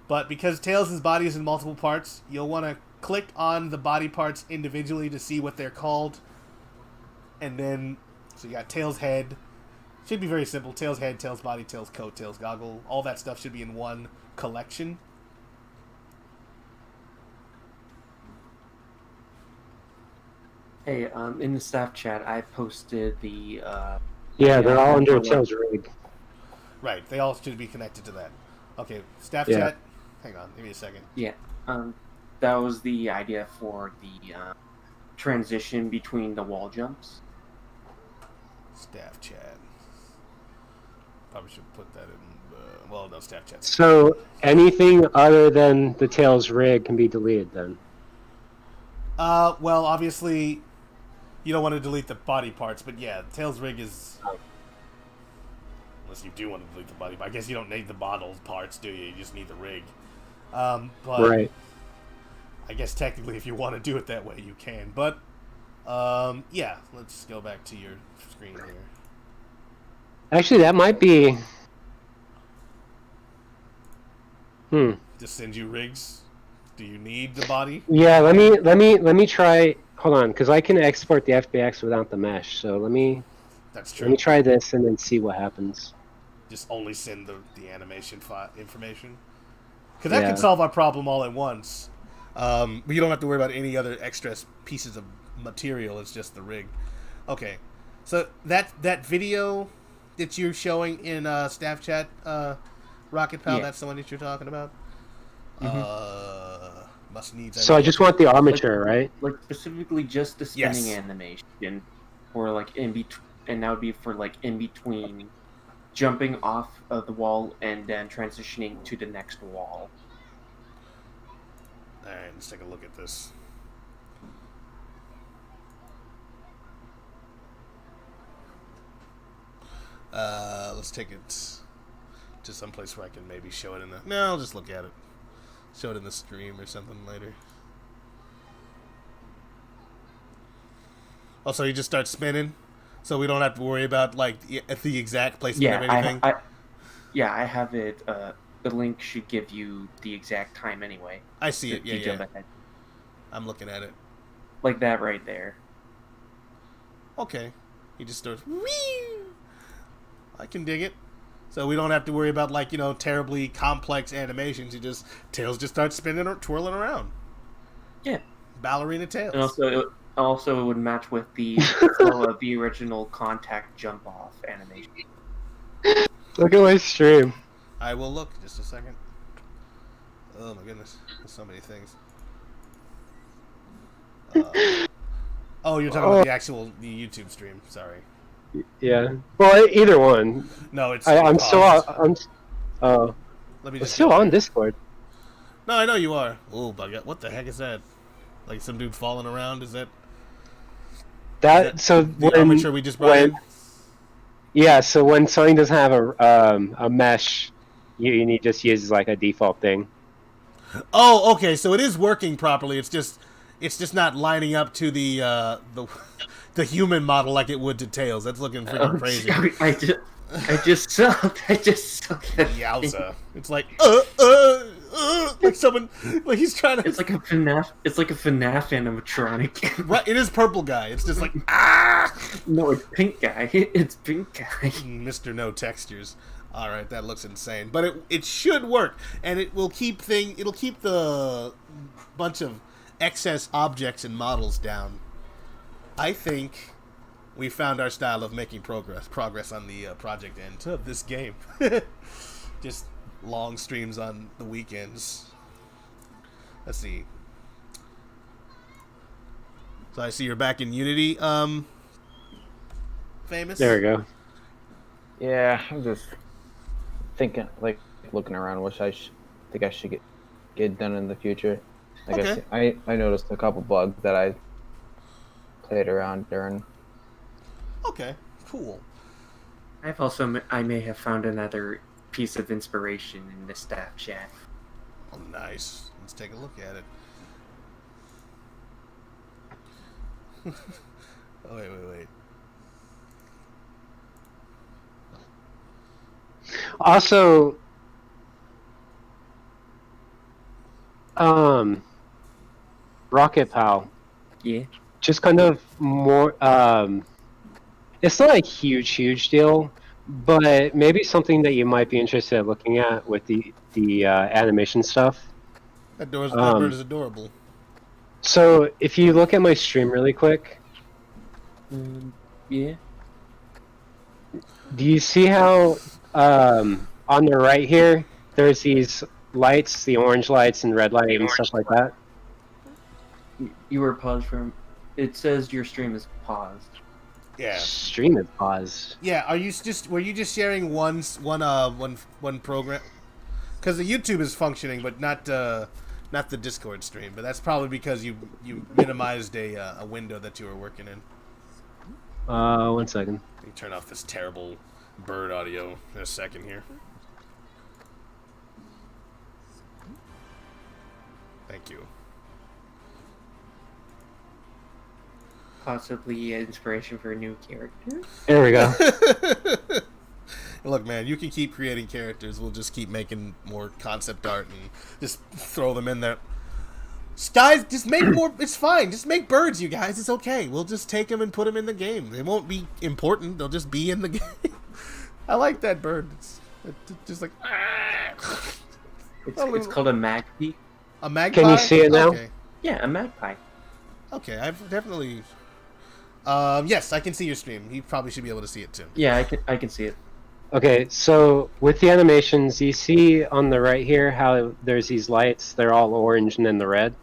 but because Tails' body is in multiple parts, you'll want to click on the body parts individually to see what they're called. And then, so you got Tails' head. Should be very simple. Tails' head, Tails' body, Tails' coat, Tails' goggle. All that stuff should be in one collection. Hey, in the staff chat, I posted the. Yeah, they're all under Tails rig. Right, they all should be connected to that. Okay, staff Yeah. chat. Hang on, give me a second. Yeah, that was the idea for the transition between the wall jumps. Staff chat. Probably should put that in. Well, no, staff chat. So anything other than the Tails rig can be deleted then. Well, obviously, you don't want to delete the body parts, but yeah, Tails rig is. Unless you do want to delete the body, I guess you don't need the bottle parts, do you? You just need the rig. But Right. I guess technically, if you want to do it that way, you can. But yeah, let's go back to your screen here. Actually, that might be. Just send you rigs. Do you need the body? Yeah, let me try. Hold on, because I can export the FBX without the mesh. So let me That's true. let me try this and then see what happens. Just only send the animation information. Because that Yeah. can solve our problem all at once. You don't have to worry about any other extra pieces of material. It's just the rig. Okay, so that video that you're showing in staff chat, Rocket Pal, Yeah. that's the one that you're talking about. Must needs. So I just want the armature, right? Like specifically just the spinning Yes. animation, or like in between, and that would be for like in between jumping off of the wall and then transitioning to the next wall. All right, let's take a look at this. Let's take it to some place where I can maybe show it in the. No, I'll just look at it. Show it in the stream or something later. Also, you just start spinning, so we don't have to worry about like the exact placement of anything. I have it. The link should give you the exact time anyway. I see it. if you Yeah, jump yeah. ahead. I'm looking at it. Like that right there. Okay. He just starts. Whee! I can dig it. So we don't have to worry about like terribly complex animations. Tails just starts spinning or twirling around. Yeah. Ballerina Tails. And also it would match with the flow of the original contact jump off animation. Look at my stream. I will look just a second. Oh my goodness, there's so many things. Oh, you're talking about the YouTube stream. Sorry. Yeah. Well, either one. No, it's. I'm still paused. I'm. Let me I'm just still on Discord. No, I know you are. Oh, bug. What the heck is that? Like some dude falling around? Is that So the armature we just brought in? Yeah. So when something doesn't have a mesh, you need just use like a default thing. Oh, okay. So it is working properly. It's just not lining up to the human model like it would to Tails. That's looking freaking crazy. I just sucked. Yowza! It's like like someone like he's trying to. It's like a FNAF. It's like a FNAF animatronic. Right, it is purple guy. It's just like ah. No, it's pink guy. It's pink guy. Mr. No Textures. All right, that looks insane, but it should work, and it will keep It'll keep the bunch of excess objects and models down. I think we found our style of making progress on the project end of this game. Just long streams on the weekends. Let's see. So I see you're back in Unity, Famous? There we go. Yeah, I'm just thinking, like, looking around. Think I should get done in the future. Like Okay. I noticed a couple bugs that I played around during. Okay, cool. I may have found another piece of inspiration in the staff chat. Oh, nice. Let's take a look at it. Oh, wait. Also, Rocket Pal, Yeah. just kind of more. It's not a huge deal, but maybe something that you might be interested in looking at with the animation stuff. That bird Um, is adorable. so if you look at my stream really quick, Yeah. do you see how on the right here there's these lights, the orange lights and red light and stuff like that? You were paused from. It says your stream is paused. Yeah. Stream is paused. Yeah. Were you just sharing one program? Because the YouTube is functioning, but not the Discord stream. But that's probably because you minimized a window that you were working in. 1 second. Let me turn off this terrible bird audio in a second here. Thank you. Possibly inspiration for a new character. There we go. Look, man, you can keep creating characters. We'll just keep making more concept art and just throw them in there. Guys, just make more. It's fine. Just make birds, you guys. It's okay. We'll just take them and put them in the game. They won't be important. They'll just be in the game. I like that bird. It's just like. It's called a magpie. A magpie? Can you see it now? Okay. Yeah, a magpie. Okay, I've definitely. Yes, I can see your stream. You probably should be able to see it too. Yeah, I can see it. Okay, so with the animations, you see on the right here how there's these lights. They're all orange and then the red.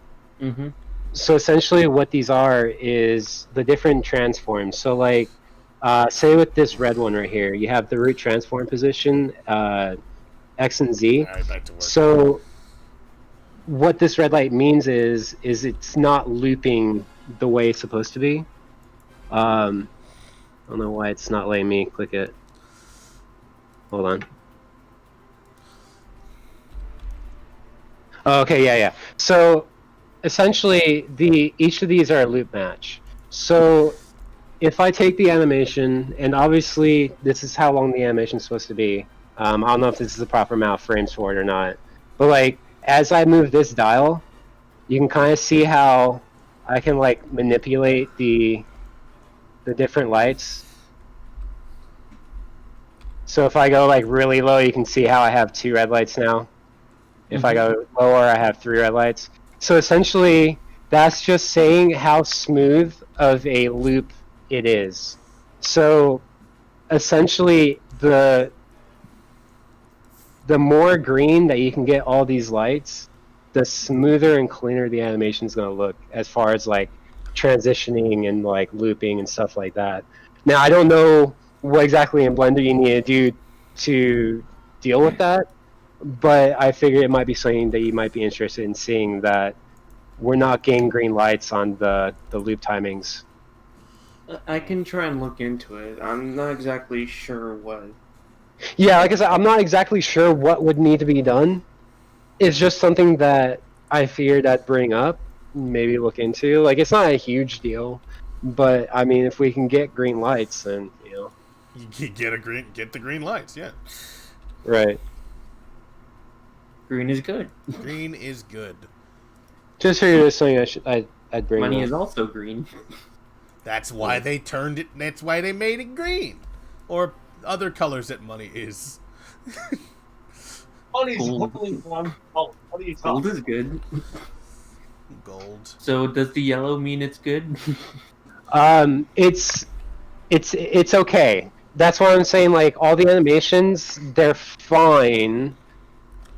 Mm-hmm. So essentially what these are is the different transforms. So like, say with this red one right here, you have the root transform position, X and Z. All right, back to work. So what this red light means is it's not looping the way it's supposed to be. I don't know why it's not letting me click it. Hold on. Oh, okay, yeah. So essentially, each of these are a loop match. So if I take the animation, and obviously this is how long the animation is supposed to be. I don't know if this is the proper amount of frames for it or not. But like, as I move this dial, you can kind of see how I can like manipulate the different lights. So if I go like really low, you can see how I have 2 red lights now. If I go lower, I have 3 red lights. So essentially, that's just saying how smooth of a loop it is. So essentially, the more green that you can get all these lights, the smoother and cleaner the animation is going to look as far as like transitioning and like looping and stuff like that. Now, I don't know what exactly in Blender you need to do to deal with that, but I figure it might be something that you might be interested in seeing, that we're not getting green lights on the loop timings. I can try and look into it. I'm not exactly sure what. Yeah, like I said, I'm not exactly sure what would need to be done. It's just something that I figured I'd bring up, maybe look into. Like, it's not a huge deal, but I mean, if we can get green lights, then you get the green lights, yeah. Right. Green is good. Green is good. Just figured it was something I'd bring Money up. is also green. That's why they turned it. That's why they made it green, or other colors that money is. Money's Gold. only one color. What are you Gold talking is good. Gold. So does the yellow mean it's good? It's okay. That's why I'm saying, like, all the animations, they're fine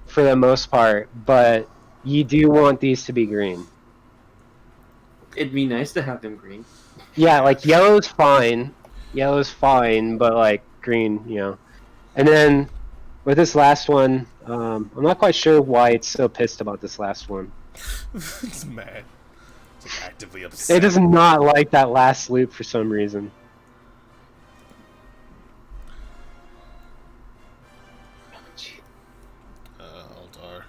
for the most part, but you do want these to be green. It'd be nice to have them green. Yeah, like, yellow's fine, but, like, green, And then, with this last one, I'm not quite sure why it's so pissed about this last one. It's mad. It's like actively upset. It does not like that last loop for some reason. Alt R.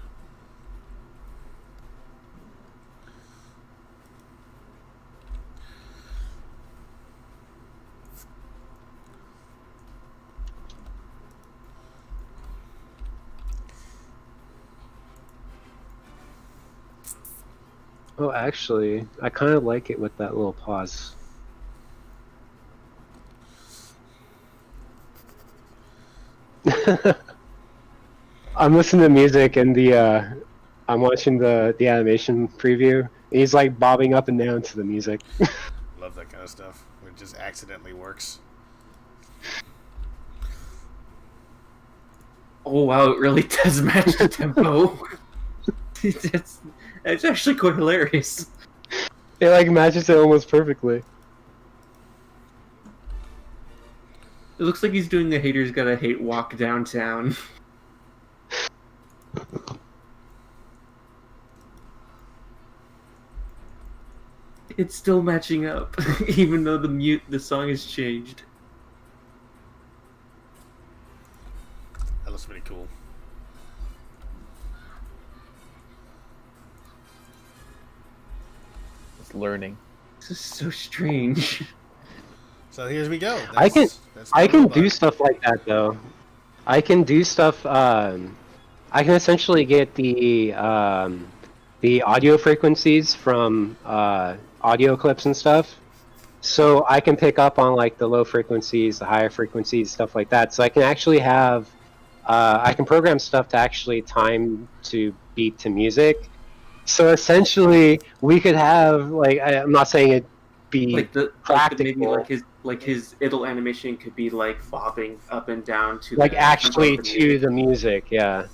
Oh, actually, I kind of like it with that little pause. I'm listening to music and I'm watching the animation preview. And he's like bobbing up and down to the music. Love that kind of stuff. It just accidentally works. Oh wow, it really does match the tempo. it's actually quite hilarious. It like matches it almost perfectly. It looks like he's doing the haters gotta hate walk downtown. It's still matching up, even though the song has changed. That looks pretty cool. It's learning. This is so strange. So here we go. I can robot. do stuff like that though. I can do stuff. I can essentially get the audio frequencies from audio clips and stuff. So I can pick up on like the low frequencies, the higher frequencies, stuff like that. So I can actually have, I can program stuff to actually time to beat to music. So essentially, we could have like, I'm not saying it be like practical. maybe like his idle animation could be like bobbing up and down to like the actually tempo of the to music. the music, yeah.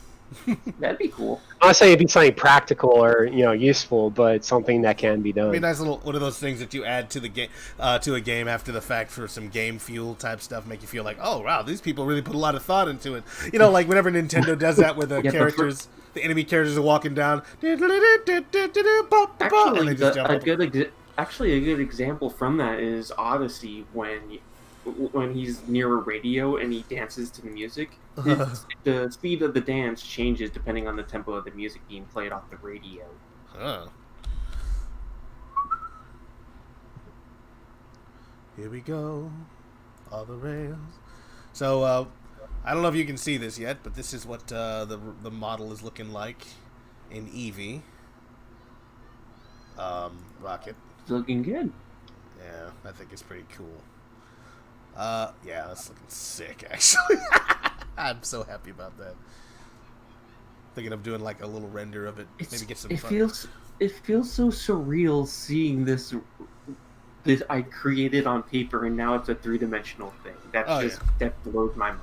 That'd be cool. I'm not saying it'd be something practical or useful, but something that can be done. It'd be a nice little one of those things that you add to the game, to a game after the fact for some game fuel type stuff. Make you feel like, oh wow, these people really put a lot of thought into it. You know, like whenever Nintendo does that with the Yeah, characters, the enemy characters are walking down, and Actually, they just jump a up. good example from that is Odyssey when he's near a radio and he dances to the music. The speed of the dance changes depending on the tempo of the music being played off the radio. Huh. Here we go, all the rails. So I don't know if you can see this yet, but this is what the model is looking like in Eevee. Rocket. It's looking good. Yeah, I think it's pretty cool. Yeah, that's looking sick, actually. I'm so happy about that. Thinking of doing like a little render of it. Maybe get some. It feels so surreal seeing this I created on paper and now it's a 3-dimensional thing. That blows my mind.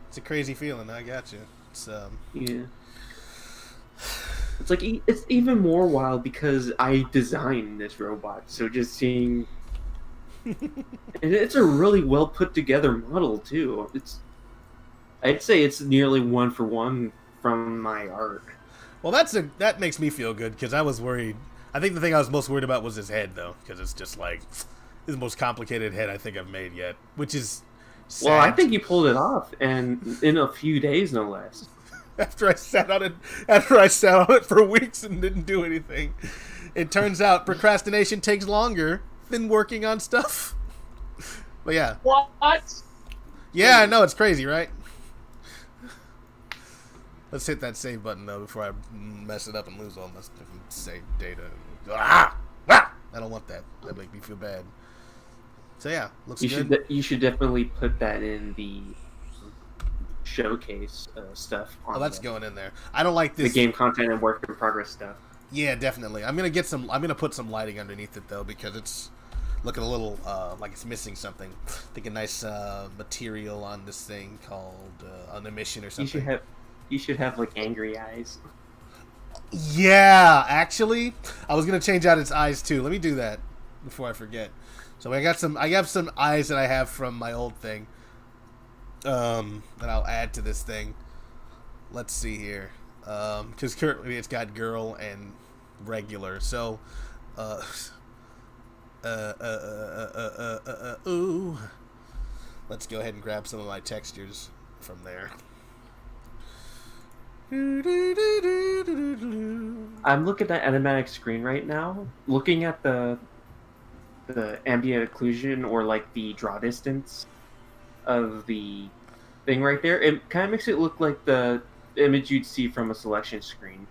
It's a crazy feeling. I got you. It's Yeah. It's like it's even more wild because I designed this robot. So just seeing, and it's a really well put together model too. I'd say it's nearly 1-for-1 from my art. Well, that makes me feel good because I was worried. I think the thing I was most worried about was his head, though, because it's just like this is the most complicated head I think I've made yet, which is sad. Well, I think you pulled it off, and in a few days, no less. After I sat on it for weeks and didn't do anything, it turns out procrastination takes longer than working on stuff. But yeah. What? Yeah, I know, it's crazy, right? Let's hit that save button, though, before I mess it up and lose all my saved data. Ah! Ah! I don't want that. That makes me feel bad. So yeah, looks good. You should definitely put that in the showcase stuff. Oh, that's going in there. I don't like this. The game content and work in progress stuff. Yeah, definitely. I'm gonna put some lighting underneath it though, because it's looking a little like it's missing something. I think a nice material on this thing called an emission or something. You should have like angry eyes. Yeah, actually, I was gonna change out its eyes too. Let me do that before I forget. So I have some eyes that I have from my old thing. That I'll add to this thing. Let's see here. Because currently it's got girl and regular. So, ooh. Let's go ahead and grab some of my textures from there. I'm looking at animatic screen right now, looking at the ambient occlusion or like the draw distance of the thing right there. It kind of makes it look like the image you'd see from a selection screen.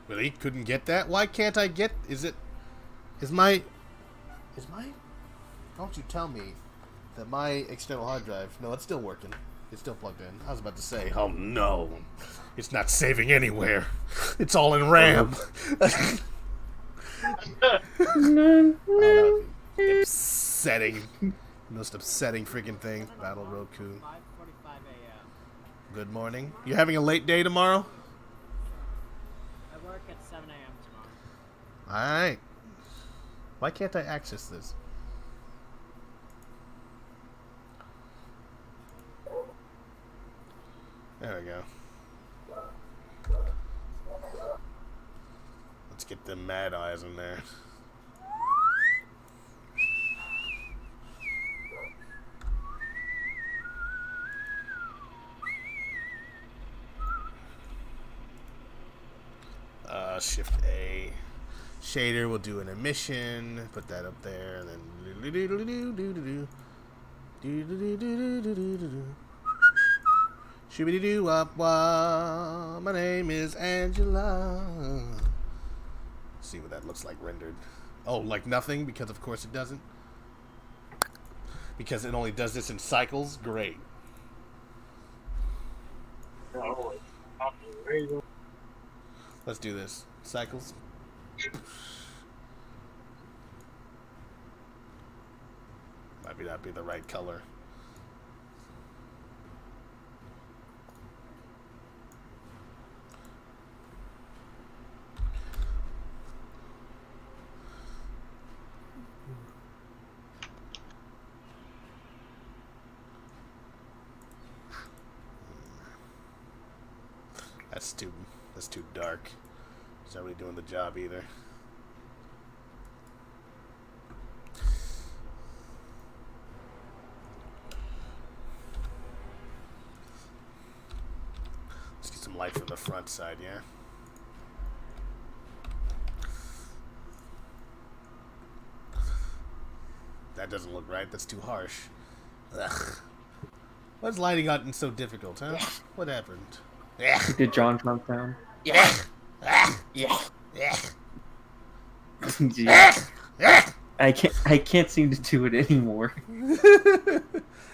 Really? Couldn't get that? Why can't I get... Is my... Don't you tell me that my external hard drive... No, it's still working. It's still plugged in. I was about to say, oh no. It's not saving anywhere. It's all in RAM. Oh, upsetting. Most upsetting freaking thing. Battle Roku. 5:45 a.m. Good morning. You having a late day tomorrow? I work at 7 a.m. tomorrow. Alright. Why can't I access this? There we go. Let's get them mad eyes in there. Shift A. Shader will do an emission. Put that up there, and then shooby doo wop wop. My name is Angela. See what that looks like rendered. Oh, like nothing, because of course it doesn't. Because it only does this in cycles. Great. Let's do this. Cycles. Might not be the right color. That's too dark. It's not really doing the job either. Let's get some light from the front side, yeah? That doesn't look right. That's too harsh. Ugh. Why's lighting gotten so difficult, huh? What happened? Did John Trump down? Yeah. I can't seem to do it anymore.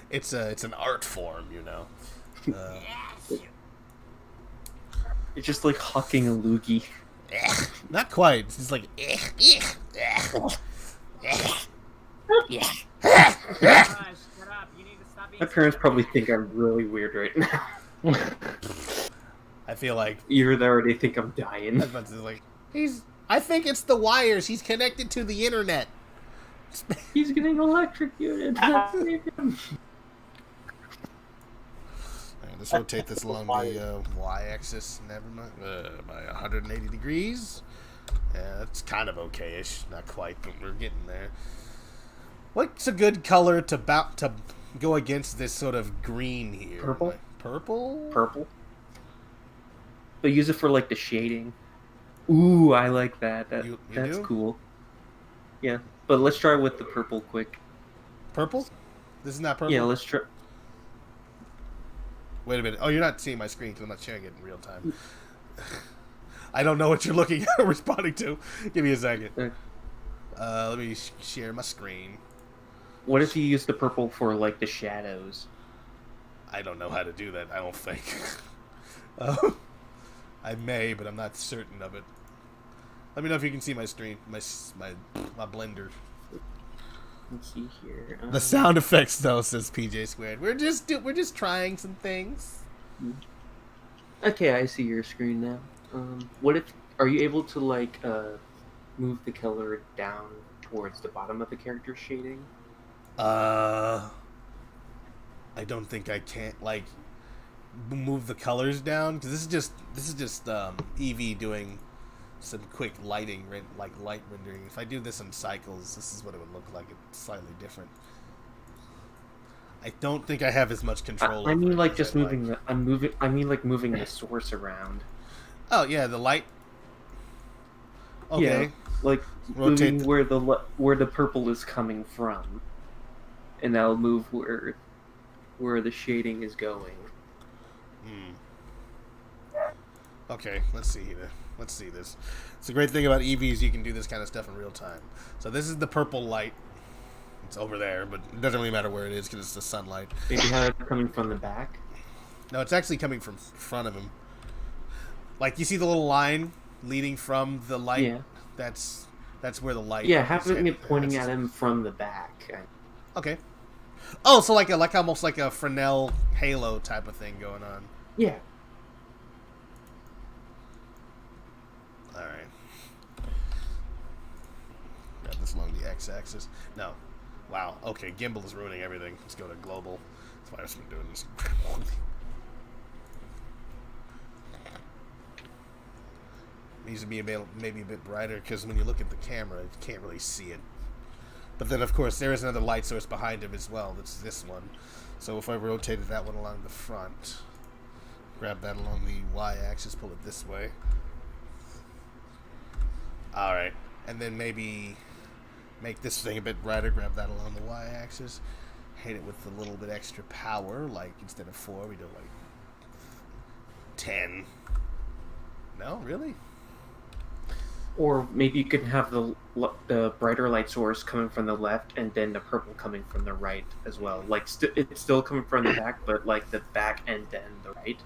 It's an art form, you know. It's just like hucking a loogie. Not quite. It's just like. Guys, shut up. You need to stop being My parents probably think I'm really weird right now. I feel like Either they already think I'm dying. I was about to say, like I think it's the wires. He's connected to the internet. He's getting electrocuted. Let's rotate this along the y-axis. Never mind. By 180 degrees. Yeah, that's kind of okay-ish. Not quite, but we're getting there. What's a good color to go against this sort of green here? Purple? Like, purple? Purple. But use it for like the shading. Ooh, I like that. That's do? cool. Yeah, but let's try with the purple quick. Purple? This is not purple? Yeah, let's try. Wait a minute. Oh, you're not seeing my screen because I'm not sharing it in real time. I don't know what you're looking at responding to. Give me a second. Let me share my screen. What if you use the purple for like the shadows? I don't know how to do that, I don't think. I may, but I'm not certain of it. Let me know if you can see my screen, my blender. Let's see here. The sound effects, though, says PJ Squared. We're just trying some things. Okay, I see your screen now. What if are you able to like move the color down towards the bottom of the character shading? I don't think I can't like move the colors down because this is just Eevee doing some quick light rendering. If I do this in cycles, this is what it would look like. It's slightly different. I don't think I have as much control. I mean, over it like as just I'd moving like. I mean, like moving the source around. Oh yeah, the light. Okay. Yeah, like Rotate moving where the purple is coming from, and that'll move where the shading is going. Okay, let's see here. let's see this. It's a great thing about EVs. You can do this kind of stuff in real time. So this is the purple light. It's over there, but it doesn't really matter where it is because it's the sunlight. Maybe how it's coming from the back. No, it's actually coming from front of him. Like, you see the little line leading from the light? Yeah. That's where the light. Yeah, having it pointing at him from the back. Okay. Oh, so like almost like a Fresnel halo type of thing going on. Yeah. All right. Got this along the x-axis. No. Wow. Okay, gimbal is ruining everything. Let's go to global. That's why I've been doing this. Needs to be maybe a bit brighter because when you look at the camera, you can't really see it. But then, of course, there is another light source behind him as well. That's this one. So if I rotated that one along the front, grab that along the y-axis, pull it this way. All right, and then maybe make this thing a bit brighter. Grab that along the y-axis. Hit it with a little bit extra power. Like instead of 4, we do like 10. No, really? Or maybe you can have the brighter light source coming from the left and then the purple coming from the right as well. Like it's still coming from the back, but like the back and then the right.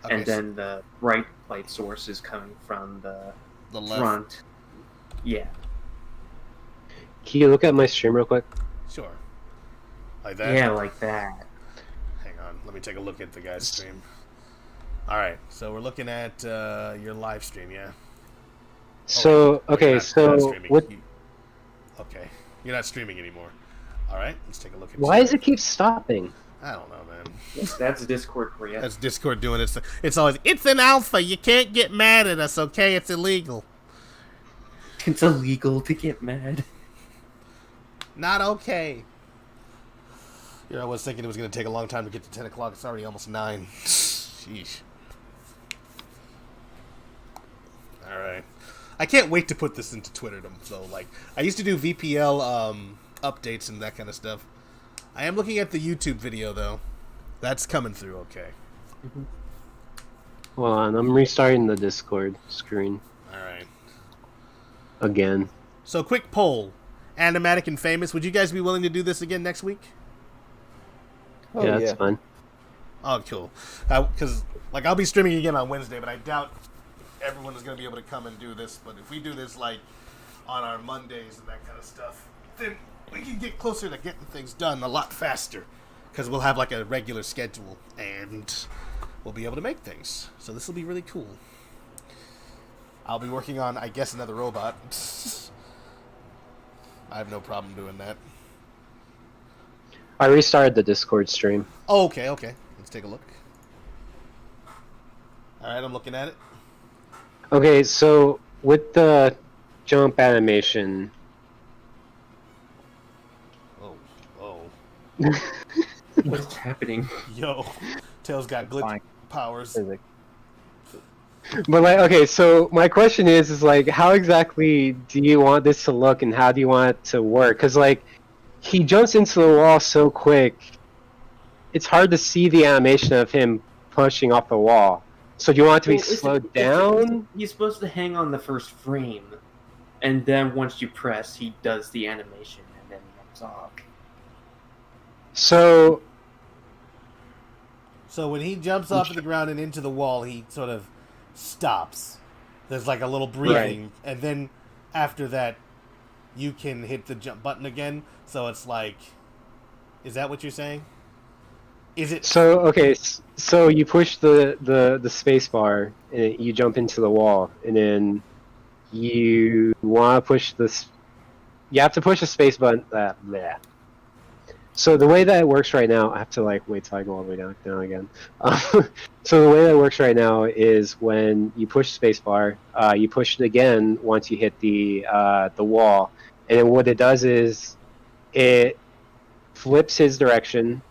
Okay, and then the bright light source is coming from the left. Front. Yeah. Can you look at my stream real quick? Sure. Like that? Yeah, like that. Hang on. Let me take a look at the guy's stream. All right. So we're looking at your live stream, yeah? So, okay, so... what? Okay. You're not streaming anymore. All right. Let's take a look at Why does it keep stopping? I don't know, man. That's Discord for you. That's Discord doing it. It's always, it's an alpha. You can't get mad at us, okay? It's illegal. It's illegal to get mad. Not okay. You know, I was thinking it was going to take a long time to get to 10 o'clock. It's already almost 9. Sheesh. All right. I can't wait to put this into Twitter, though. Like, I used to do VPL updates and that kind of stuff. I am looking at the YouTube video, though. That's coming through okay. Mm-hmm. Hold on, I'm restarting the Discord screen. All right. Again. So, quick poll. Animatic and Famous, would you guys be willing to do this again next week? Yeah, that's fine. Oh, cool. Because, like, I'll be streaming again on Wednesday, but I doubt everyone is going to be able to come and do this. But if we do this, like, on our Mondays and that kind of stuff, then we can get closer to getting things done a lot faster. Because we'll have, like, a regular schedule, and we'll be able to make things. So this will be really cool. I'll be working on, I guess, another robot. I have no problem doing that. I restarted the Discord stream. Oh, okay. Let's take a look. Alright, I'm looking at it. Okay, so with the jump animation... Oh. What's happening? Yo, Tails got glitch powers. But like, okay, so my question is like, how exactly do you want this to look, and how do you want it to work? Because like, he jumps into the wall so quick, it's hard to see the animation of him pushing off the wall. So do you want it to be slowed down? He's supposed to hang on the first frame, and then once you press, he does the animation, and then he jumps off. So when he jumps off of the ground and into the wall, he sort of stops. There's like a little breathing, right. And then after that, you can hit the jump button again. So it's like, is that what you're saying? Is it so? Okay, so you push the space bar and you jump into the wall, and then you want to push this. You have to push the space button. Bleh. So the way that it works right now, I have to like wait till I go all the way down again. So the way that it works right now is when you push spacebar, you push it again once you hit the wall, and then what it does is it flips his direction,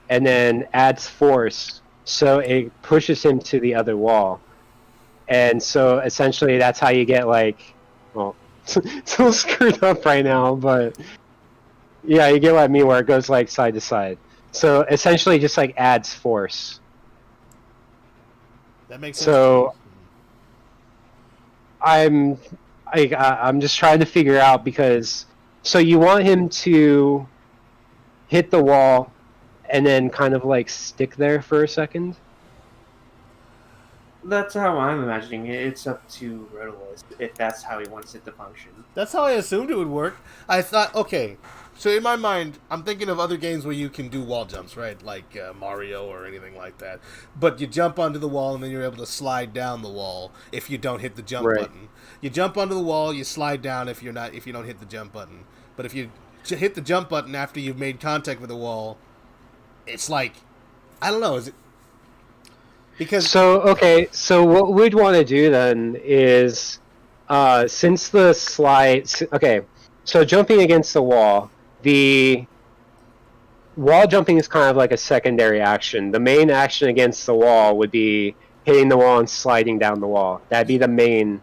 and then adds force, so it pushes him to the other wall, and so essentially that's how you get like, well, it's a little screwed up right now, but. Yeah, you get what I mean, where it goes like side to side. So essentially, just like adds force. That makes sense. So, I'm I'm just trying to figure out because so you want him to hit the wall and then kind of like stick there for a second. That's how I'm imagining it. It's up to Rotolis if that's how he wants it to function. That's how I assumed it would work. I thought, okay, so in my mind, I'm thinking of other games where you can do wall jumps, right? Like Mario or anything like that. But you jump onto the wall and then you're able to slide down the wall if you don't hit the jump button. You jump onto the wall, you slide down if you don't hit the jump button. But if you hit the jump button after you've made contact with the wall, it's like, I don't know, is it? Because so what we'd want to do then is since the slide, okay, so jumping against the wall jumping is kind of like a secondary action. The main action against the wall would be hitting the wall and sliding down the wall. That'd be the main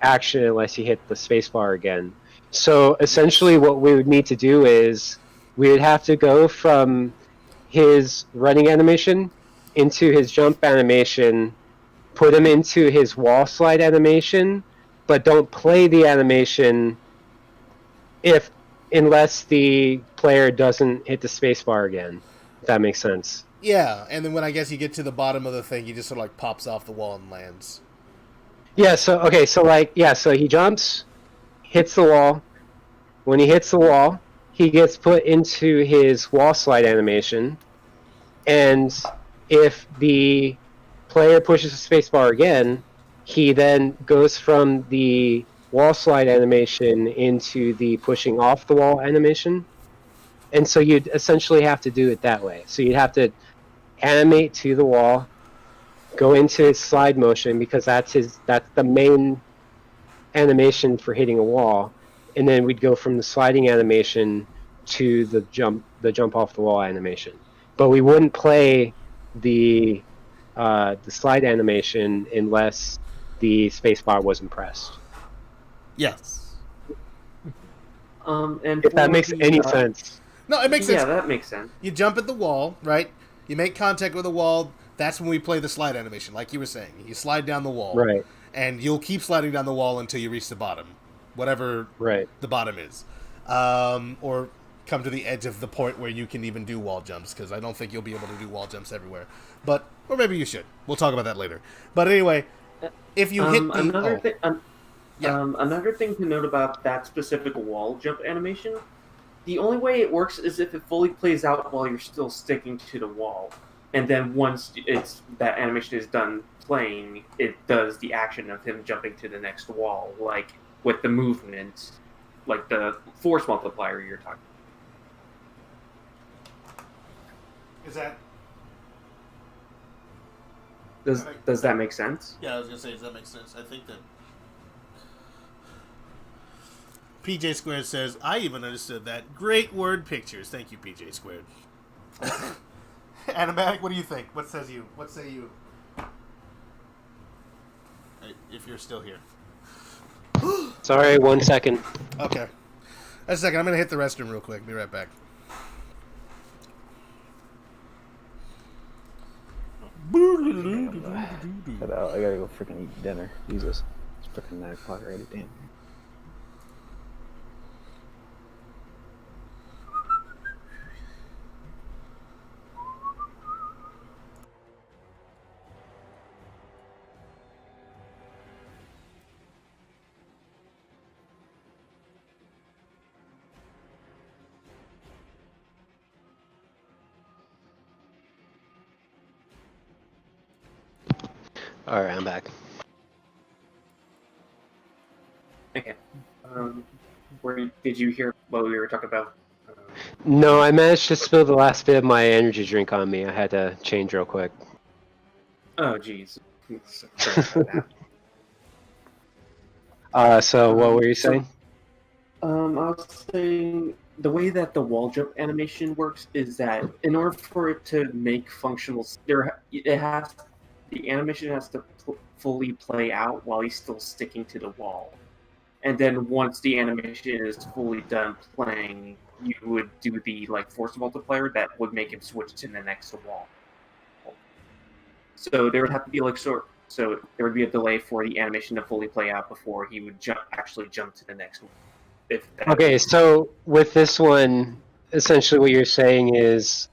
action unless you hit the spacebar again. So essentially what we would need to do is we would have to go from his running animation into his jump animation, put him into his wall slide animation, but don't play the animation unless the player doesn't hit the spacebar again. If that makes sense. yeah, and then when I guess you get to the bottom of the thing, he just sort of like pops off the wall and lands. Yeah, so he jumps, hits the wall. When he hits the wall, he gets put into his wall slide animation, and if the player pushes the spacebar again, he then goes from the wall slide animation into the pushing off the wall animation. And so you'd essentially have to do it that way. So you'd have to animate to the wall, go into his slide motion because that's the main animation for hitting a wall, and then we'd go from the sliding animation to the jump off the wall animation. But we wouldn't play the slide animation unless the spacebar wasn't pressed. Yes. And if that makes any sense. No, it makes sense. Yeah, that makes sense. You jump at the wall, right? You make contact with the wall. That's when we play the slide animation, like you were saying. You slide down the wall. Right. And you'll keep sliding down the wall until you reach the bottom, whatever the bottom is. Or come to the edge of the point where you can even do wall jumps, because I don't think you'll be able to do wall jumps everywhere. Or maybe you should. We'll talk about that later. But anyway, if you hit the... Another thing to note about that specific wall jump animation, the only way it works is if it fully plays out while you're still sticking to the wall. And then once that animation is done playing, it does the action of him jumping to the next wall, like with the movement, like the force multiplier you're talking about. Is that... Does that make sense? Yeah, I was going to say, does that make sense? I think that... PJ Squared says, I even understood that. Great word pictures. Thank you, PJ Squared. Animatic, what do you think? What say you? If you're still here. Sorry, 1 second. Okay. A second, I'm going to hit the restroom real quick. Be right back. I gotta go freaking eat dinner. Jesus. It's freaking 9 o'clock already, damn. Alright, I'm back. Okay. Did you hear what we were talking about? No, I managed to spill the last bit of my energy drink on me. I had to change real quick. Oh, jeez. So what were you saying? I was saying the way that the wall jump animation works is that in order for it to make functional, the animation has to fully play out while he's still sticking to the wall. And then once the animation is fully done playing, you would do the force multiplier that would make him switch to the next wall. So there would have to be So there would be a delay for the animation to fully play out before he would actually jump to the next one. Okay, so with this one, essentially what you're saying is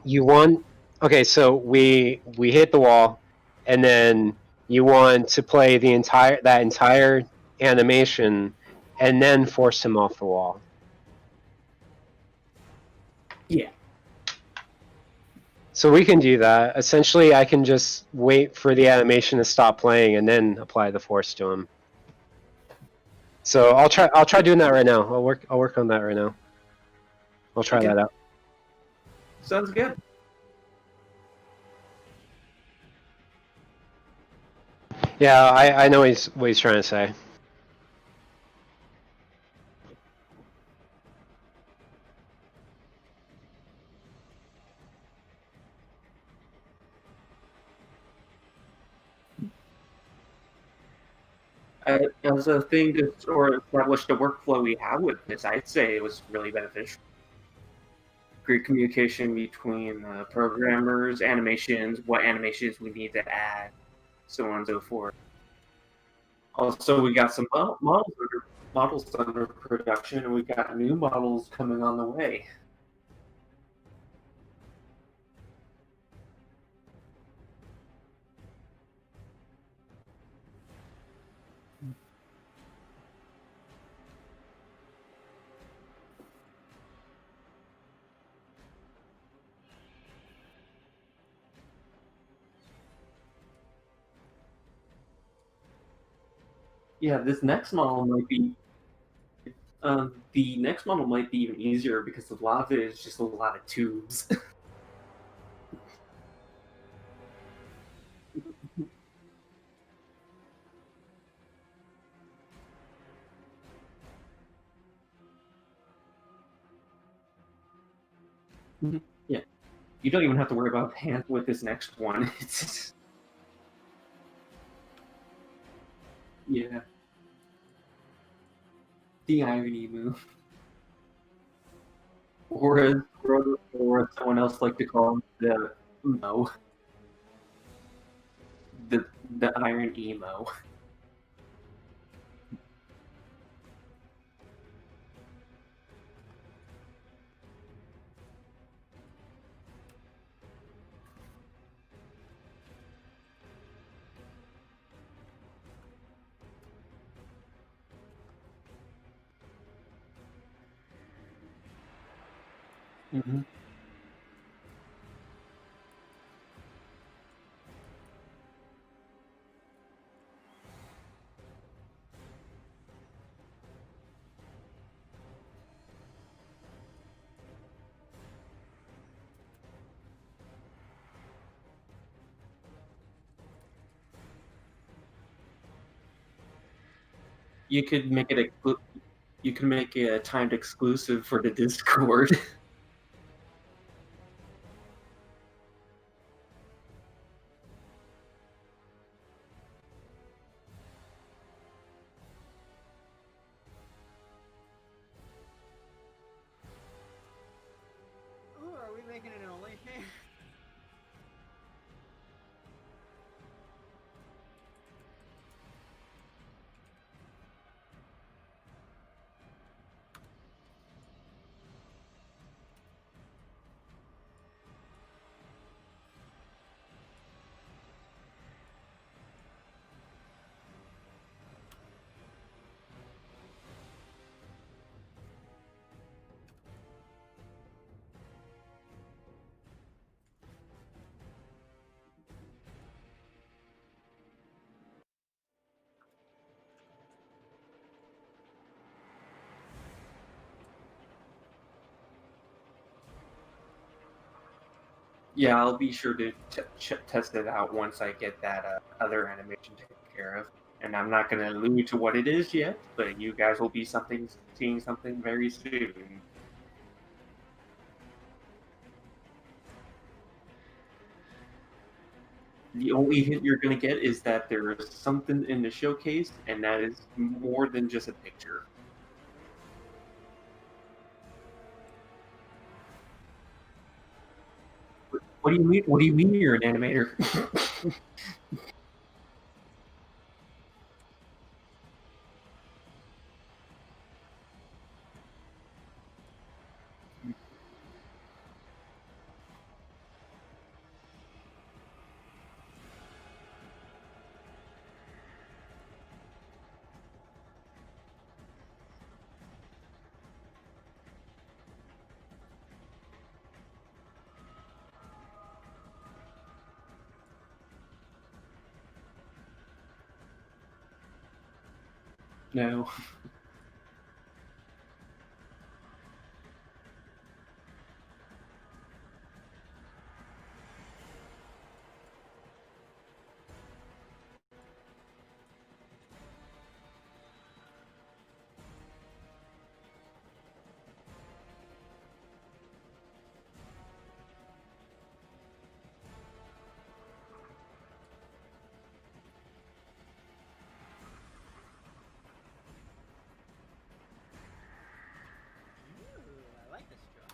you want. Okay, so we hit the wall, and then you want to play that entire animation, and then force him off the wall. Yeah. So we can do that. Essentially, I can just wait for the animation to stop playing and then apply the force to him. So I'll try doing that right now. I'll work on that right now. I'll try that out. Sounds good. Yeah, I know what he's trying to say. As a thing to establish the workflow we have with this, I'd say it was really beneficial. Great communication between programmers, animations, what animations we need to add, so on and so forth. Also, we got some models under production, and we got new models coming on the way. Yeah, this next model might be. The next model might be even easier because a lot of it is just a lot of tubes. Yeah, you don't even have to worry about hand with this next one. It's yeah, the irony move, or as someone else like to call the emo, the iron emo. Mm-hmm. You could make it you can make it a timed exclusive for the Discord. Ooh, are we making an OnlyFans? Yeah, I'll be sure to test it out once I get that other animation taken care of. And I'm not going to allude to what it is yet, but you guys will be seeing something very soon. The only hint you're going to get is that there is something in the showcase, and that is more than just a picture. What do you mean? What do you mean you're an animator? No. I like this drum.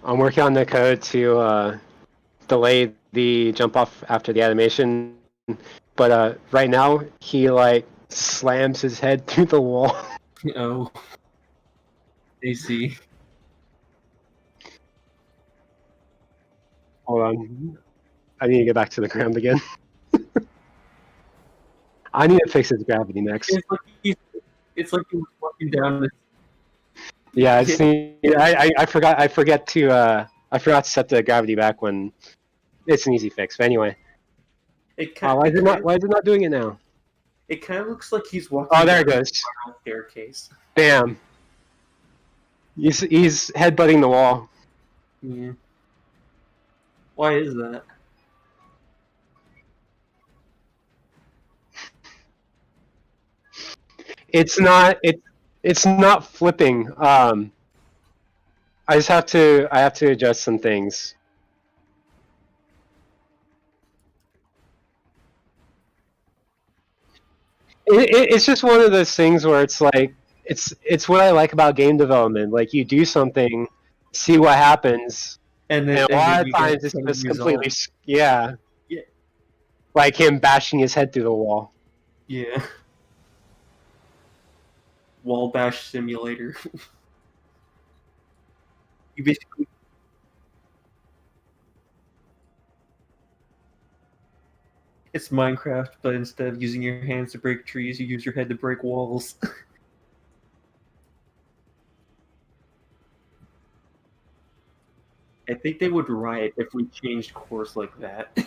I'm working on the code to delay the jump off after the animation, but right now he like slams his head through the wall. Oh. AC. Hold on, I need to get back to the ground again. I need to fix his gravity next. It's like he's walking down the. Yeah, I forgot to set the gravity back when it's an easy fix. But anyway, why is it not doing it now? It kind of looks like he's walking. Oh, there it down goes. a staircase. Bam. He's headbutting the wall. Yeah. Why is that? It's not flipping. I have to adjust some things. It's just one of those things where it's like it's what I like about game development. Like you do something, see what happens, And a lot of times it's just completely yeah. Yeah. Like him bashing his head through the wall. Yeah. Wall bash simulator. You basically. It's Minecraft, but instead of using your hands to break trees, you use your head to break walls. I think they would riot if we changed course like that.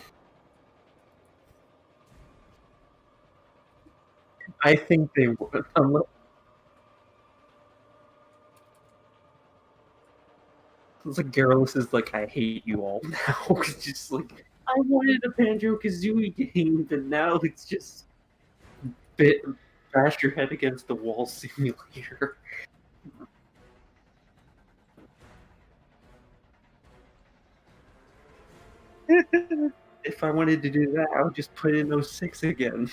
I think they would. It's like Garrus is like, I hate you all now. It's just like, I wanted a Banjo-Kazooie game, but now it's just bash your head against the wall simulator. If I wanted to do that, I would just put in 06 again.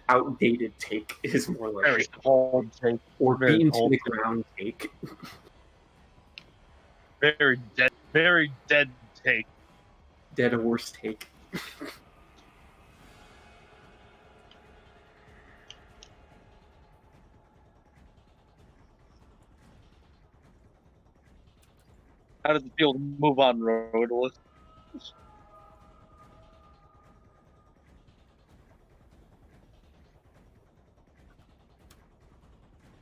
Outdated take is more like Very cold take. or Very beaten to cold. the ground take. Very dead take. Dead horse take. How does it feel to move on, Rodolith?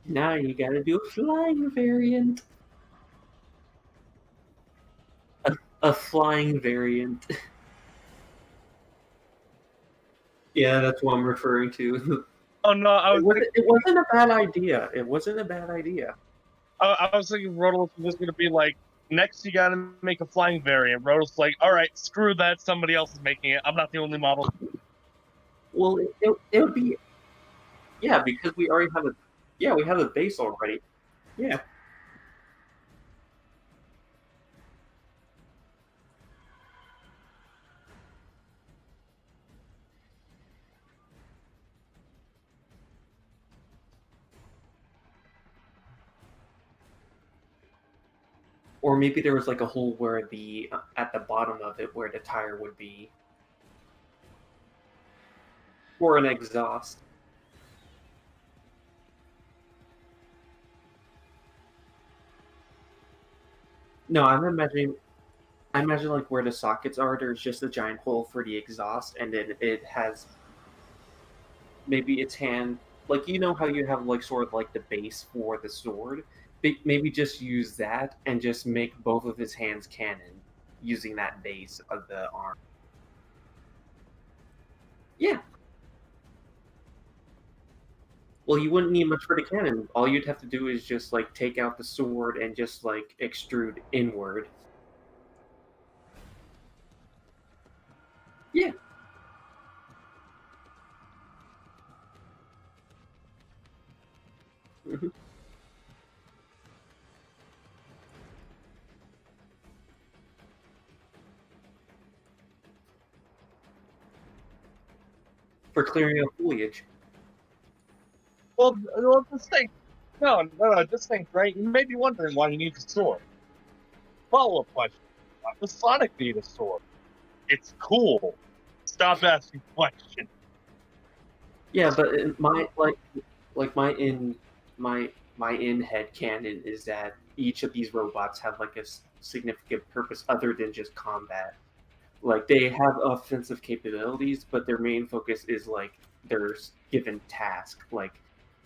Now you gotta do a flying variant. A flying variant. Yeah, that's what I'm referring to. Oh no, It wasn't a bad idea. It wasn't a bad idea. I was thinking Rodolith was going to be like, next you got to make a flying variant. Rodolith's like, all right, screw that. Somebody else is making it. I'm not the only model. Well, it would be, yeah, because we already have we have a base already. Yeah. Or maybe there was like a hole where the at the bottom of it where the tire would be, or an exhaust. No, I imagine like where the sockets are. There's just a giant hole for the exhaust, and then it has maybe its hand, like you know how you have like sort of like the base for the sword. Maybe just use that and just make both of his hands cannon using that base of the arm. Yeah. Well, you wouldn't need much for the cannon. All you'd have to do is just like take out the sword and just like extrude inward. Yeah. Mhm. For clearing out foliage. Well, just think. No, just think, right? You may be wondering why he needs a sword. Follow-up question. Why does Sonic need a sword? It's cool. Stop asking questions. Yeah, but my in head canon is that each of these robots have like a significant purpose other than just combat. Like they have offensive capabilities, but their main focus is like their given task. Like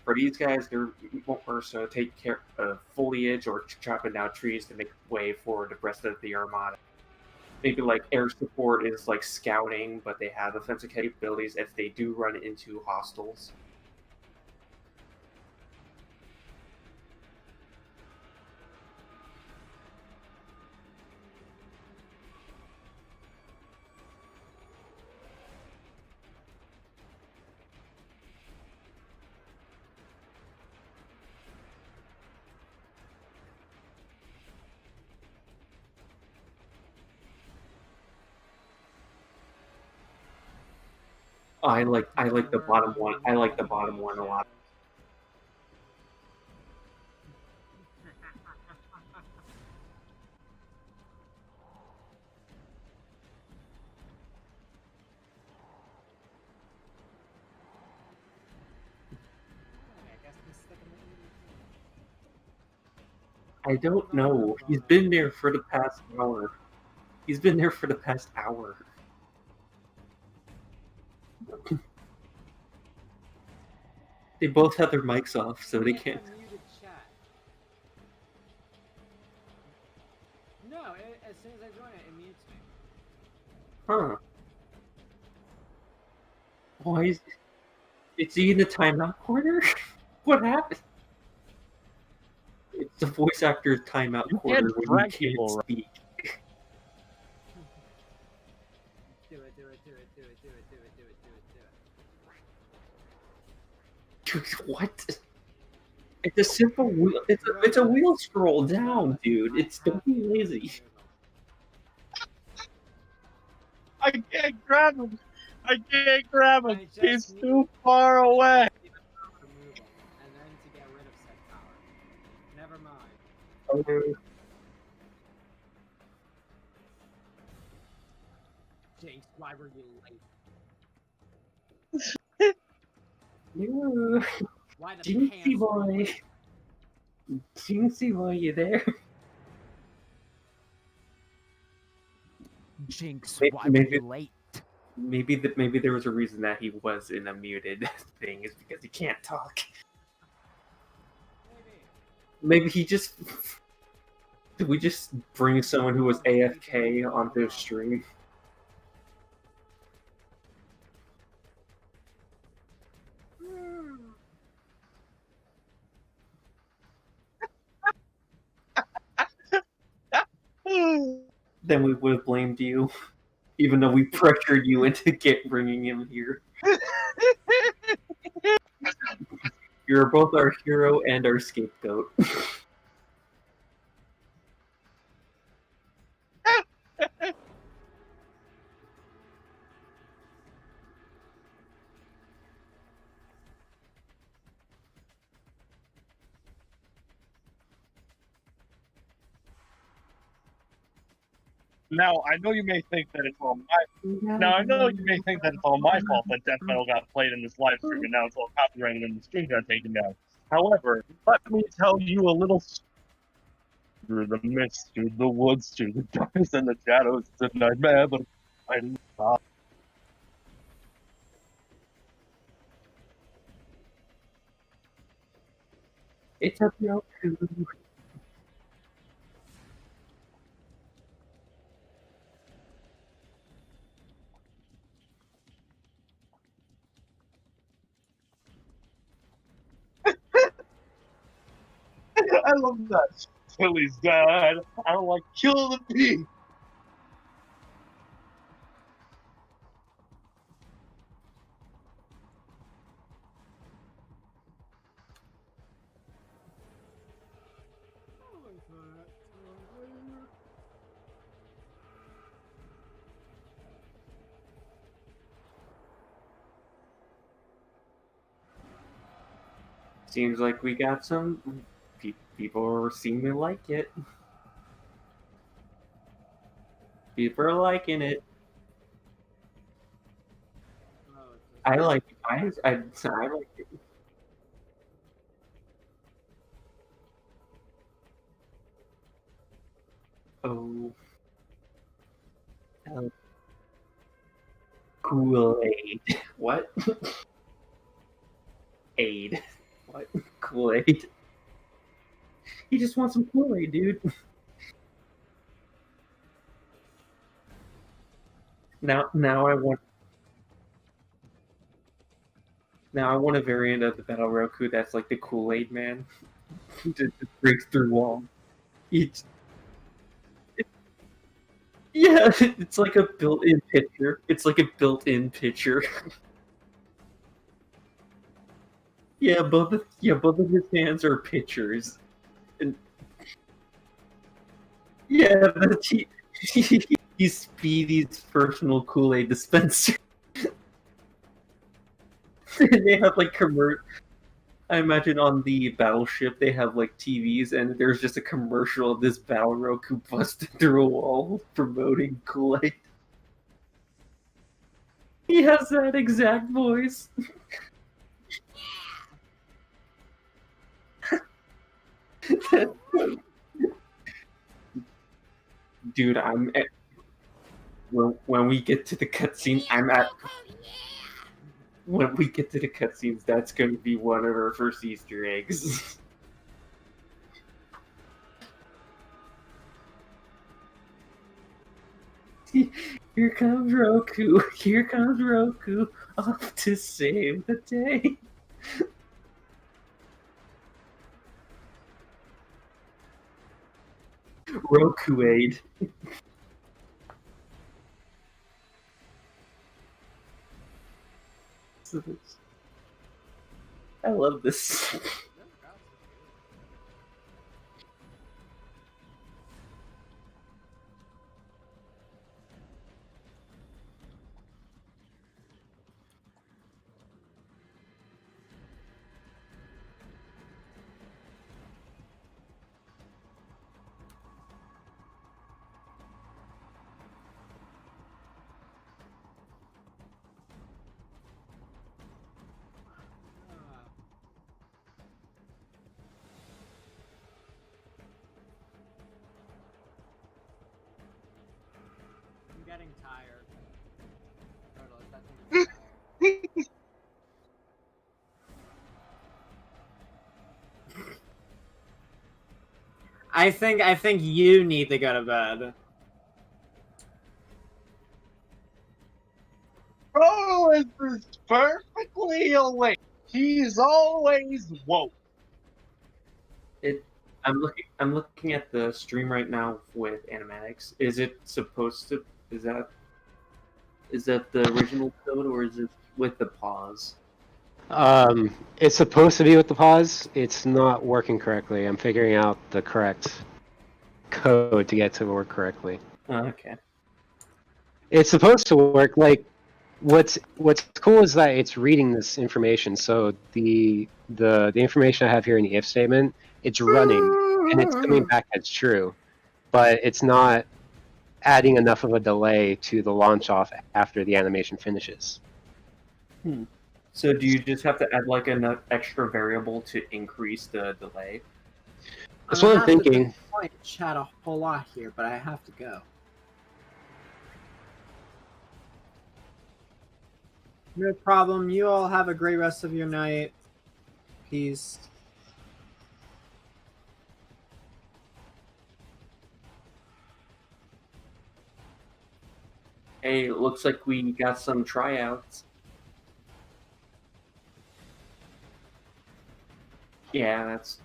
for these guys, they're more so take care of foliage or chopping down trees to make way for the rest of the Armada. Maybe like air support is like scouting, but they have offensive capabilities if they do run into hostiles. I like the bottom one. I like the bottom one a lot. I don't know. He's been there for the past hour. He's been there for the past hour. They both have their mics off, so they can't. No, as soon as I join it, it mutes me. Huh. Why is he in the timeout corner? What happened? It's the voice actor's timeout You corner can't when you drag can't people around. speak. Do it, do it, do it, do it, do it, do it, do it, do it, do it. Dude, what? It's a simple wheel. It's a wheel scroll down, dude. Don't be lazy. I can't grab him. I can't grab him. I just He's need- too far away. Remove them, and then to get rid of said power. Never mind. Jinx, why were you late? Yeah. Why the Jinxie pants were boy. late? Jinxie boy, you there? Jinx, May- why were maybe- you late? Maybe there was a reason that he was in a muted thing is because he can't talk. Maybe he just. Did we just bring someone who was AFK onto the stream? Then we would have blamed you, even though we pressured you into bringing him here. You're both our hero and our scapegoat. Now I know you may think that it's all my. Now I know you may think that it's all my fault that death metal got played in this live stream and now it's all copyrighted and the stream got taken down. However, let me tell you a little. Through the mist, through the woods, through the darkness and the shadows, it's a nightmare, but I didn't stop. It's a joke. I love that. Tilly's dad. I don't like kill the pig. Seems like we got some people seem to like it. People are liking it. I like I like it. Oh. Kool-Aid. What? Aid. What? Kool-Aid. He just wants some Kool-Aid, dude. Now I want a variant of the Battle Roku that's like the Kool-Aid man. Just breaks through walls. Yeah, it's like a built-in pitcher. It's like a built-in pitcher. both of his hands are pitchers. And yeah, he's Speedy's personal Kool-Aid dispenser. They have like I imagine on the battleship they have like TVs and there's just a commercial of this Battle Roku busted through a wall promoting Kool-Aid. He has that exact voice. Dude, when we get to the cutscene, when we get to the cutscenes, that's going to be one of our first Easter eggs. Here comes Roku. Here comes Roku. Off to save the day. Roku aid. I love this. I'm getting tired. Turtle, is that I think you need to go to bed. Bro is perfectly awake. He's always woke. I'm looking at the stream right now with animatics. Is it supposed to? Is that the original code, or is it with the pause? It's supposed to be with the pause. It's not working correctly. I'm figuring out the correct code to get to work correctly. Oh, okay. It's supposed to work. Like, what's cool is that it's reading this information. So the information I have here in the if statement, it's running and it's coming back as true, but it's not adding enough of a delay to the launch off after the animation finishes. So do you just have to add like an extra variable to increase the delay? That's what I'm thinking. I might chat a whole lot here, but I have to go. No problem. You all have a great rest of your night. Peace. Hey, it looks like we got some tryouts. Yeah, that's...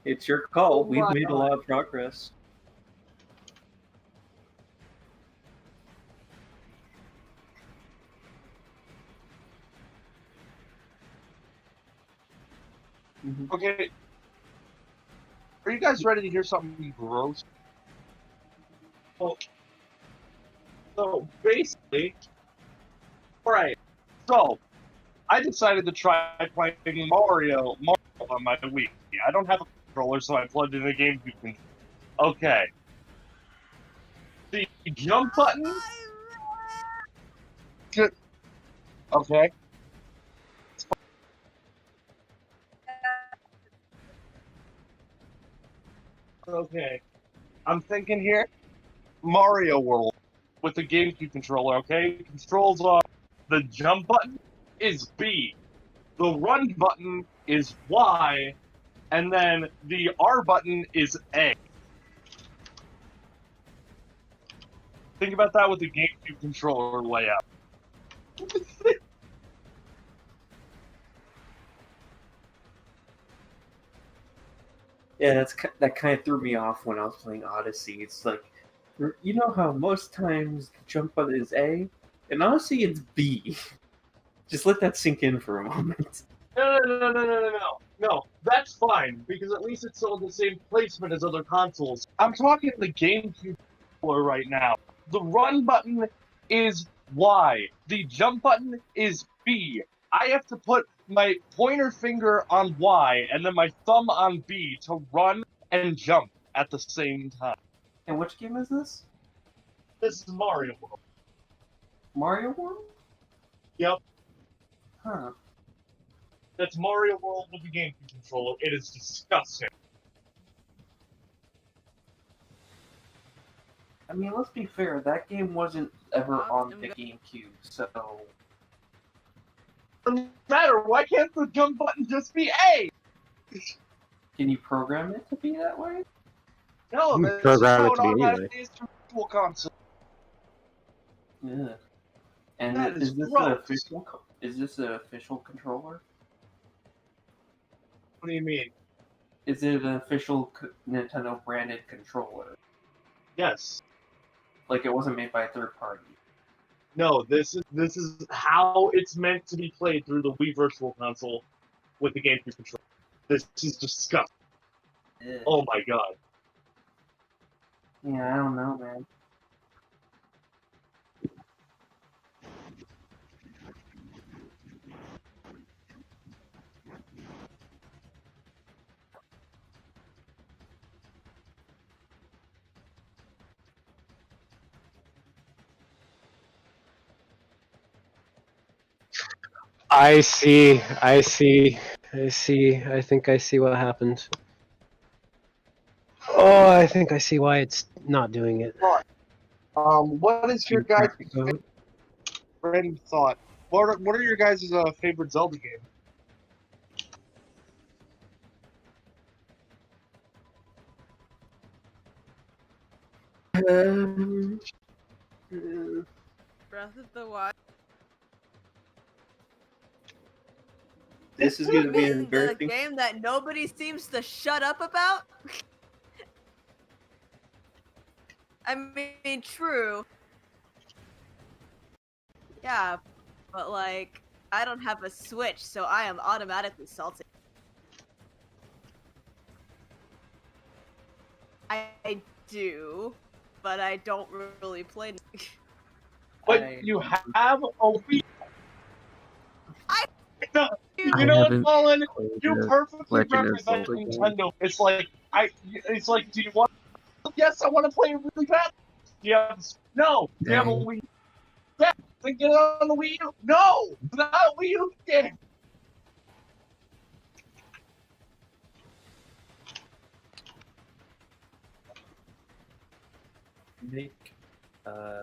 It's your call. We've made a lot of progress. Okay. Are you guys ready to hear something gross? So basically, alright. So I decided to try playing Mario on my Wii. I don't have a controller, so I plugged in a GameCube controller. Okay. The jump button. Good. Okay. Okay. I'm thinking here, Mario World with the GameCube controller, okay? Controls on the jump button is B. The run button is Y. And then the R button is A. Think about that with the GameCube controller layout. Yeah, that kind of threw me off when I was playing Odyssey. It's like, you know how most times the jump button is A? And Odyssey, it's B. Just let that sink in for a moment. No, that's fine, because at least it's still the same placement as other consoles. I'm talking the GameCube controller right now. The run button is Y. The jump button is B. I have to put my pointer finger on Y and then my thumb on B to run and jump at the same time. And which game is this? This is Mario World. Mario World? Yep. Huh. That's Mario World with the GameCube controller. It is disgusting. I mean, let's be fair. That game wasn't ever on the GameCube, so Doesn't matter. Why can't the jump button just be A? can you program it to be that way? No, You that's just program how it it to be automatically is through Virtual Console. Yeah. And That is is this gross. an official? Is this an official controller? What do you mean? Is it an official Nintendo branded controller? Yes. Like it wasn't made by a third party. No, this is how it's meant to be played through the Wii Virtual Console with the GameCube controller. This is disgusting. Ugh. Oh my god. Yeah, I don't know, man. I see. I see. I see. I think I see what happened. Oh, I think I see why it's not doing it. What is your guys' random thought? What are your guys' favorite Zelda games? Breath of the Wild. This is You gonna be mean the embarrassing. game that nobody seems to shut up about? I mean, true. Yeah, but like, I don't have a Switch, so I am automatically salty. I do, but I don't really play. But you have a Wii. No, you I know what, haven't Colin? played You the perfectly Legend of represent Zelda game. Nintendo. It's like do you want? Yes, I want to play it really bad. Yeah. No. Do you have a Dang. Wii? Yeah. Then get it on the Wii U. No, it's not a Wii U game. Nick, I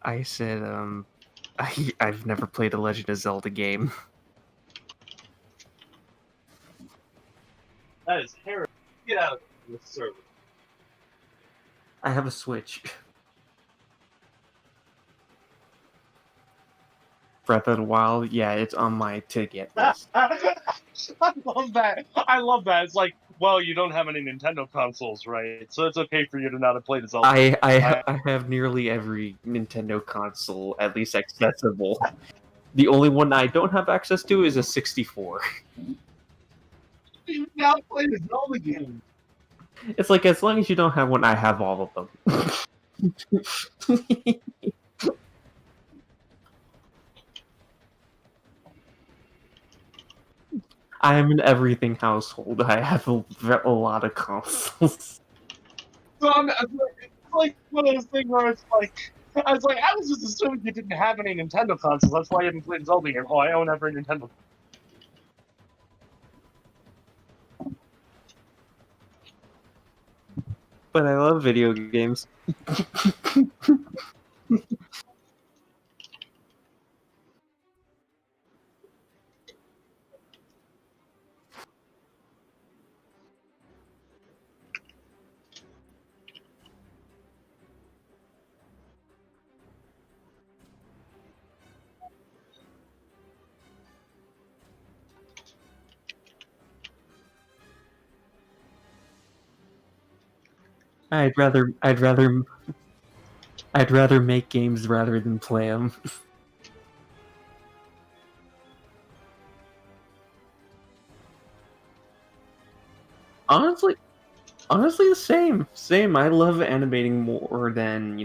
I said, I've never played a Legend of Zelda game. That is terrible. Get out of the server. I have a Switch. Breath of the Wild, yeah, it's on my to get list. I love that. I love that. It's like, well, you don't have any Nintendo consoles, right? So it's okay for you to not have played Zelda. I have nearly every Nintendo console at least accessible. The only one I don't have access to is a 64. You now play the Zelda game. It's like, as long as you don't have one, I have all of them. I am an everything household. I have a lot of consoles. So it's like one of those things where it's like, I was just assuming you didn't have any Nintendo consoles. That's why you haven't played Zelda game. Oh, I own every Nintendo. But I love video games. I'd rather make games rather than play them. Honestly, the same. Same. I love animating more than,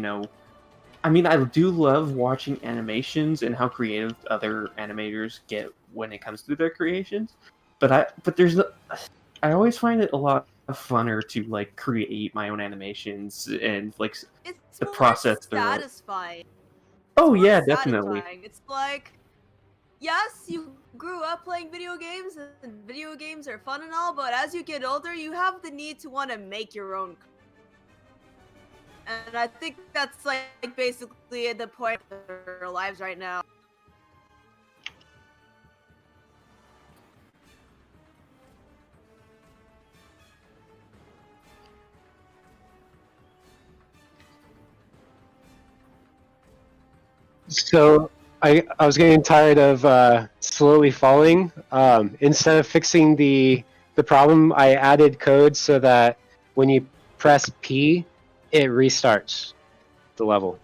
I mean, I do love watching animations and how creative other animators get when it comes to their creations. But I always find it a lot funner to like create my own animations and like It's the more process through it. satisfying. Oh It's more yeah, definitely. satisfying. It's like, yes, you grew up playing video games, and video games are fun and all, but as you get older, you have the need to want to make your own. And I think that's like basically the point of our lives right now. So I was getting tired of slowly falling. Instead of fixing the problem, I added code so that when you press P, it restarts the level.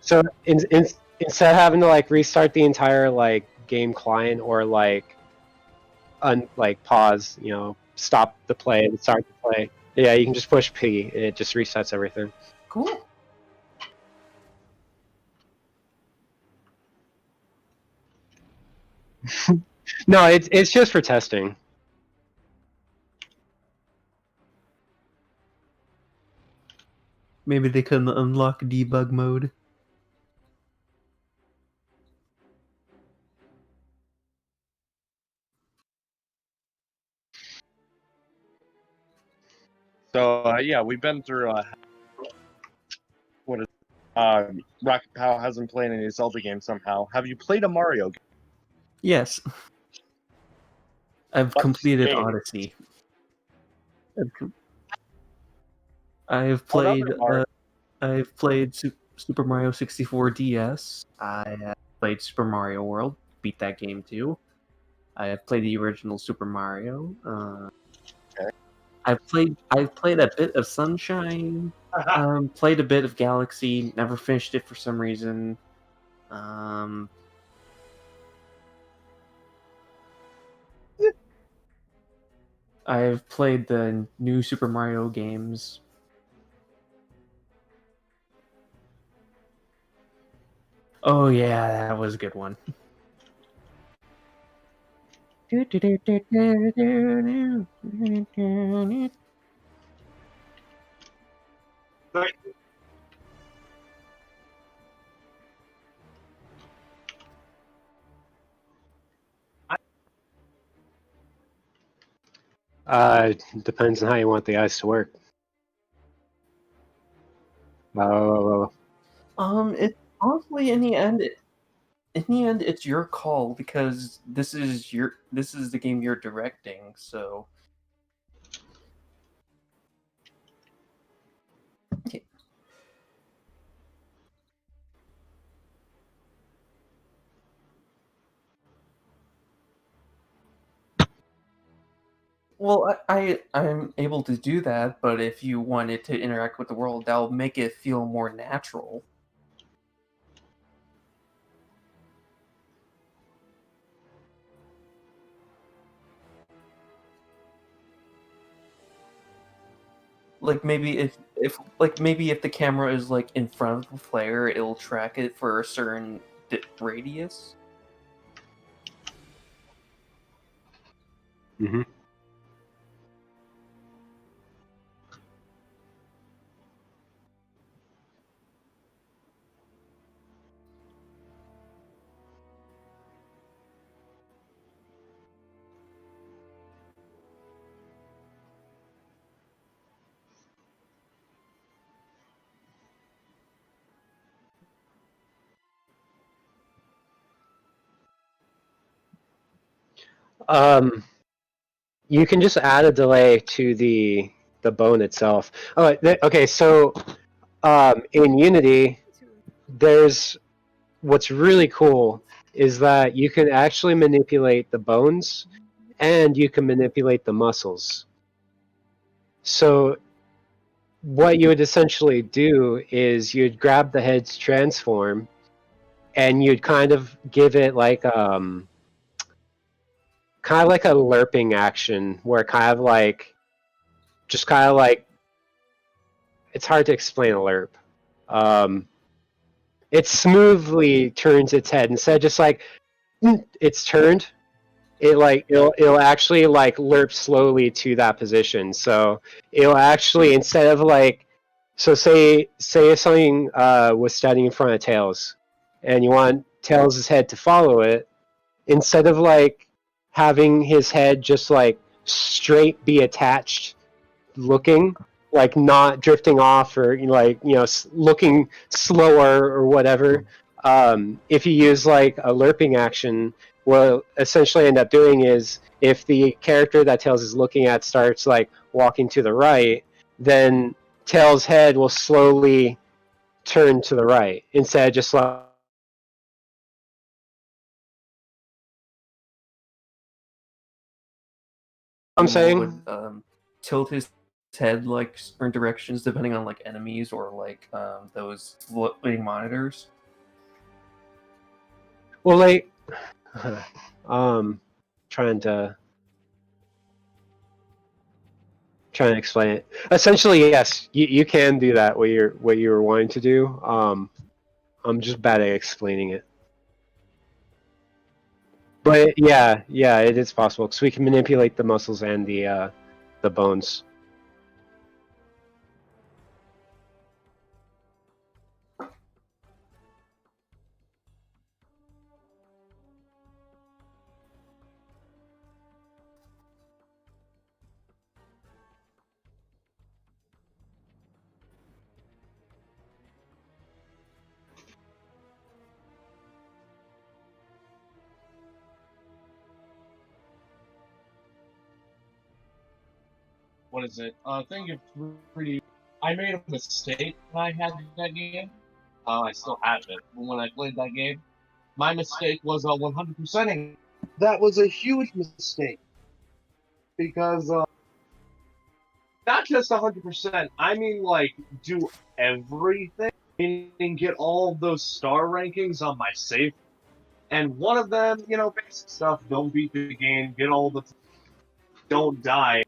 So instead of having to like restart the entire like game client or like pause, you know, stop the play and start the play. Yeah, you can just push P and it just resets everything. Cool. No, it's just for testing. Maybe they couldn't unlock debug mode. So yeah, we've been through what is Rocket Pow hasn't played any Zelda games somehow. Have you played a Mario game? Yes. I've What completed game? Odyssey. I've played. I've played Super Mario 64 DS. I have played Super Mario World. Beat that game too. I have played the original Super Mario. Okay. I've played a bit of Sunshine. Played a bit of Galaxy. Never finished it for some reason. I've played the new Super Mario games. Oh yeah, that was a good one. Depends on how you want the eyes to work. It honestly, in the end, it's your call because this is the game you're directing. So, okay. Well, I'm able to do that, but if you want it to interact with the world, that'll make it feel more natural. Like maybe if the camera is like in front of the player, it'll track it for a certain radius. Mm-hmm. You can just add a delay to the bone itself. Oh, okay. So, in Unity, there's what's really cool is that you can actually manipulate the bones, and you can manipulate the muscles. So, what you would essentially do is you'd grab the head's transform, and you'd kind of give it like kind of like a lerping action where just kind of like it's hard to explain a lerp. It smoothly turns its head instead of just like it's turned. It'll actually like lerp slowly to that position. So it'll actually, instead of like So say if something was standing in front of Tails, and you want Tails' head to follow it, instead of like having his head just like straight be attached, looking like not drifting off or looking slower or whatever. If you use like a lerping action, what it'll essentially end up doing is if the character that Tails is looking at starts like walking to the right, then Tails' head will slowly turn to the right instead of just like I'm saying would tilt his head like certain directions depending on like enemies or like those floating monitors. well like trying to explain it. Essentially, yes, you can do that what you were wanting to do. I'm just bad at explaining it. But yeah, it is possible because we can manipulate the muscles and the bones. What is it? I think it's pretty. I made a mistake when I had that game. I still have it. But when I played that game, my mistake was 100%ing. That was a huge mistake because not just 100%. I mean, like do everything, meaning get all of those star rankings on my save. And one of them, basic stuff. Don't beat the game. Get all the. Don't die.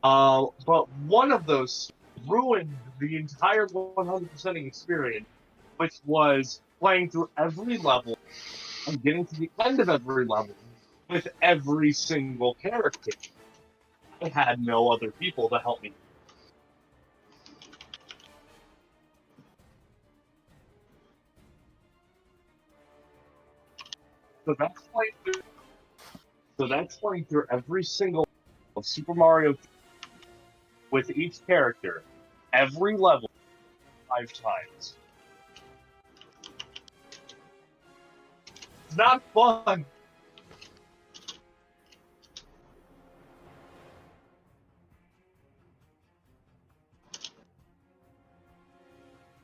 But one of those ruined the entire 100%ing experience, which was playing through every level and getting to the end of every level with every single character. I had no other people to help me. So that's playing through every single of Super Mario with each character, every level, 5 times. It's not fun.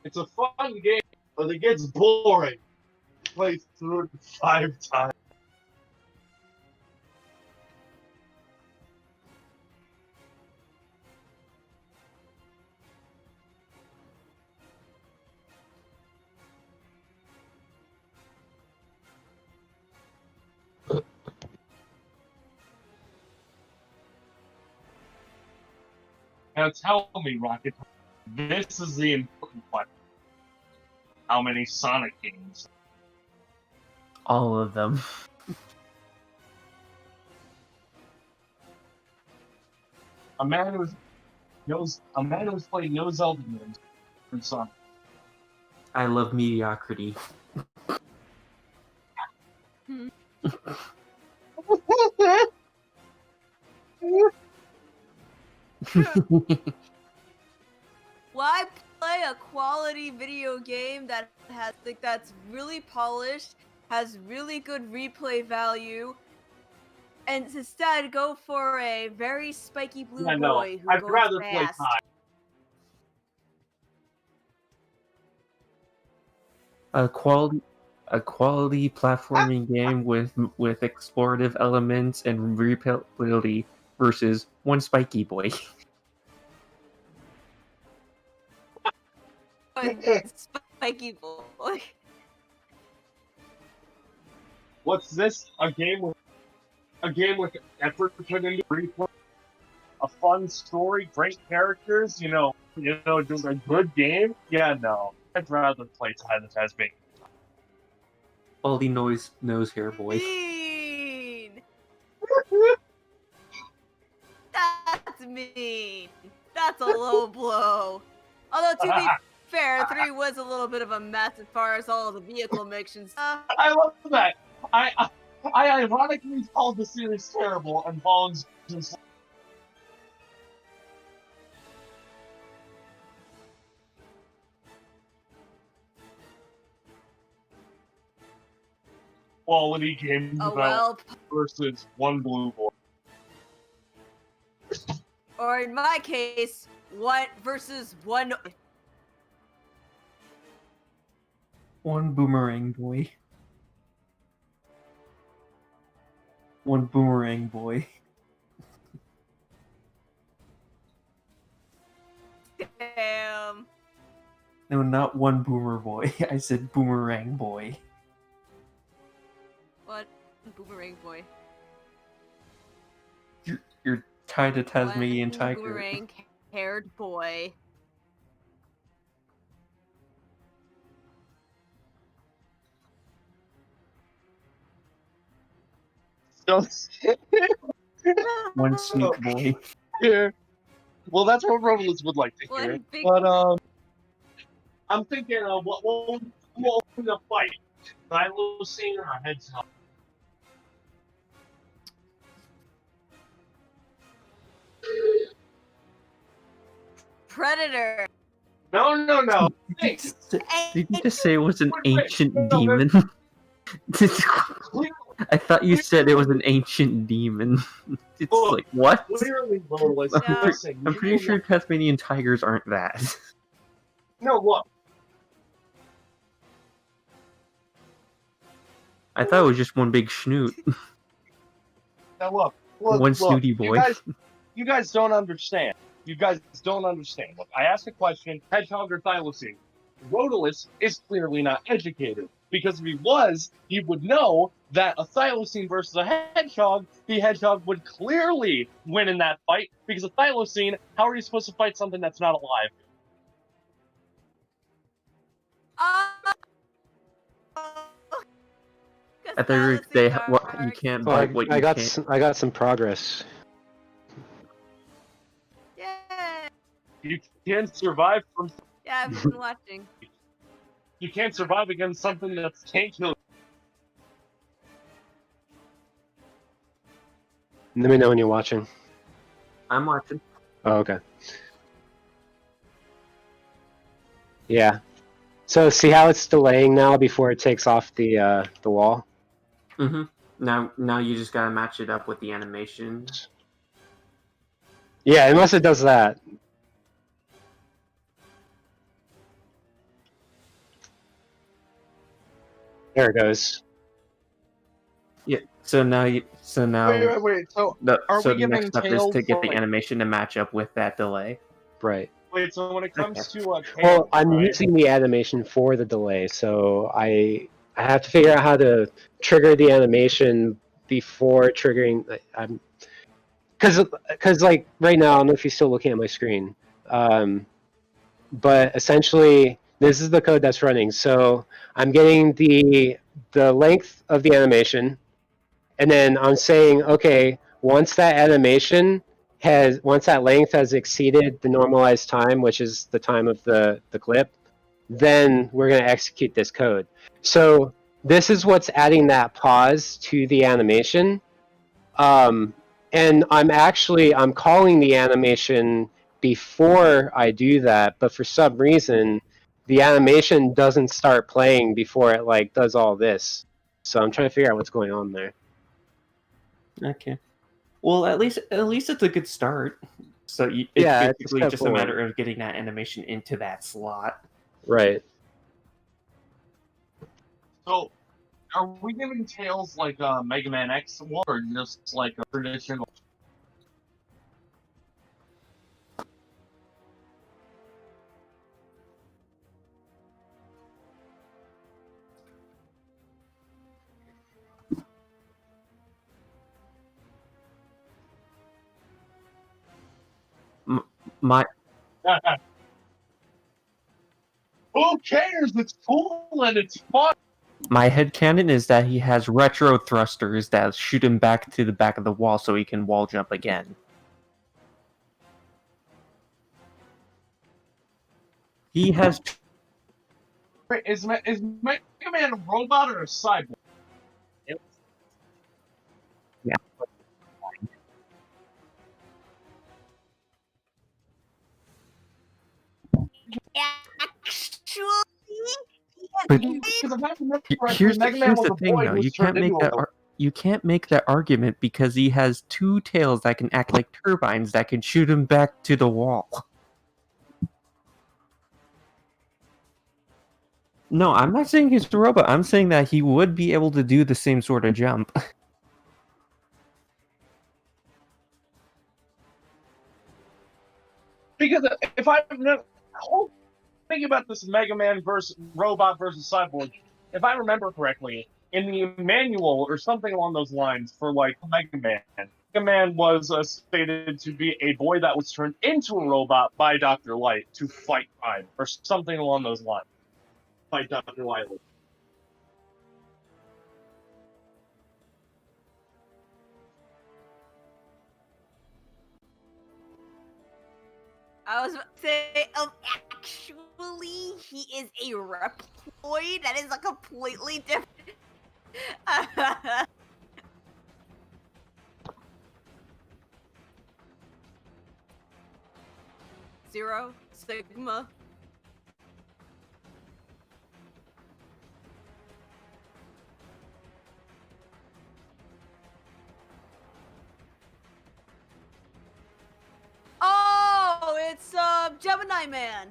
It's a fun game, but it gets boring. Play through it 5 times. Now tell me, Rocket, this is the important one. How many Sonic games? All of them. A man who's played no Zelda games for Sonic. I love mediocrity. Why play a quality video game that's really polished, has really good replay value, and instead go for a very spiky blue boy who I'd goes rather fast? play Kai. A quality platforming game with explorative elements and replayability versus one spiky boy. Spiky boy. What's this? A game with effort put into replay, a fun story, great characters. Just a good game. Yeah, no, I'd rather play Silent as me. Baldy nose hair boy. Mean. That's mean. That's a low blow. Although to be fair, 3 was a little bit of a mess as far as all the vehicle missions. I love that. I ironically called the series terrible, and Bones just quality game development versus one blue boy. Or in my case, what versus one. One boomerang boy. One boomerang boy. Damn. No, not one boomer boy. I said boomerang boy. What? Boomerang boy. You're tied to Tasmanian One tiger. boomerang haired boy. One sneak boy. Yeah. Well, that's what Romulus would like to hear. One big- But I'm thinking, what will win the fight? Thylacine or a hedgehog? Predator. No. Hey, Did you just say it was an wait, ancient no, demon? I thought you said it was an ancient demon. It's Look, like, what? Clearly, Romulus. No. Listen, I'm pretty sure Tasmanian tigers aren't that. No, look. I thought it was just one big schnoot. Now look. One snooty boy. You guys don't understand. You guys don't understand. Look, I asked a question, hedgehog or thylacine. Rodolus is clearly not educated, because if he was, he would know that a thylacine versus a hedgehog, the hedgehog would clearly win in that fight, because a thylacine, how are you supposed to fight something that's not alive? I thought you were say what you can't Well, bite what you I got can't. I got some progress. Yeah. You can't survive from. Yeah, I've been watching. You can't survive against something that can't kill you. Let me know when you're watching. I'm watching. Oh, okay. Yeah. So see how it's delaying now before it takes off the wall? Mm-hmm. Now you just gotta match it up with the animations. Yeah, unless it does that. There it goes. Yeah. So now Wait. So are So we the giving next step is tails to get the like- animation to match up with that delay. Right. Wait, so when it comes to Well, tails, I'm right? using the animation for the delay, so I have to figure out how to trigger the animation before triggering. I'm because like right now, I don't know if you're still looking at my screen, but essentially this is the code that's running. So I'm getting the length of the animation, and then I'm saying, okay, once that length has exceeded the normalized time, which is the time of the clip, then we're going to execute this code. So this is what's adding that pause to the animation. And I'm calling the animation before I do that, but for some reason, the animation doesn't start playing before it like does all this. So I'm trying to figure out what's going on there. Okay. Well, at least it's a good start. So it's Yeah, it's basically step just a forward. matter of getting that animation into that slot. Right. So, are we giving tails like Mega Man X one, or just like a traditional? My Who cares? It's cool and it's fun. my headcanon is that he has retro thrusters that shoot him back to the back of the wall so he can wall jump again. He has. Wait, is Mega Man a robot or a cyborg? Yeah. But Because if I remember correctly, here's Mega Man here's was the a thing, boy though. who was You turned can't make into that a robot. you can't make that argument because he has two tails that can act like turbines that can shoot him back to the wall. No, I'm not saying he's a robot. I'm saying that he would be able to do the same sort of jump. Because if I whole thing about this Mega Man versus robot versus cyborg, if I remember correctly, in the manual or something along those lines for like Mega Man was stated to be a boy that was turned into a robot by Dr. Light to fight crime or something along those lines. Fight Dr. Light. I was about to say, actually, he is a Reploid. That is a completely different. Zero, Sigma. Oh, it's Gemini Man.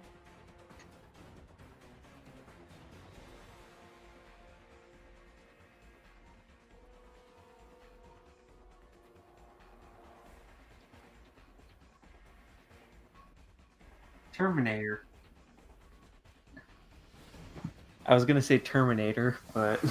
Terminator. I was gonna say Terminator, but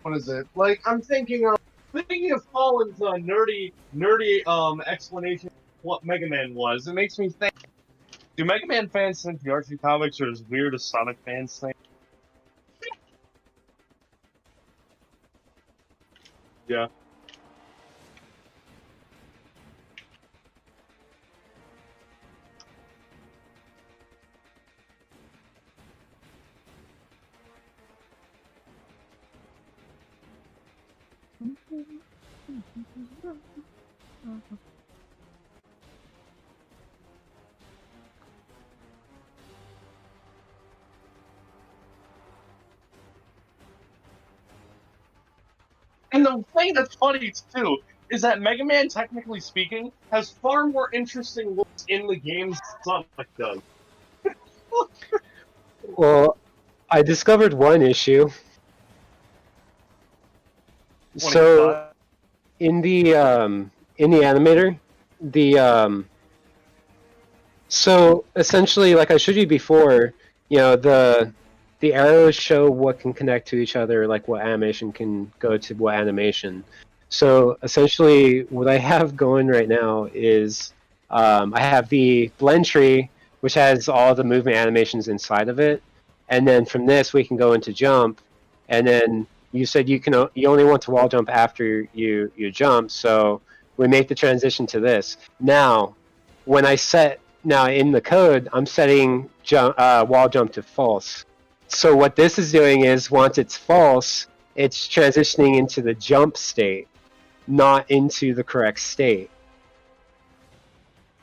What is it? Like I'm thinking of Colin's nerdy explanation of what Mega Man was. It makes me think. Do Mega Man fans think the Archie comics are as weird as Sonic fans think? Yeah. And the thing that's funny too is that Mega Man, technically speaking, has far more interesting looks in the games than Sonic does. Well, I discovered one issue. So, in the animator, so essentially, like I showed you before, the arrows show what can connect to each other, like what animation can go to what animation. So essentially, what I have going right now is I have the blend tree, which has all the movement animations inside of it, and then from this we can go into jump, and then you said you only want to wall jump after you jump, so we make the transition to this. Now, when I set in the code, I'm setting wall jump to false. So what this is doing is once it's false, it's transitioning into the jump state, not into the correct state.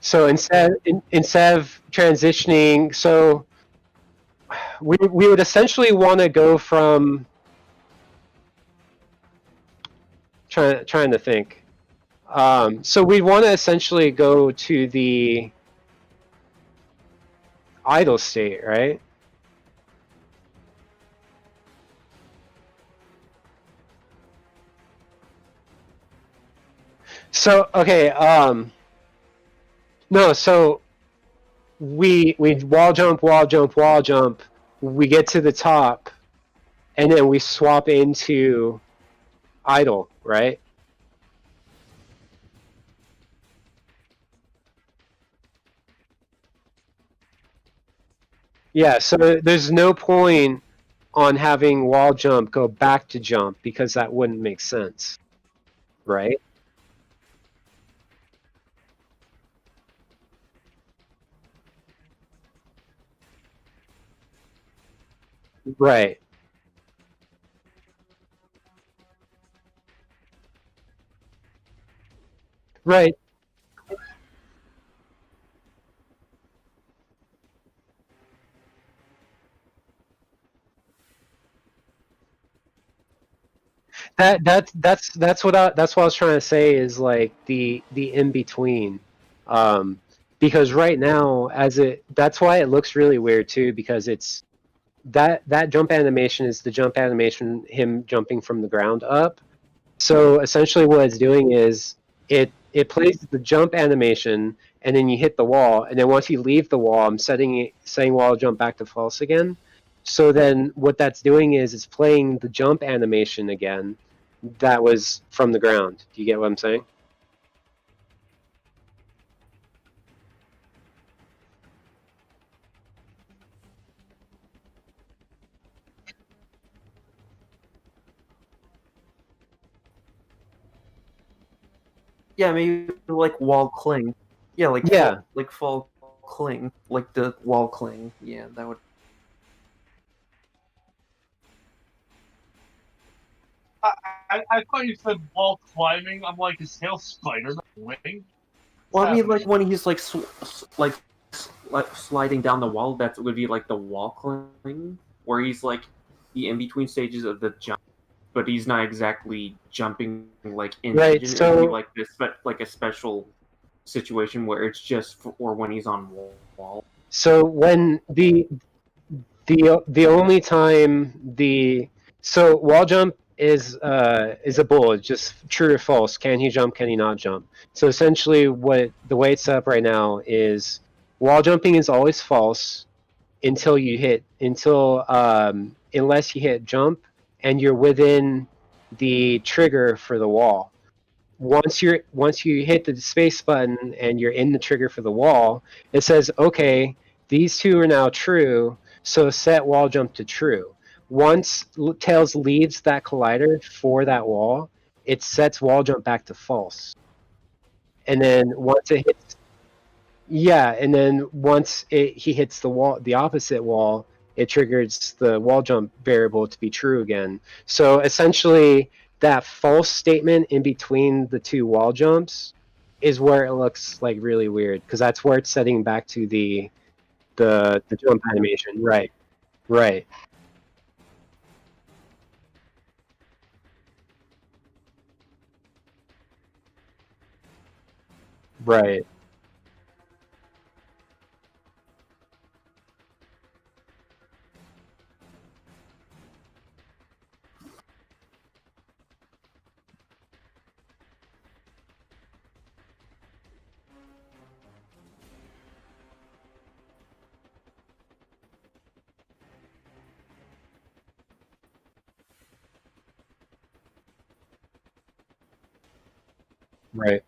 So instead of transitioning, so we would essentially want to go from trying to think. So we want to essentially go to the idle state, right? So okay, no, so we wall jump, we get to the top, and then we swap into idle, right? Yeah, so there's no point on having wall jump go back to jump because that wouldn't make sense, right? Right. Right. That's what I was trying to say is like the in between, um, because right now that's why it looks really weird too because it's that jump animation is the jump animation him jumping from the ground up. So essentially what it's doing is it plays the jump animation and then you hit the wall and then once you leave the wall I'm setting wall jump back to false again. So then what that's doing is it's playing the jump animation again that was from the ground. Do you get what I'm saying? Yeah, maybe like wall cling. Yeah, like Yeah. fall cling, like the wall cling. Yeah, that would. I thought you said wall climbing. I'm like, is Hail Spider wing? Well, I mean, like when he's like sliding down the wall, that would be like the wall cling, where he's like the in between stages of the jump, but he's not exactly jumping like in. Right, It would so- be like this, but like a special situation where it's just or when he's on wall. So when the only time so wall jump is a bull. It's just true or false. Can he jump? Can he not jump? So essentially, the way it's set up right now is wall jumping is always false until unless you hit jump and you're within the trigger for the wall. Once you hit the space button and you're in the trigger for the wall, it says, okay, these two are now true, so set wall jump to true. Once Tails leaves that collider for that wall, it sets wall jump back to false. And then once it hits, yeah, and then once he hits the wall, the opposite wall, it triggers the wall jump variable to be true again. So essentially, that false statement in between the two wall jumps is where it looks like really weird because that's where it's setting back to the jump animation. Right. Right. Right. Right.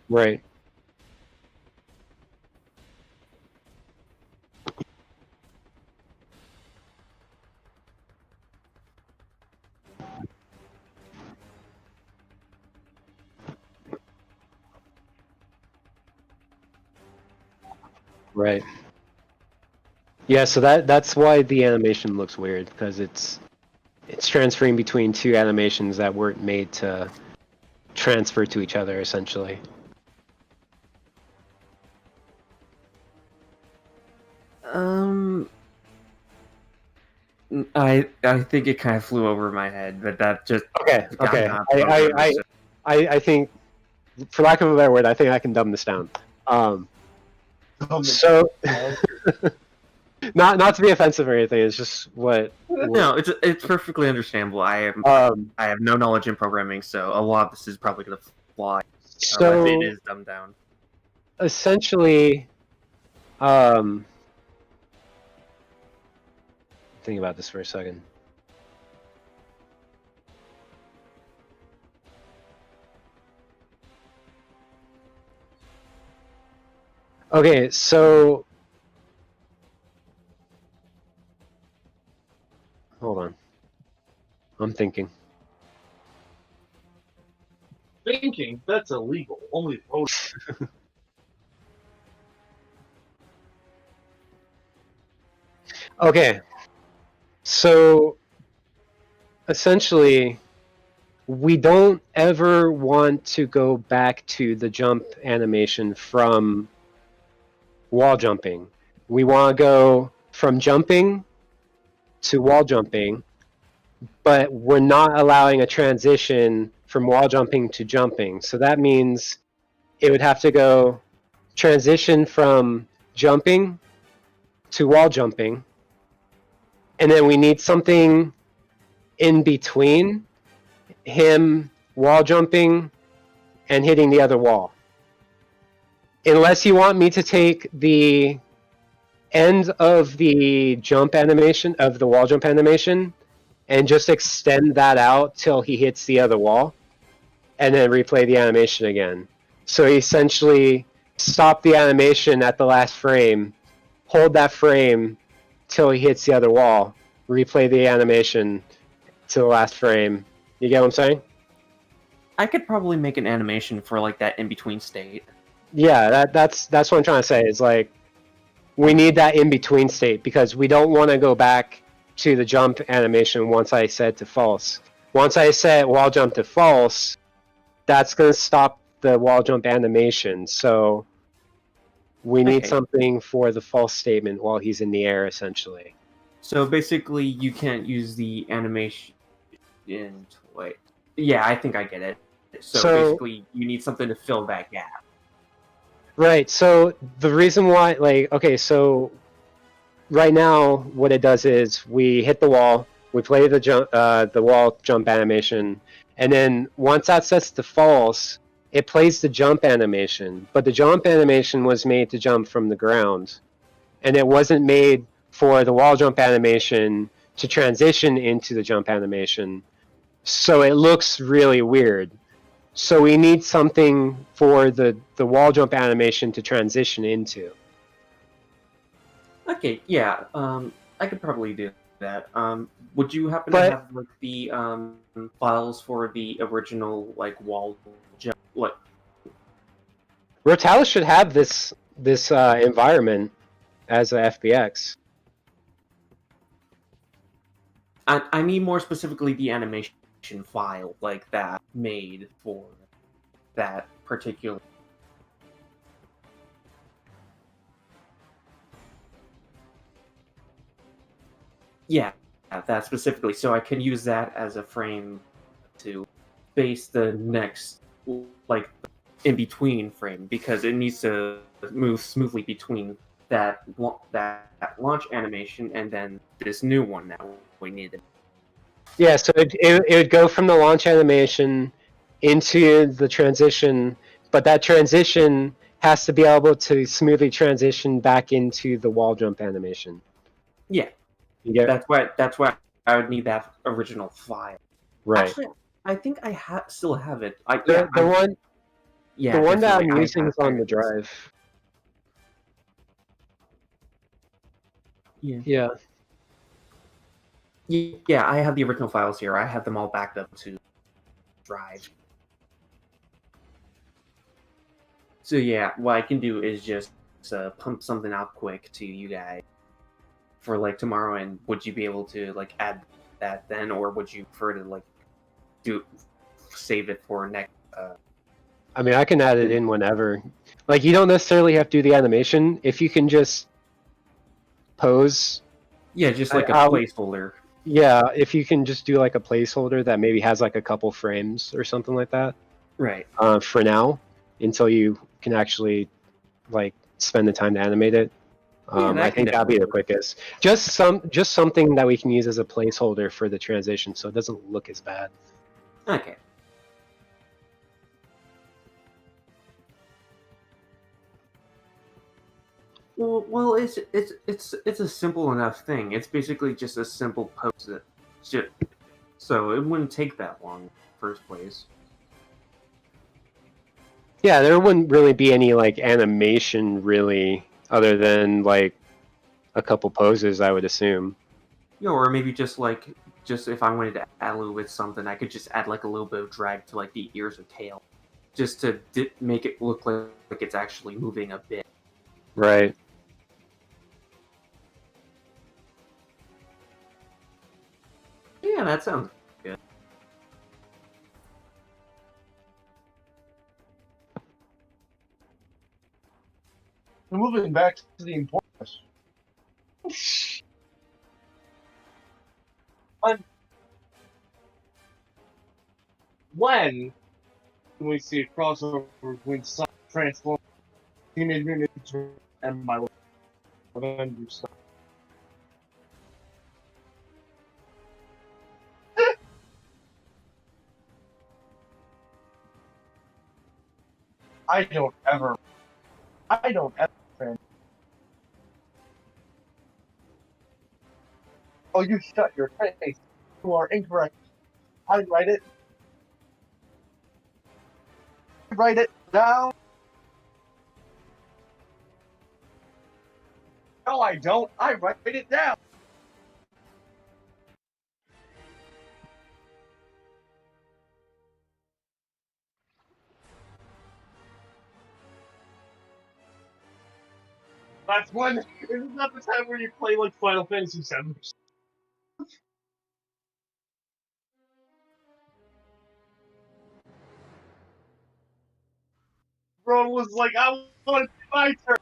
Right. Right. Yeah, so that's why the animation looks weird because it's transferring between two animations that weren't made to transfer to each other essentially. I think it kind of flew over my head, but that just Okay. I'm not I think, for lack of a better word, I think I can dumb this down. So not to be offensive or anything. It's just what. No, it's perfectly understandable. I have no knowledge in programming, so a lot of this is probably gonna fly. So Unless it is dumbed down. essentially, think about this for a second. Okay, so hold on. I'm thinking. Thinking? That's illegal. Only voting. Okay, so essentially, we don't ever want to go back to the jump animation from wall jumping. We want to go from jumping to wall jumping, but we're not allowing a transition from wall jumping to jumping. So that means it would have to go transition from jumping to wall jumping, and then we need something in between him wall jumping and hitting the other wall. Unless you want me to take the end of the jump animation, of the wall jump animation, and just extend that out till he hits the other wall, and then replay the animation again. So essentially stop the animation at the last frame, hold that frame till he hits the other wall, replay the animation to the last frame. You get what I'm saying? I could probably make an animation for like that in between state. Yeah, that's what I'm trying to say. Is like we need that in between state because we don't want to go back to the jump animation once I set to false. Once I set wall jump to false, that's going to stop the wall jump animation. So we need something for the false statement while he's in the air, essentially. So basically, you can't use the animation in. Wait, yeah, I think I get it. So basically, you need something to fill that gap. Right. So the reason why, like, okay, so right now, what it does is we hit the wall, we play the jump, the wall jump animation, and then once that sets to false, it plays the jump animation. But the jump animation was made to jump from the ground, and it wasn't made for the wall jump animation to transition into the jump animation. So it looks really weird. So we need something for the wall jump animation to transition into. Okay, yeah, I could probably do that. Would you happen to have like the files for the original like wall jump? Like, Rotalis should have this environment as a FBX. I mean more specifically the animation file like that made for that particular. Yeah, that specifically. So I can use that as a frame to base the next, like, in between frame because it needs to move smoothly between that launch animation and then this new one that we needed. Yeah, so it would go from the launch animation into the transition, but that transition has to be able to smoothly transition back into the wall jump animation. Yeah. That's why I would need that original file. Right. Actually, I think I still have it. The one that I'm using is on the drive. Yeah. Yeah, I have the original files here. I have them all backed up to drive. So yeah, what I can do is just pump something out quick to you guys for like tomorrow. And would you be able to like add that then, or would you prefer to like save it for next? I mean, I can add it in whenever. Like, you don't necessarily have to do the animation. If you can just pose. Yeah, just like a placeholder. Yeah, if you can just do like a placeholder that maybe has like a couple frames or something like that. Right. For now, until you can actually like spend the time to animate it. I think that'd be the quickest. Just something that we can use as a placeholder for the transition, so it doesn't look as bad. Okay. Well, it's a simple enough thing. It's basically just a simple post-it, so it wouldn't take that long in the first place. Yeah, there wouldn't really be any like animation really, other than like a couple poses, I would assume. Yeah, or maybe just if I wanted to add a little bit of something, I could just add like a little bit of drag to like the ears or tail, just to make it look like it's actually moving a bit. Right. Yeah, that sounds good. Moving back to the important question. When can we see a crossover between Transformers, Teenage Mutant Ninja Turtles, and my Avengers stuff? I don't ever. Oh, you shut your face. You are incorrect. I write it down. No, I don't. I write it down. That's when. Isn't that the time where you play like Final Fantasy VII? Bro was like, I want to do my turn.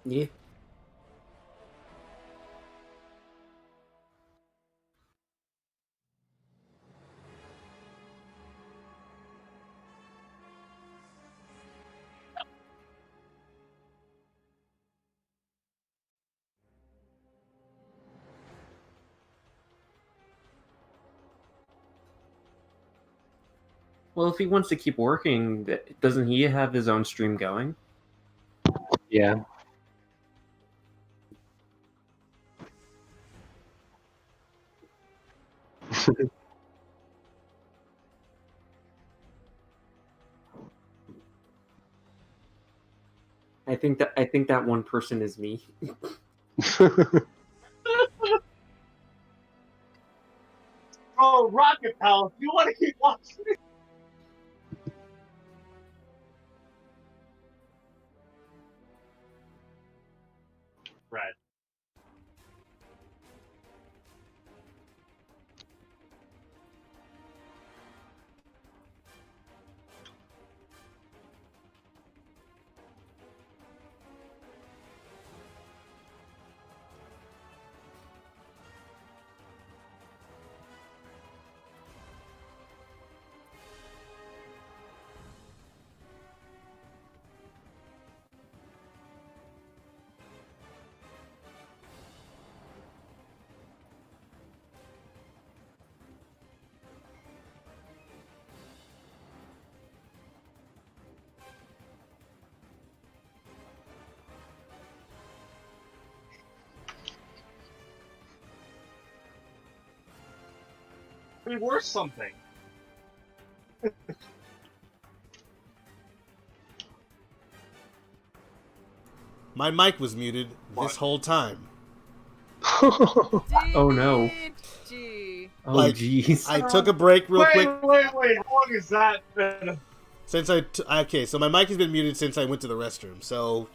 Yeah. Well, if he wants to keep working, doesn't he have his own stream going? Yeah. I think that one person is me. Oh, Rocket Pal, you want to keep watching it? Red. Be worth something. My mic was muted this whole time. Oh no. Oh jeez. I took a break real quick. Wait, how long has that been? Since okay, so my mic has been muted since I went to the restroom. So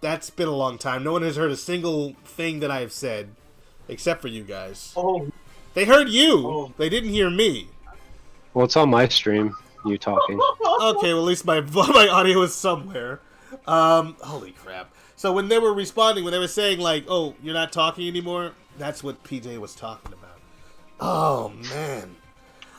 that's been a long time. No one has heard a single thing that I have said, except for you guys. Oh. They heard you. Oh. They didn't hear me. Well, it's on my stream. you talking. Okay, well, at least my my audio is somewhere. Holy crap. So when they were responding, when they were saying, like, oh, you're not talking anymore, that's what PJ was talking about. Oh, man.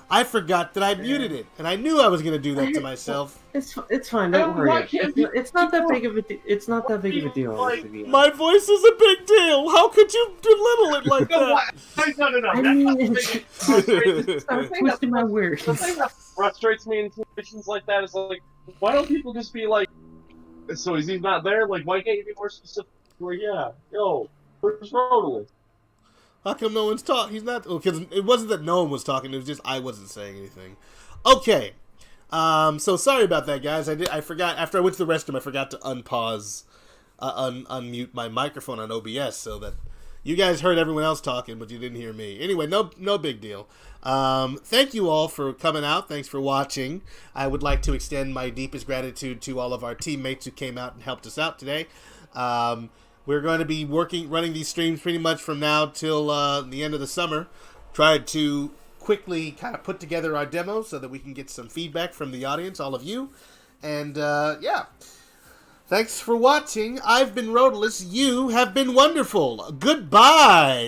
I forgot that I muted it, and I knew I was going to do that to myself. It's fine. Don't worry. It's not that big of a. It's not that big of a deal. To be honest. My voice is a big deal. How could you belittle it like that? No. I mean, stop twisting my words. The thing that frustrates me in situations like that is like, why don't people just be like, so is he not there? Like, why can't you be more specific? Like, yeah, yo, where's Rodolith? How come no one's talking? He's not. Because it wasn't that no one was talking. It was just I wasn't saying anything. Okay. So sorry about that, guys. I forgot. After I went to the restroom, I forgot to unpause, unmute my microphone on OBS so that you guys heard everyone else talking, but you didn't hear me. Anyway, no big deal. Thank you all for coming out. Thanks for watching. I would like to extend my deepest gratitude to all of our teammates who came out and helped us out today. We're going to be running these streams pretty much from now till the end of the summer. Tried to quickly kind of put together our demo so that we can get some feedback from the audience, all of you. And yeah, thanks for watching. I've been Rodolith. You have been wonderful. Goodbye.